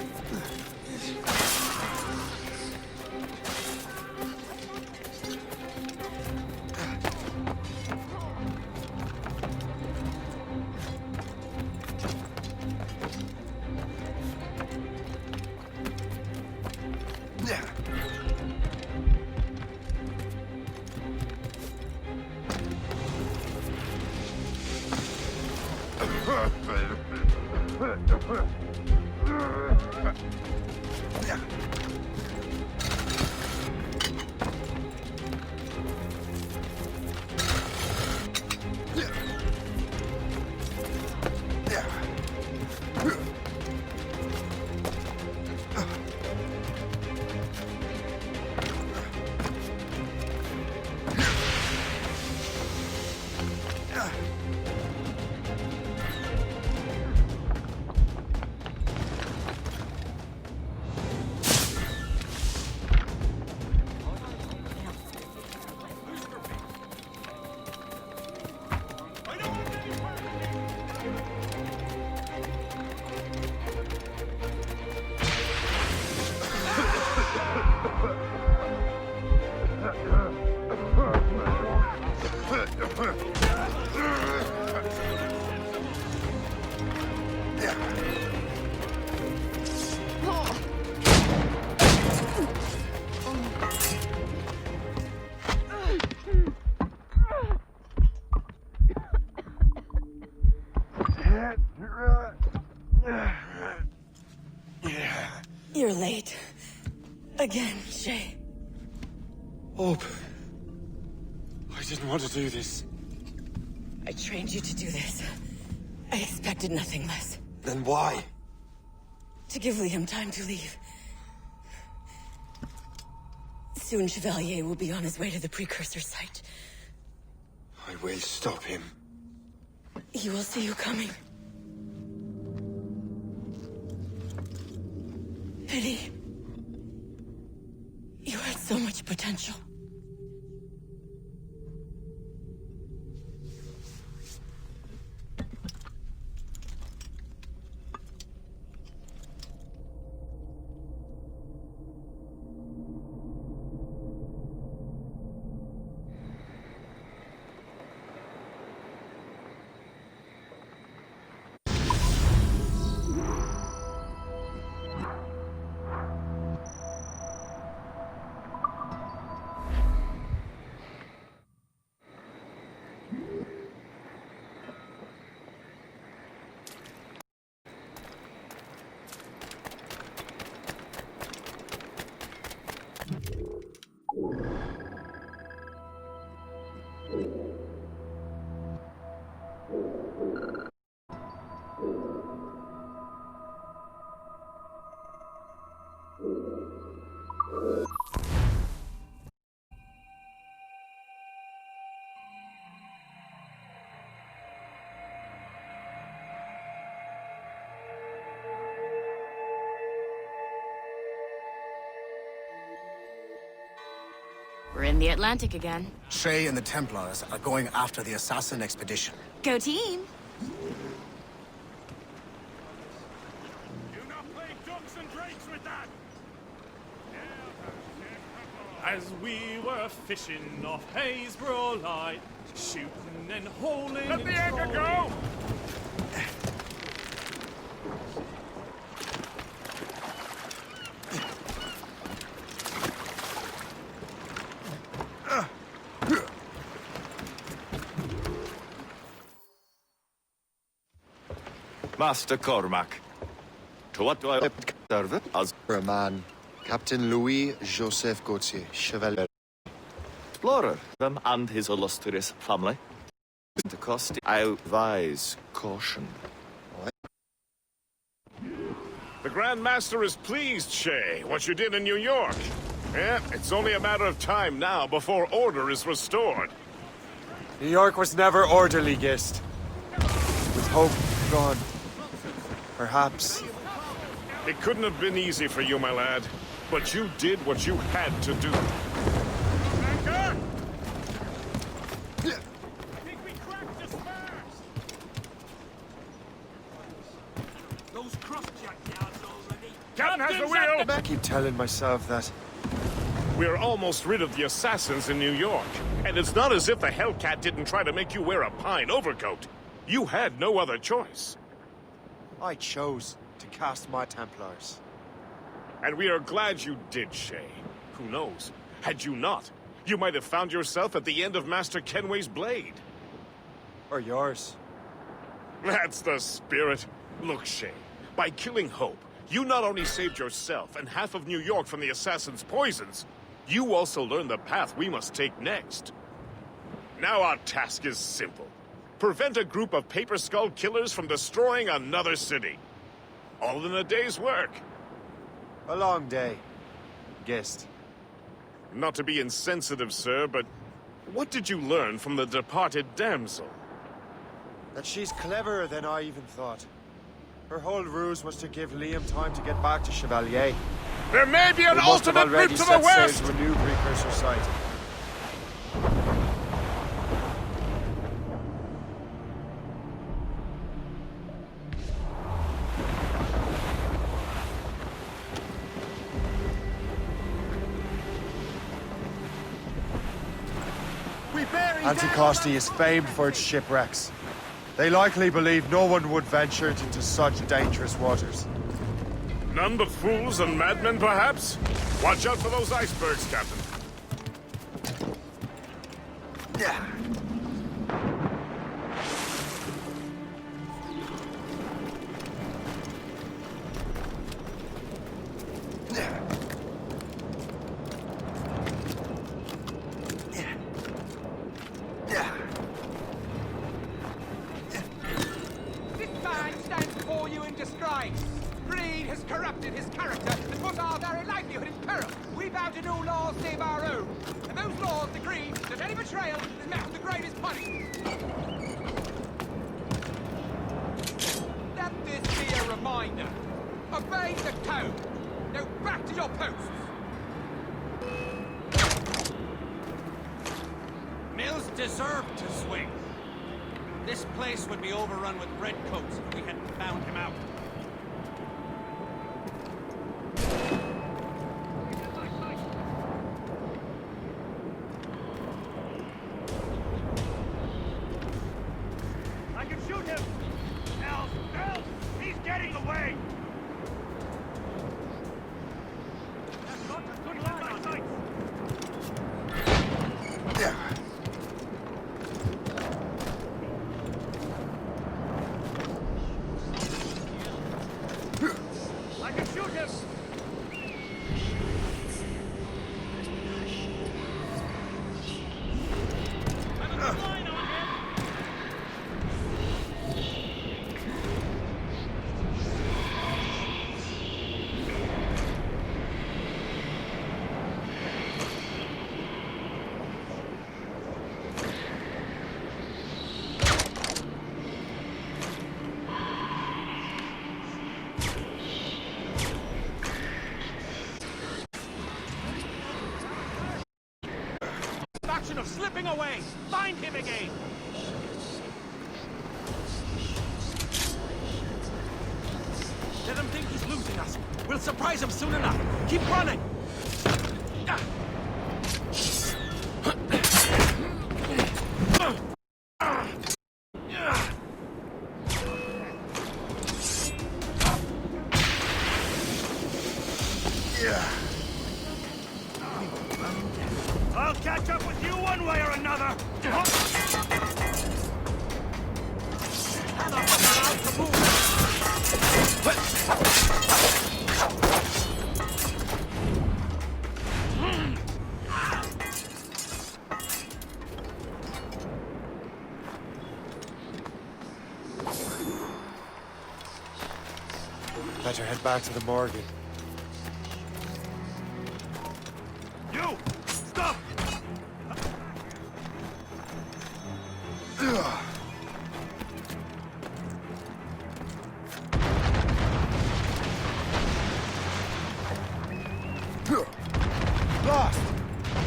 Speaker 21: You're late. Again, Shay.
Speaker 10: Hope. I didn't want to do this.
Speaker 21: I trained you to do this. I expected nothing less.
Speaker 10: Then why?
Speaker 21: To give Liam time to leave. Soon Chevalier will be on his way to the precursor site.
Speaker 10: I will stop him.
Speaker 21: He will see you coming. Pity. You had so much potential.
Speaker 14: We're in the Atlantic again.
Speaker 15: Shay and the Templars are going after the assassin expedition.
Speaker 14: Go team!
Speaker 8: Do not play ducks and drakes with that!
Speaker 2: As we were fishing off Haysborough Light, shooting and holding.
Speaker 8: Let the anchor go!
Speaker 18: Master Cormac, to what do I serve as
Speaker 4: For a man, Captain Louis-Joseph Gauthier, Chevalier.
Speaker 18: explorer, them and his illustrious family? To cost, I advise caution.
Speaker 7: The Grand Master is pleased, Shay, what you did in New York. Yeah, it's only a matter of time now before order is restored.
Speaker 10: New York was never orderly, Gist. With hope gone, perhaps.
Speaker 7: It couldn't have been easy for you, my lad. But you did what you had to do.
Speaker 8: Anchor!
Speaker 2: Those crossjack yards already.
Speaker 7: Captain has the wheel!
Speaker 10: I keep telling myself that.
Speaker 7: We're almost rid of the assassins in New York. And it's not as if the Hellcat didn't try to make you wear a pine overcoat. You had no other choice.
Speaker 10: I chose to cast my Templars.
Speaker 7: And we are glad you did, Shay. Who knows? Had you not, you might have found yourself at the end of Master Kenway's blade.
Speaker 10: Or yours.
Speaker 7: That's the spirit. Look, Shay, by killing Hope, you not only saved yourself and half of New York from the assassin's poisons, you also learned the path we must take next. Now our task is simple. Prevent a group of Paper Skull killers from destroying another city. All in a day's work.
Speaker 10: A long day. Gist.
Speaker 7: Not to be insensitive, sir, but what did you learn from the departed damsel?
Speaker 10: That she's cleverer than I even thought. Her whole ruse was to give Liam time to get back to Chevalier.
Speaker 7: There may be an
Speaker 10: They must have
Speaker 7: alternate route
Speaker 10: already
Speaker 7: to the
Speaker 10: set sail
Speaker 7: west!
Speaker 10: to a new precursor site. Anticosti is famed for its shipwrecks. They likely believe no one would venture into such dangerous waters.
Speaker 7: None but fools and madmen, perhaps? Watch out for those icebergs, Captain.
Speaker 16: Greed has corrupted his character and put our very livelihood in peril. We vow to no laws save our own. And those laws decree that any betrayal is met with the greatest punishment. Let this be a reminder. Obey the code. Now back to your posts. Mills deserved to swing. This place would be overrun with redcoats if we hadn't found him out.
Speaker 8: I can shoot him! Help! He's getting away! That's not a good line on sight! I can shoot him! Action of slipping away! Find him again! Let him think he's losing us. We'll surprise him soon enough. Keep running! I'll catch up with you one way or another!
Speaker 10: Better head back to the morgue.
Speaker 8: You! Stop!
Speaker 10: Lost!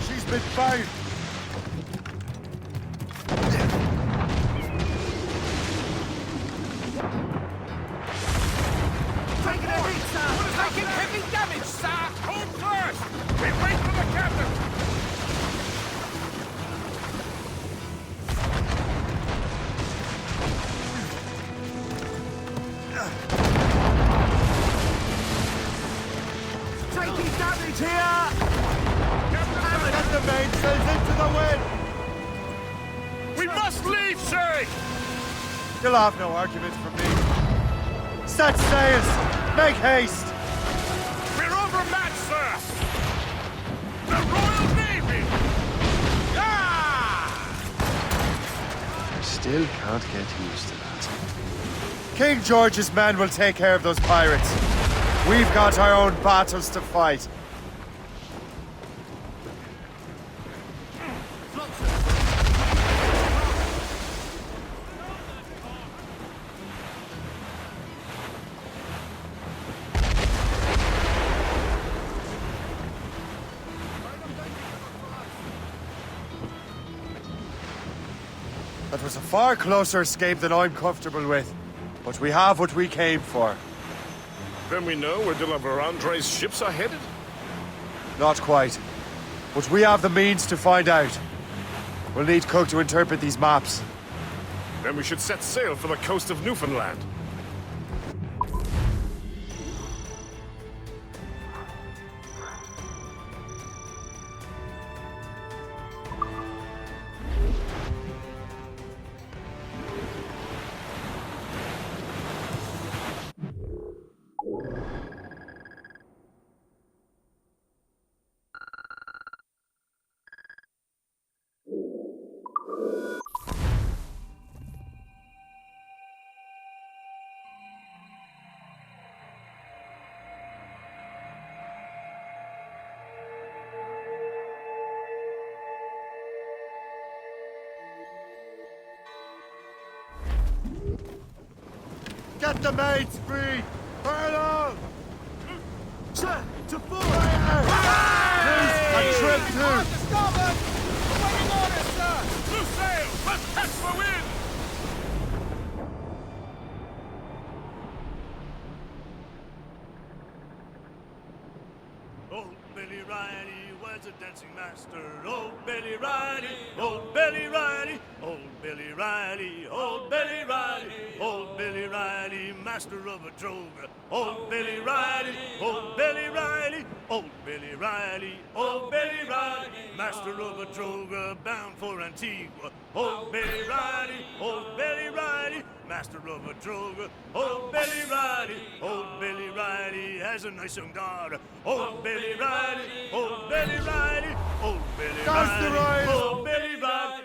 Speaker 10: She's been found!
Speaker 16: Taking a hit, sir! Taking heavy damage, sir! Hold first! We wait for the captain! Taking damage here!
Speaker 10: Get the mainsails into the wind!
Speaker 8: We must leave, Shay!
Speaker 10: You'll have no argument from me. Set sails! Make haste!
Speaker 8: We're overmatched, sir! The Royal Navy!
Speaker 4: Still can't get used to that.
Speaker 10: King George's men will take care of those pirates. We've got our own battles to fight. That was a far closer escape than I'm comfortable with. But we have what we came for.
Speaker 7: Then we know where De La Vérendrye's ships are headed?
Speaker 10: Not quite. But we have the means to find out. We'll need Cook to interpret these maps.
Speaker 7: Then we should set sail for the coast of Newfoundland.
Speaker 10: Get the maids free! Colonel!
Speaker 1: Sir, to full!
Speaker 10: A trip
Speaker 16: On
Speaker 10: to...
Speaker 16: to starboard! Awaiting orders, sir!
Speaker 8: Two sails! Let's catch the wind!
Speaker 2: Old Billy Riley was a dancing master. Old Billy Riley, old Billy Riley, old Billy Riley, old Billy Riley, old Billy Riley, master of a droga. Old Billy Riley, old Billy Riley, old Billy Riley, old Billy Riley, master of a droga bound for Antigua. Old Billy Riley, old Billy Riley, master of a droga. Old Billy Riley, old Billy Riley has a nice young daughter. Old Billy Riley, old Billy Riley, old Billy
Speaker 10: That's the
Speaker 2: Riley,
Speaker 10: right.
Speaker 2: old Billy Riley.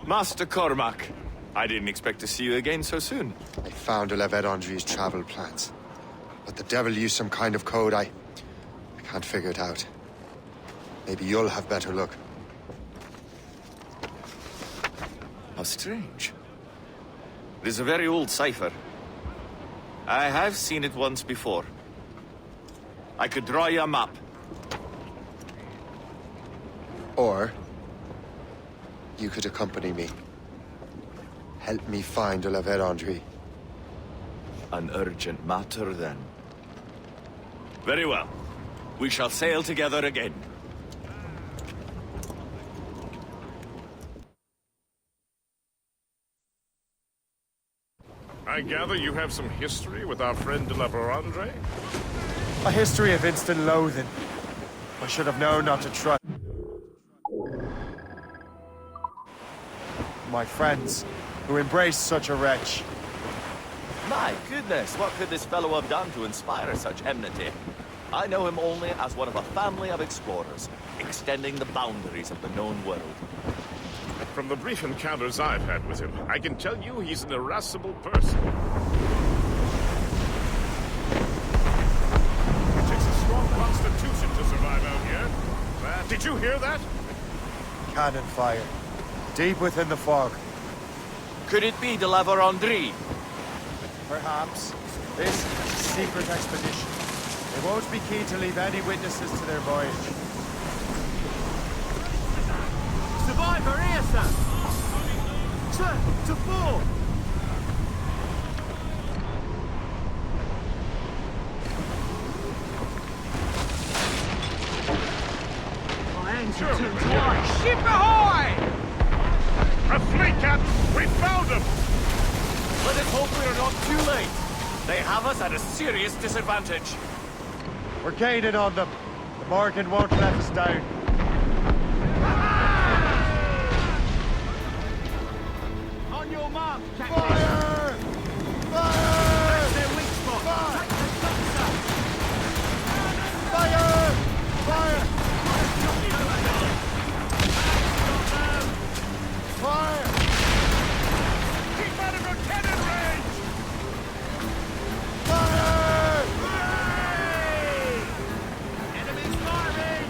Speaker 18: Master Cormac, I didn't expect to see you again so soon.
Speaker 4: I found Levet Andre's travel plans. But the devil used some kind of code. I can't figure it out. Maybe you'll have better luck.
Speaker 18: How strange. It is a very old cipher. I have seen it once before. I could draw you a map.
Speaker 4: Or you could accompany me. Help me find Levet Andre.
Speaker 18: An urgent matter, then. Very well. We shall sail together again.
Speaker 7: I gather you have some history with our friend de la Vérandre?
Speaker 10: A history of instant loathing. I should have known not to try. My friends, who embraced such a wretch.
Speaker 18: My goodness, what could this fellow have done to inspire such enmity? I know him only as one of a family of explorers, extending the boundaries of the known world.
Speaker 7: From the brief encounters I've had with him, I can tell you he's an irascible person. It takes a strong constitution to survive out here. Did you hear that?
Speaker 10: Cannon fire. Deep within the fog.
Speaker 18: Could it be de la Vérandre?
Speaker 10: Perhaps. This is a secret expedition. They won't be keen to leave any witnesses to their voyage.
Speaker 1: Survivor here, sir! Sir, to full! My hands are too tight!
Speaker 16: Ship ahoy!
Speaker 7: A fleet, Captain! We found him!
Speaker 18: Let us hope we are not too late. They have us at a serious disadvantage.
Speaker 10: We're gaining on them. The Morgan won't let us down.
Speaker 16: On your mark, Captain!
Speaker 10: Fire! Fire!
Speaker 16: That's their weak spot! Take the top, sir!
Speaker 10: Fire! Fire! Fire!
Speaker 8: Keep out of your cannon range!
Speaker 10: Fire!
Speaker 16: Enemies firing!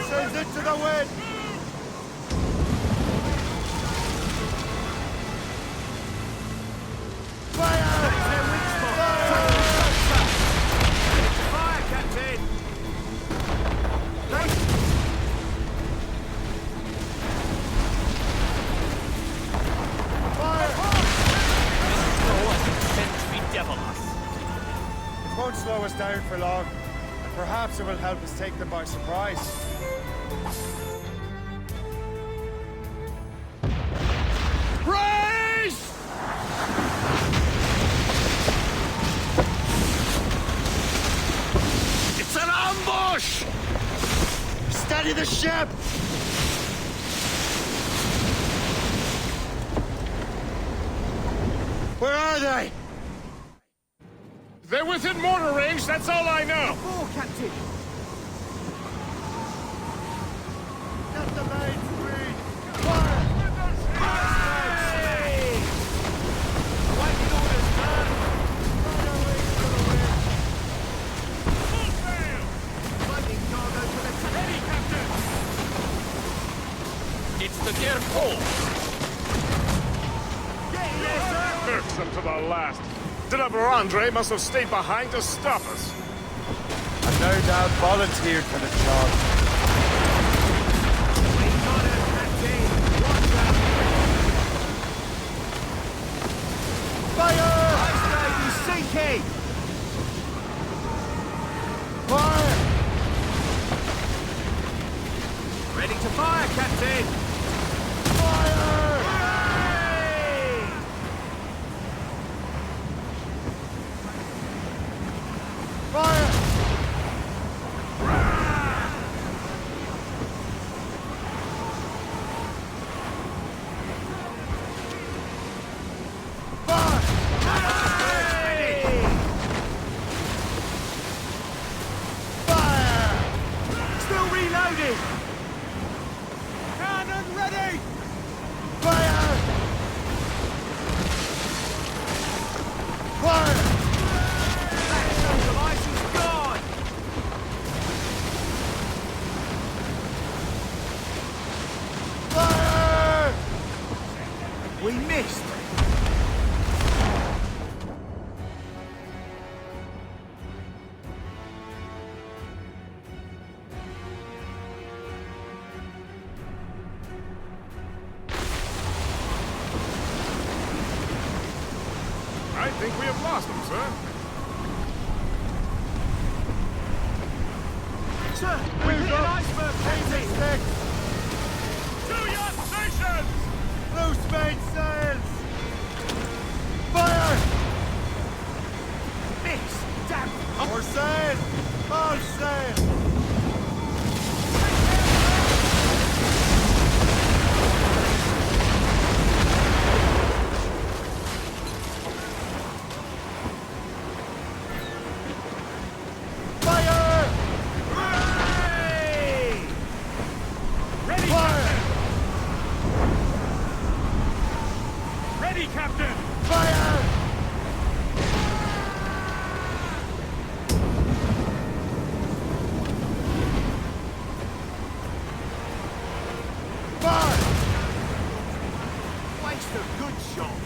Speaker 10: Sails into the wind!
Speaker 8: Fire, Captain!
Speaker 10: It won't slow us down for long, and perhaps it will help us take them by surprise.
Speaker 7: Brace! It's an ambush!
Speaker 10: Steady the ship! Where are they?
Speaker 7: They're within mortar range, that's all I know.
Speaker 8: More, Captain!
Speaker 10: Get the main screen!
Speaker 8: Awaiting orders, sir! Full sail! Fighting cargo to the ready, Captain!
Speaker 7: It's the Gerko.
Speaker 8: Get in there, sir!
Speaker 7: Irksome to the last. Deliver Andre must have stayed behind to stop us.
Speaker 10: And no doubt volunteered for the job. Fire!
Speaker 8: Iceberg is sinking!
Speaker 10: Fire!
Speaker 8: Ready to fire, Captain!
Speaker 10: Fire! Fire!
Speaker 8: Still reloading! Cannon ready!
Speaker 10: Fire! Fire!
Speaker 8: That chunk of ice is gone!
Speaker 10: Fire!
Speaker 8: We missed!
Speaker 7: I think we have lost them, sir.
Speaker 8: Sir, we hit an iceberg, Captain!
Speaker 7: To your stations!
Speaker 10: Loose main sails! Fire!
Speaker 8: Miss! Damn!
Speaker 10: More sail! All sail! Fire!
Speaker 8: Hooray! Ready,
Speaker 10: Fire!
Speaker 8: Captain! Ready, Captain!
Speaker 10: Fire! Fire!
Speaker 8: Waste a good shot!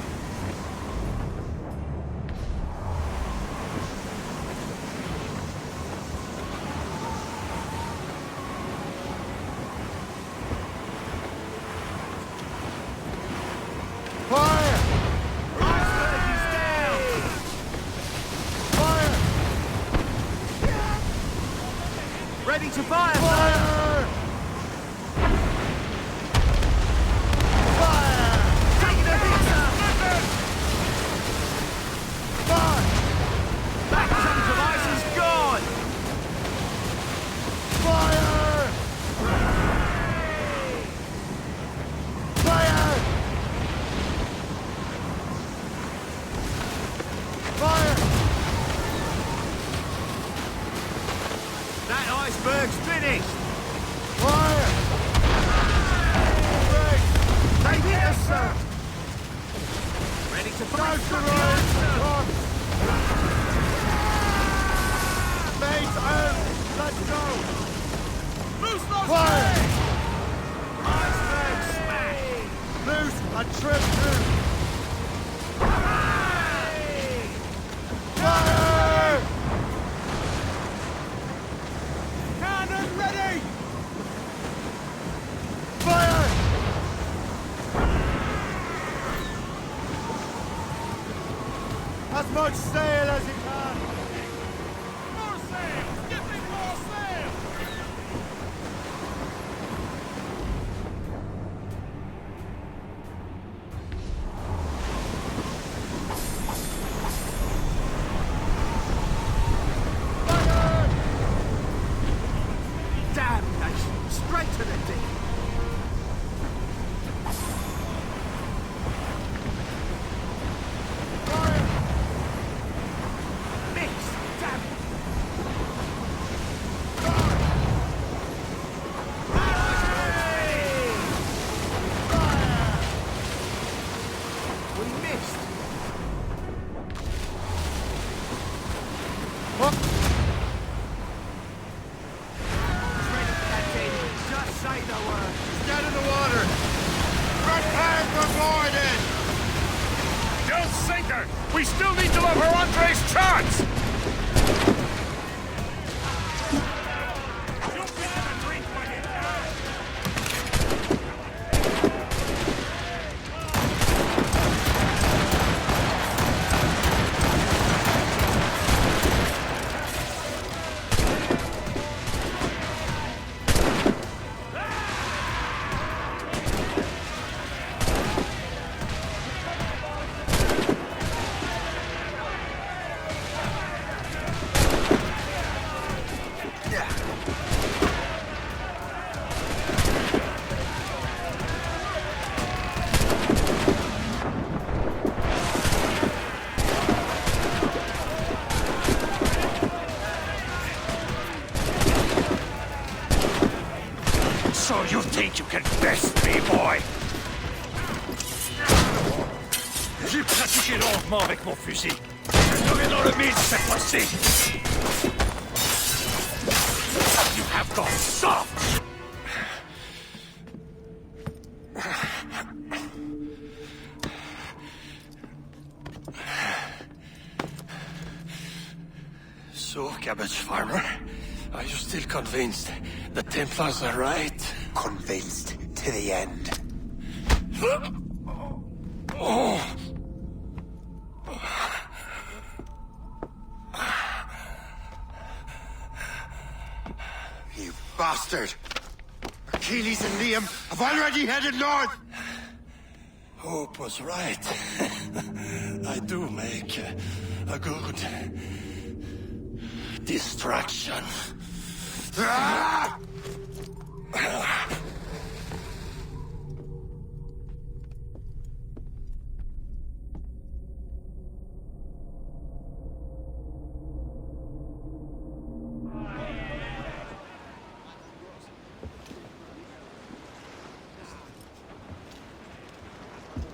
Speaker 10: Fire!
Speaker 8: Iceberg is down!
Speaker 10: Fire!
Speaker 8: Ready to fire, sir!
Speaker 10: Fire! Fire!
Speaker 8: Taking a hit, sir!
Speaker 10: Fire!
Speaker 8: That chunk of ice is gone!
Speaker 10: Fire! Fire! Fire!
Speaker 8: That iceberg's finished!
Speaker 10: Fire! Break!
Speaker 8: They hit us, sir! Ready to fire!
Speaker 10: Douse the rise! Come! Mates out! Let's go!
Speaker 8: Loose
Speaker 10: Fire! Loose and trip through! Fire!
Speaker 16: Cannon ready!
Speaker 10: Fire! As much sail as you can!
Speaker 8: More sail! Give me more sail!
Speaker 1: Damnation! Straight to the deep! Miss! Damn it! We missed! Just say the word.
Speaker 10: Get in the water! Prepare for boarding!
Speaker 7: Don't sink her! We still need to love her Andre's chance!
Speaker 8: So you think you can best me, boy? J'ai pratiqué longuement avec mon fusil. Je serai dans le mille cette fois-ci. You have gone soft. So, cabbage farmer, are you still convinced the Templars are right?
Speaker 15: Convinced to the end.
Speaker 8: Oh.
Speaker 10: You bastard! Achilles and Liam have already headed north!
Speaker 8: Hope was right. I do make a good distraction.
Speaker 10: Ah!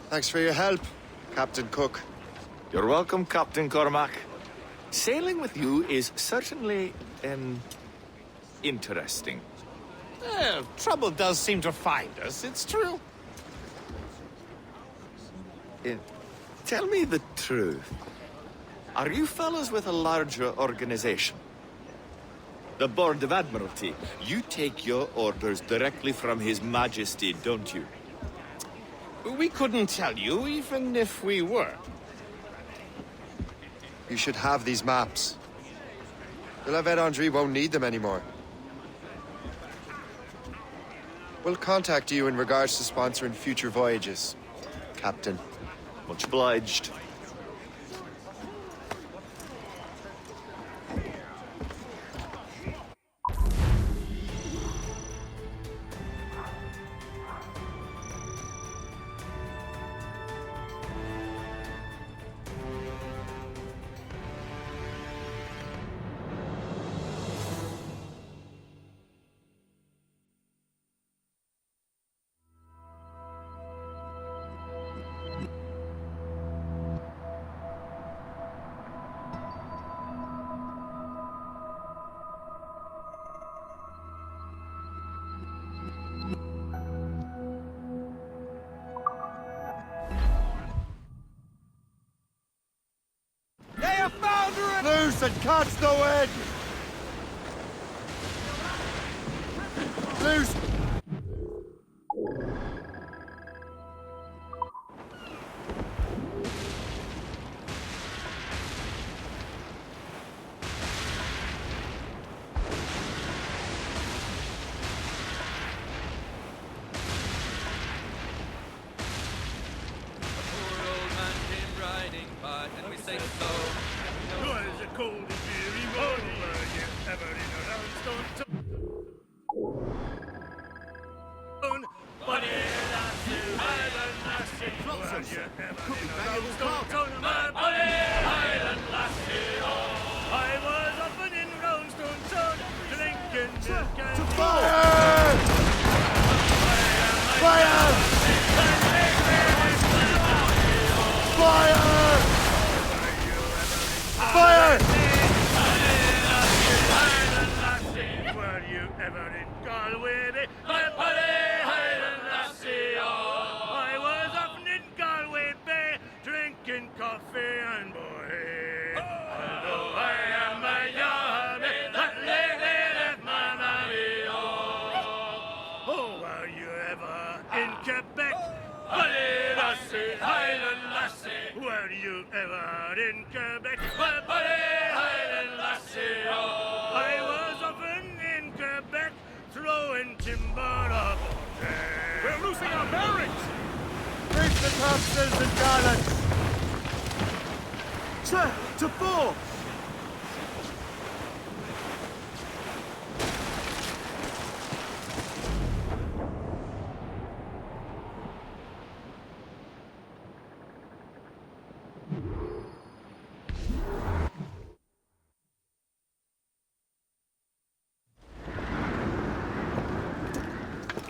Speaker 10: Thanks for your help, Captain Cook.
Speaker 18: You're welcome, Captain Cormac. Sailing with you is certainly, interesting.
Speaker 5: Trouble does seem to find us, it's true.
Speaker 18: Tell me the truth. Are you fellows with a larger organization? The Board of Admiralty. You take your orders directly from His Majesty, don't you?
Speaker 5: We couldn't tell you, even if we were.
Speaker 10: You should have these maps. The La Vedendry won't need them anymore. We'll contact you in regards to sponsoring future voyages, Captain.
Speaker 18: Much obliged.
Speaker 10: loose and catch the wind! Loose!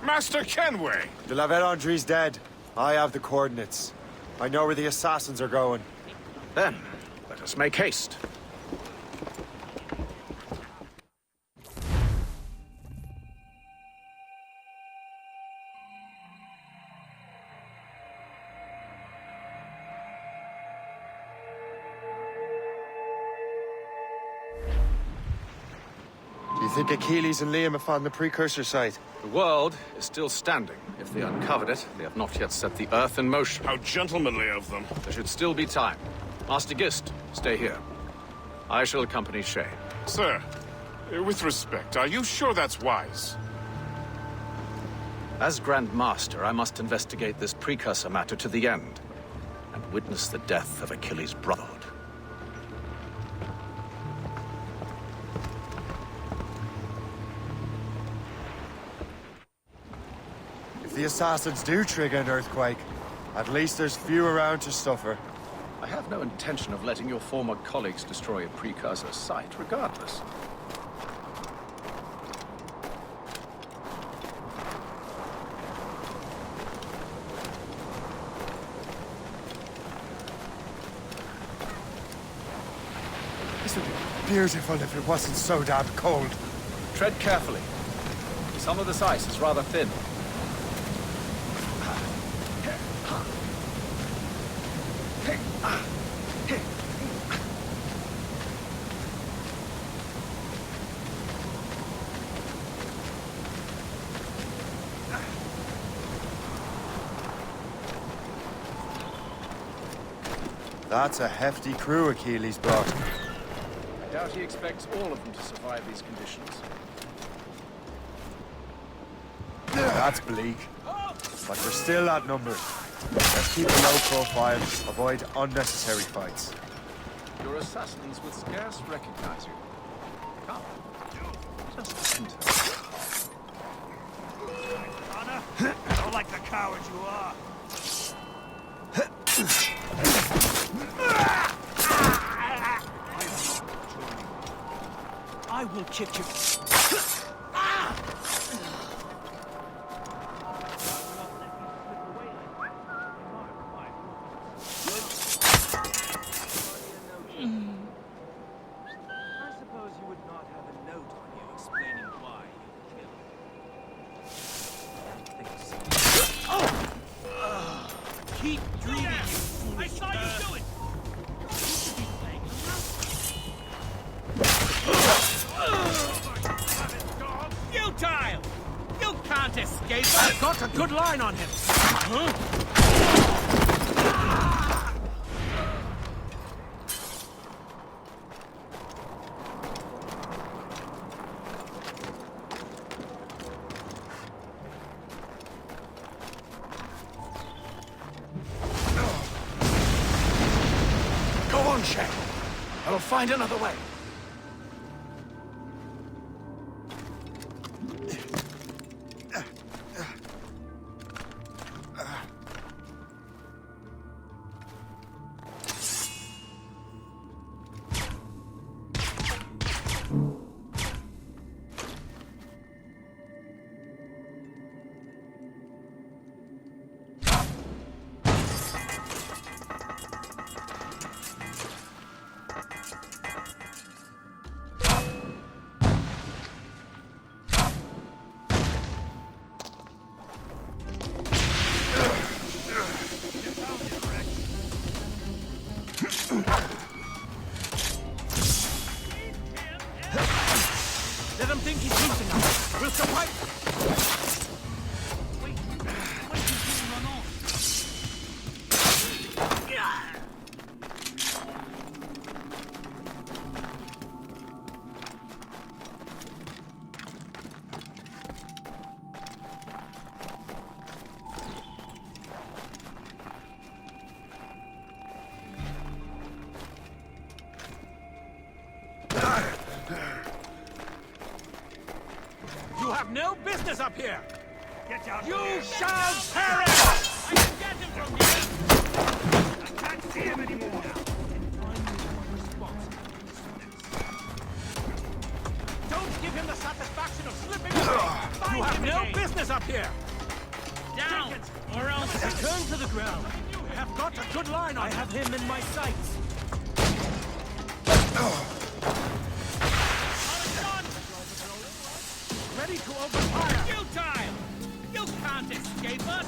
Speaker 7: Master Kenway!
Speaker 10: De la Vérendrye's dead. I have the coordinates. I know where the assassins are going.
Speaker 5: Then, let us make haste.
Speaker 10: Do you think Achilles and Liam have found the precursor site?
Speaker 5: The world is still standing. If they uncovered it, they have not yet set the Earth in motion.
Speaker 7: How gentlemanly of them.
Speaker 5: There should still be time. Master Gist, stay here. I shall accompany Shay.
Speaker 7: Sir, with respect, are you sure that's wise?
Speaker 5: As Grand Master, I must investigate this precursor matter to the end, and witness the death of Achilles' brotherhood.
Speaker 10: If the assassins do trigger an earthquake, at least there's few around to suffer.
Speaker 5: I have no intention of letting your former colleagues destroy a precursor site, regardless.
Speaker 10: This would be beautiful if it wasn't so damn cold.
Speaker 5: Tread carefully. Some of this ice is rather thin.
Speaker 10: That's a hefty crew Achilles brought.
Speaker 5: I doubt he expects all of them to survive these conditions.
Speaker 10: That's bleak. But we're still outnumbered. Let's keep a low profile, avoid unnecessary fights.
Speaker 5: Your assassins would scarce recognize you. Come, just enter.
Speaker 8: Honor? Not like the coward you are. I will kick you. got a good line on him.
Speaker 11: Go on, Shay. I'll find another way.
Speaker 8: Let him think he's losing us. We'll survive. Wait, what if he didn't run off? You have no business up here! Get out! You shall perish! I can get him from here! I can't see him anymore now! Don't give him the satisfaction of slipping away! You have no business up here! Down! Or else return to the ground! I have got a good line on him. I have him in my sights! Ready to open fire! Futile! You can't escape us!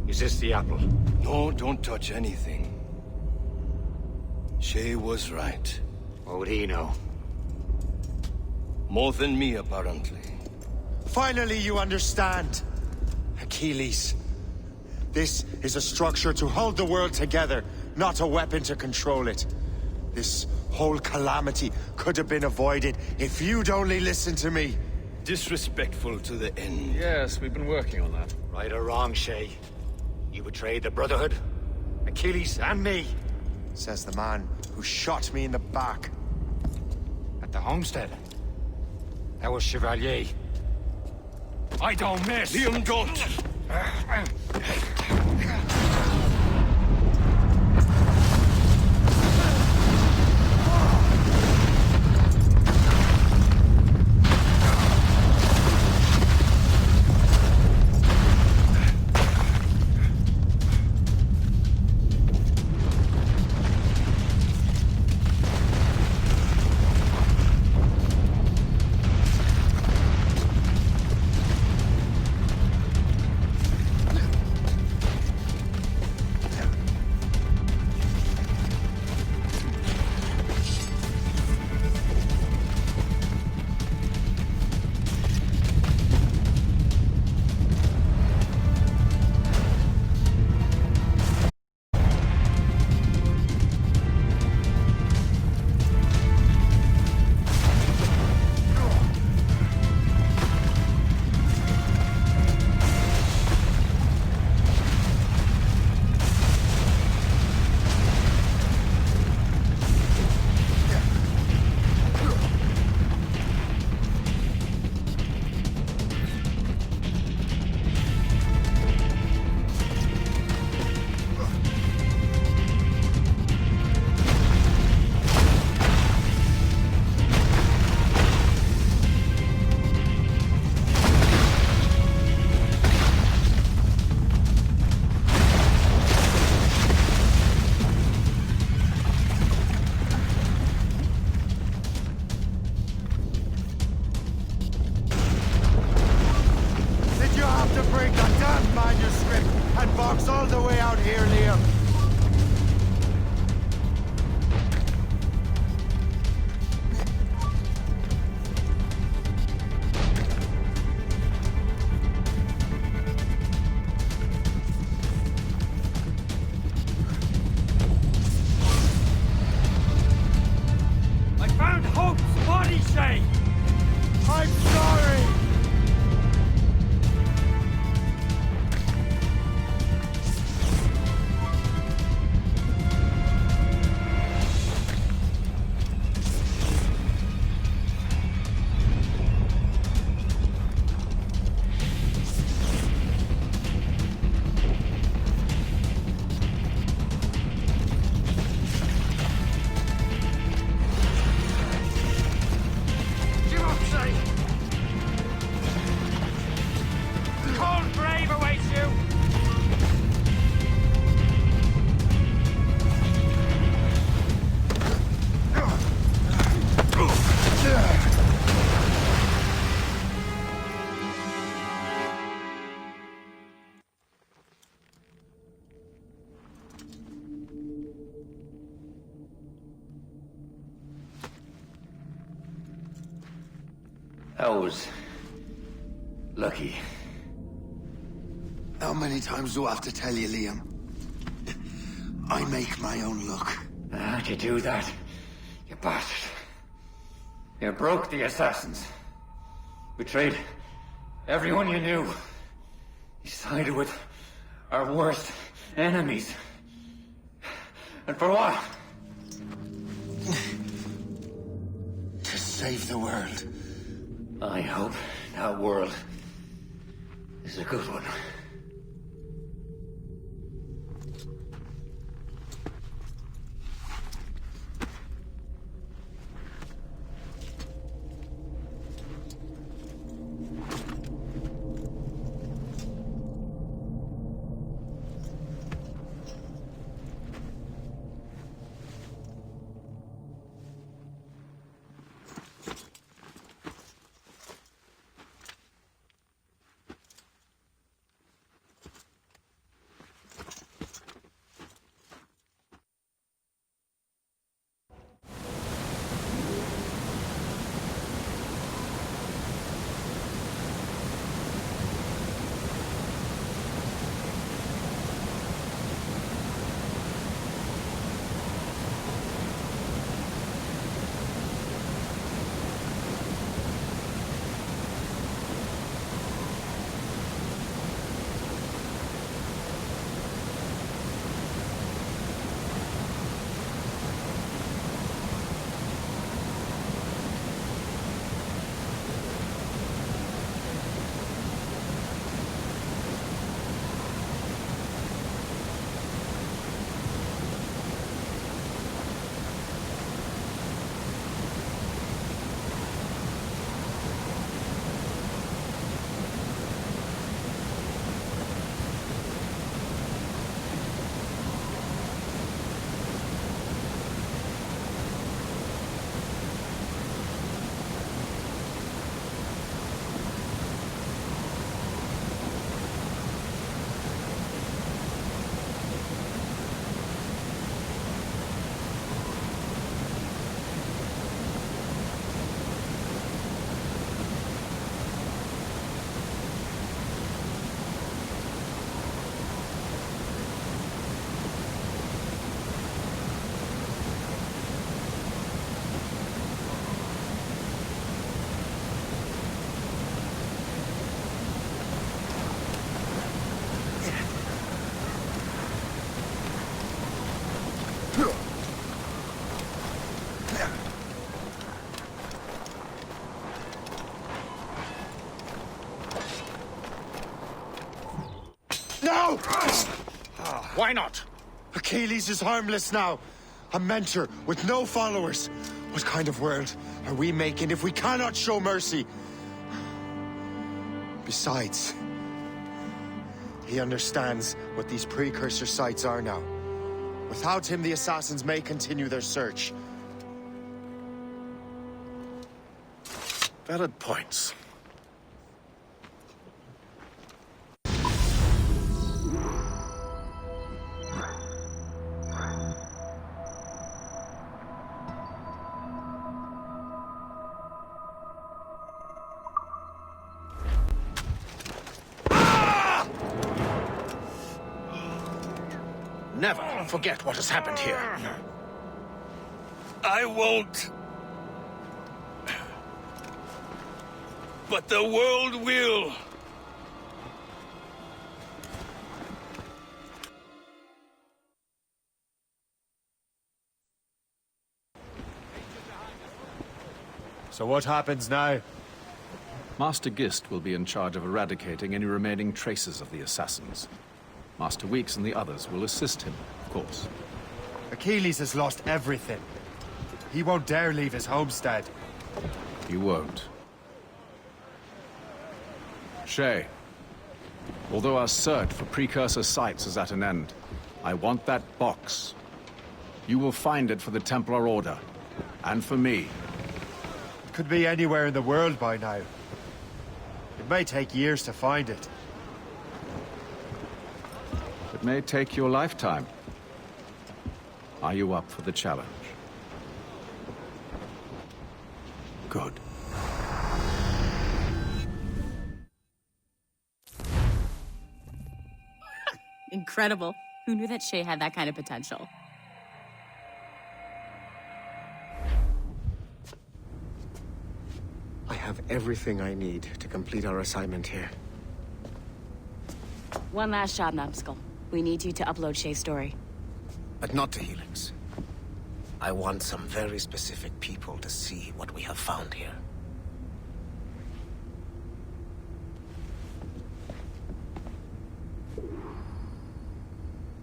Speaker 12: Is this the apple?
Speaker 17: No, don't touch anything. Shay was right.
Speaker 12: What would he know?
Speaker 17: More than me, apparently.
Speaker 10: Finally, you understand. Achilles. This is a structure to hold the world together, not a weapon to control it. This whole calamity could have been avoided if you'd only listened to me.
Speaker 17: Disrespectful to the end.
Speaker 13: Yes, we've been working on that.
Speaker 12: Right or wrong, Shay. You betrayed the Brotherhood, Achilles, and me.
Speaker 10: Says the man who shot me in the back.
Speaker 12: At the homestead. That was Chevalier.
Speaker 8: I don't miss!
Speaker 7: Liam, don't!
Speaker 10: Did you have to bring the damn manuscript and box all the way out here, Liam?
Speaker 8: I found Hope's body, Shane!
Speaker 10: I'm sorry!
Speaker 8: Give up, Shane! Cold grave awaits you!
Speaker 20: That was lucky.
Speaker 22: How many times do I have to tell you, Liam? I make my own luck.
Speaker 20: How'd you do that, you bastard? You broke the assassins. Betrayed everyone you knew. You sided with our worst enemies. And for what?
Speaker 22: To save the world.
Speaker 20: I hope that world is a good one.
Speaker 5: Why not?
Speaker 10: Achilles is harmless now. A mentor with no followers. What kind of world are we making if we cannot show mercy? Besides, he understands what these precursor sites are now. Without him, the assassins may continue their search.
Speaker 13: Valid points.
Speaker 5: Never forget what has happened here.
Speaker 17: I won't. But the world will.
Speaker 10: So what happens now?
Speaker 13: Master Gist will be in charge of eradicating any remaining traces of the assassins. Master Weeks and the others will assist him, of course.
Speaker 10: Achilles has lost everything. He won't dare leave his homestead.
Speaker 13: He won't. Shay, although our search for precursor sites is at an end, I want that box. You will find it for the Templar Order, and for me.
Speaker 10: It could be anywhere in the world by now. It may take years to find it.
Speaker 13: It may take your lifetime. Are you up for the challenge? Good.
Speaker 14: Incredible. Who knew that Shay had that kind of potential?
Speaker 15: I have everything I need to complete our assignment here.
Speaker 14: One last job, Numbskull. We need you to upload Shay's story.
Speaker 15: But not to Helix. I want some very specific people to see what we have found here.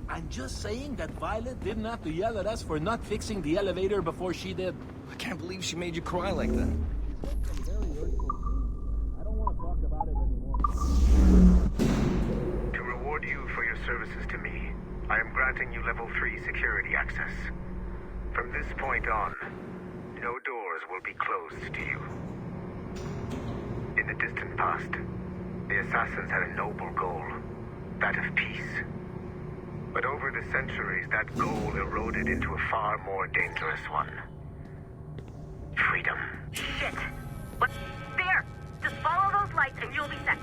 Speaker 8: I'm just saying that Violet didn't have to yell at us for not fixing the elevator before she did.
Speaker 17: I can't believe she made you cry like that.
Speaker 8: I don't want to talk about it anymore.
Speaker 3: To reward you for your services to me, I am granting you level 3 security access. From this point on, no doors will be closed to you. In the distant past, the assassins had a noble goal, that of peace. But over the centuries, that goal eroded into a far more dangerous one. Freedom.
Speaker 9: Shit! But there! Just follow those lights and you'll be set.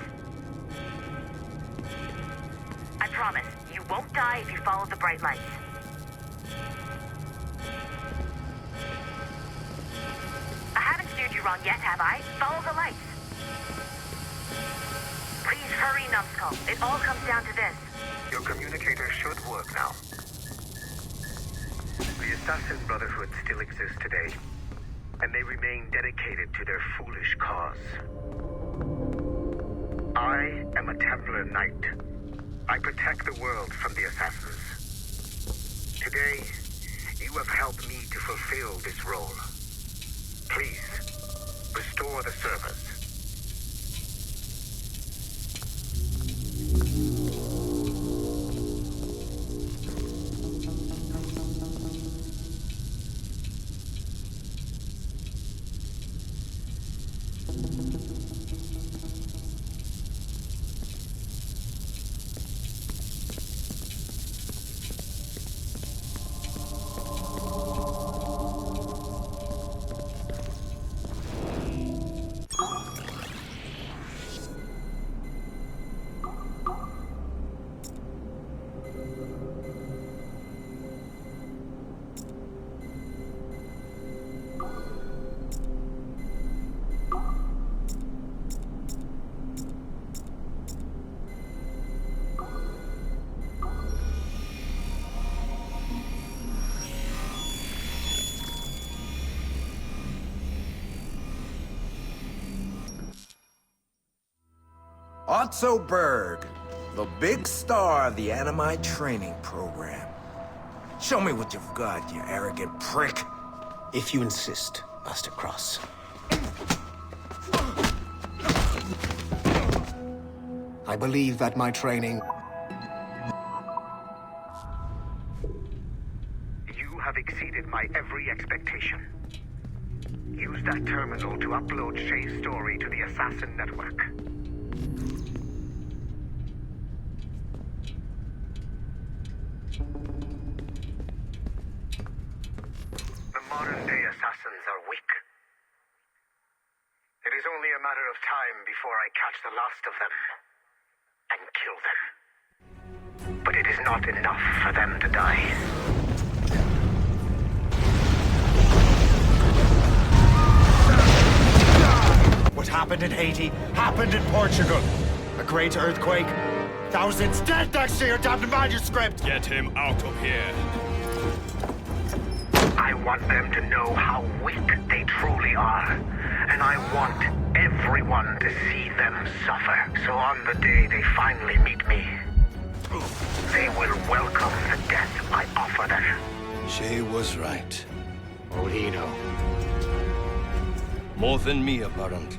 Speaker 9: I promise, you won't die if you follow the bright lights. I haven't steered you wrong yet, have I? Follow the lights. Please hurry, Numbskull. It all comes down to this.
Speaker 3: Your communicator should work now. The Assassin Brotherhood still exists today, and they remain dedicated to their foolish cause. I am a Templar Knight. I protect the world from the assassins. Today, you have helped me to fulfill this role. Please, restore the servers.
Speaker 23: Otso Berg,
Speaker 6: The big star of the Animite training program. Show me what you've got, you arrogant prick.
Speaker 15: If you insist, Master Cross. I believe that my training...
Speaker 3: You have exceeded my every expectation. Use that terminal to upload Shay's story to the Assassin Network. The modern-day assassins are weak. It is only a matter of time before I catch the last of them and kill them. But it is not enough for them to die.
Speaker 10: What happened in Haiti happened in Portugal. A great earthquake. Thousands dead next to your damned manuscript.
Speaker 7: Get him out of here.
Speaker 3: I want them to know how weak they truly are. And I want everyone to see them suffer. So on the day they finally meet me, they will welcome the death I offer them.
Speaker 22: Shay was right.
Speaker 12: What would he know?
Speaker 22: More than me, apparently.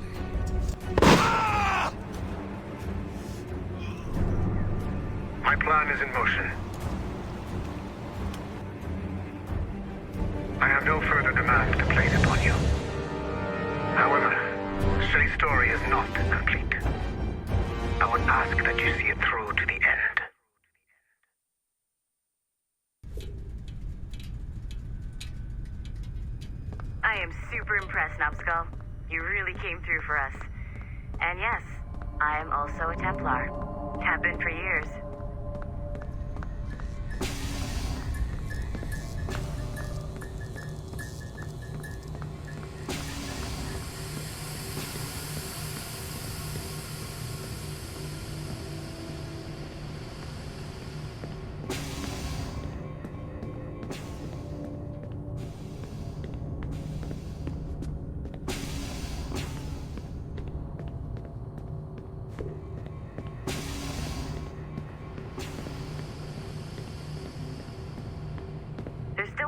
Speaker 3: My plan is in motion. I have no further demands to place upon you. However, Shay's story is not complete. I would ask that you see it through to the end.
Speaker 9: I am super impressed, Numbskull. You really came through for us. And yes, I am also a Templar. Have been for years.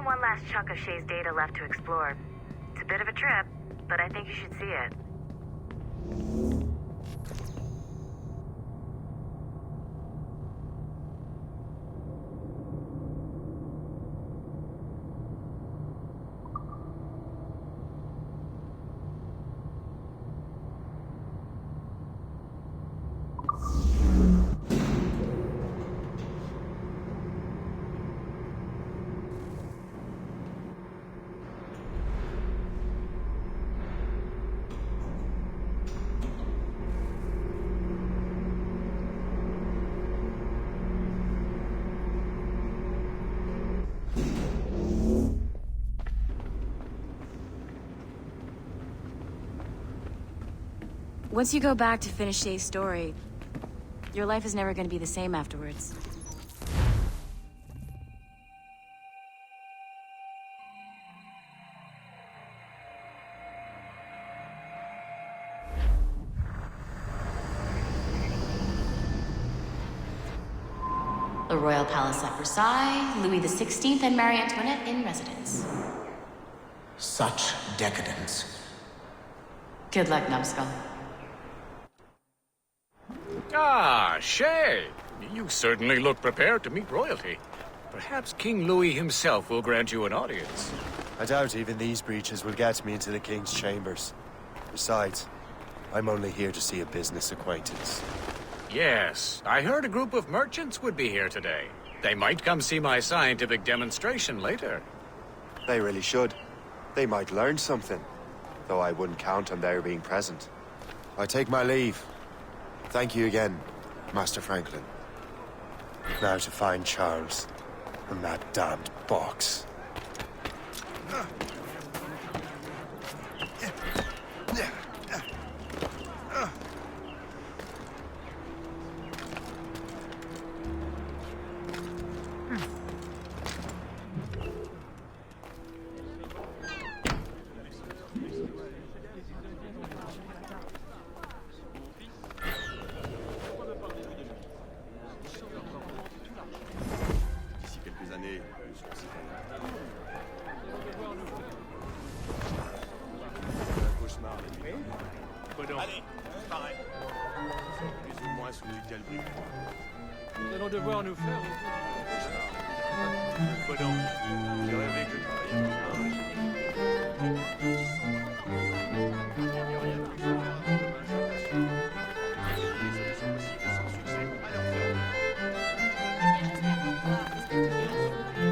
Speaker 9: One last chunk of Shay's data left to explore. It's a bit of a trip, but I think you should see it.
Speaker 14: Once you go back to finish Shay's story, your life is never going to be the same afterwards. The Royal Palace at Versailles, Louis XVI and Marie Antoinette in residence.
Speaker 22: Such decadence.
Speaker 14: Good luck, Numbskull.
Speaker 5: Ah, Shay. You certainly look prepared to meet royalty. Perhaps King Louis himself will grant you an audience.
Speaker 10: I doubt even these breaches will get me into the King's chambers. Besides, I'm only here to see a business acquaintance.
Speaker 5: Yes, I heard a group of merchants would be here today. They might come see my scientific demonstration later.
Speaker 10: They really should. They might learn something, though I wouldn't count on their being present. I take my leave. Thank you again, Master Franklin. Now to find Charles and that damned box.
Speaker 8: voir nous faire.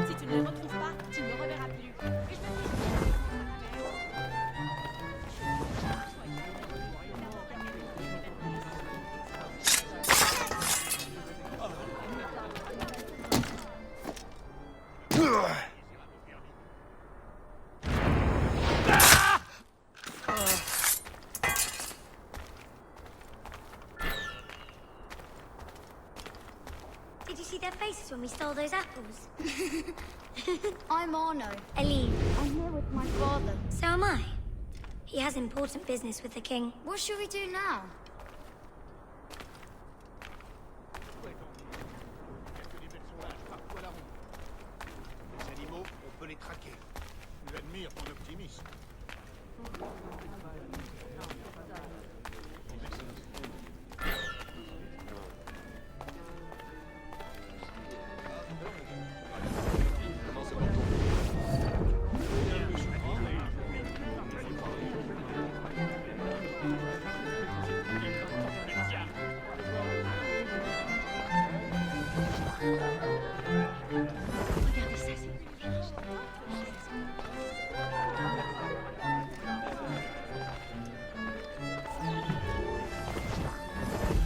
Speaker 19: Si tu ne les retrouves pas, tu ne me reverras plus.
Speaker 21: Did you see their faces when we stole those apples?
Speaker 19: I'm Arno.
Speaker 21: Aline.
Speaker 19: I'm here with my father.
Speaker 21: So am I. He has important business with the king.
Speaker 19: What should we do now?
Speaker 8: Les animaux, on peut les traquer. J'admire ton optimisme.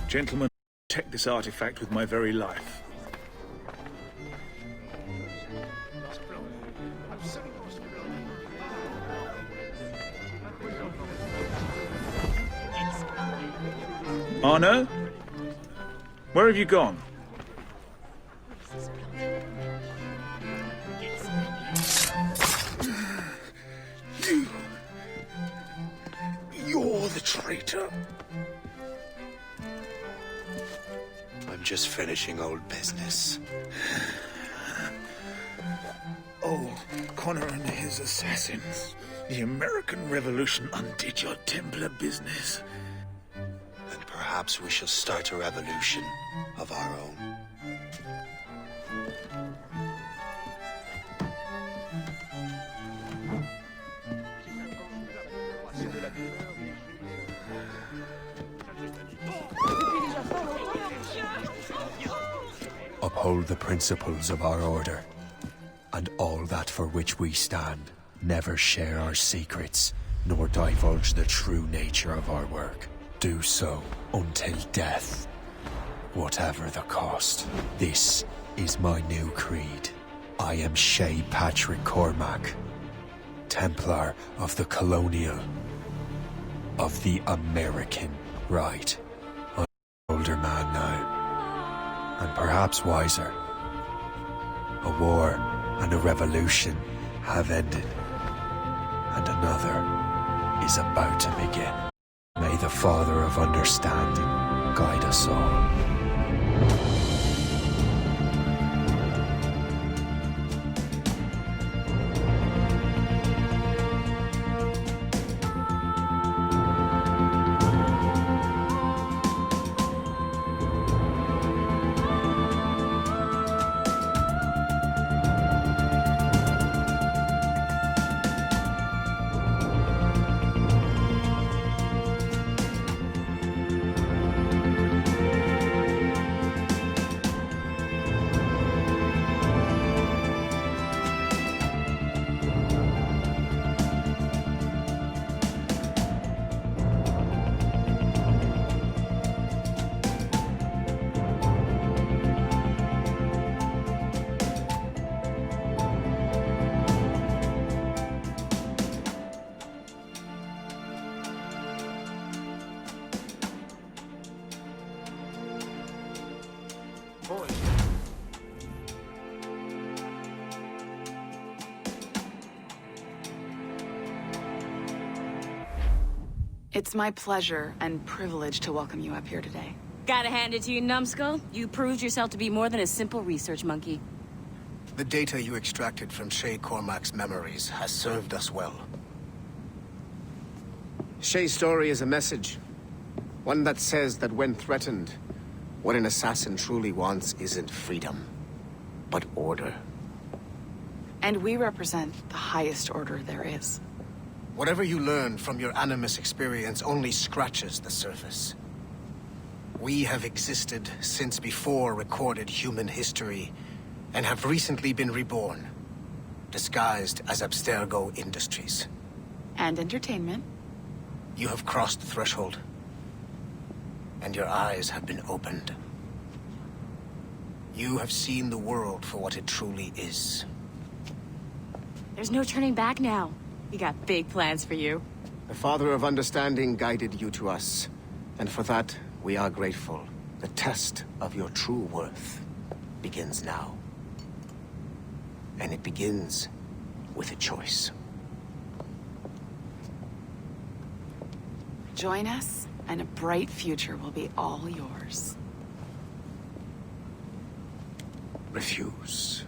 Speaker 23: Gentlemen, protect this artifact with my very life. Arno? Where have you gone? You're the traitor.
Speaker 22: I'm just finishing old business.
Speaker 23: Oh, Connor and his assassins. The American Revolution undid your Templar business.
Speaker 22: And perhaps we shall start a revolution of our own.
Speaker 24: Uphold the principles of our order, and all that for which we stand. Never share our secrets, nor divulge the true nature of our work. Do so until death, whatever the cost. This is my new creed. I am Shay Patrick Cormac, Templar of the Colonial, of the American right. I'm an older man now, and perhaps wiser. A war and a revolution have ended, and another is about to begin. May the Father of Understanding guide us all.
Speaker 25: It's my pleasure and privilege to welcome you up here today.
Speaker 14: Gotta hand it to you, numbskull. You proved yourself to be more than a simple research monkey.
Speaker 15: The data you extracted from Shay Cormac's memories has served us well. Shay's story is a message. One that says that when threatened, What an assassin truly wants isn't freedom, but order.
Speaker 25: And we represent the highest order there is.
Speaker 15: Whatever you learn from your Animus experience only scratches the surface. We have existed since before recorded human history, and have recently been reborn, disguised as Abstergo Industries.
Speaker 25: And entertainment.
Speaker 15: You have crossed the threshold, and your eyes have been opened. You have seen the world for what it truly is.
Speaker 14: There's no turning back now. We got big plans for you.
Speaker 15: The Father of Understanding guided you to us, and for that, we are grateful. The test of your true worth begins now. And it begins with a choice.
Speaker 25: Join us, and a bright future will be all yours.
Speaker 15: Refuse.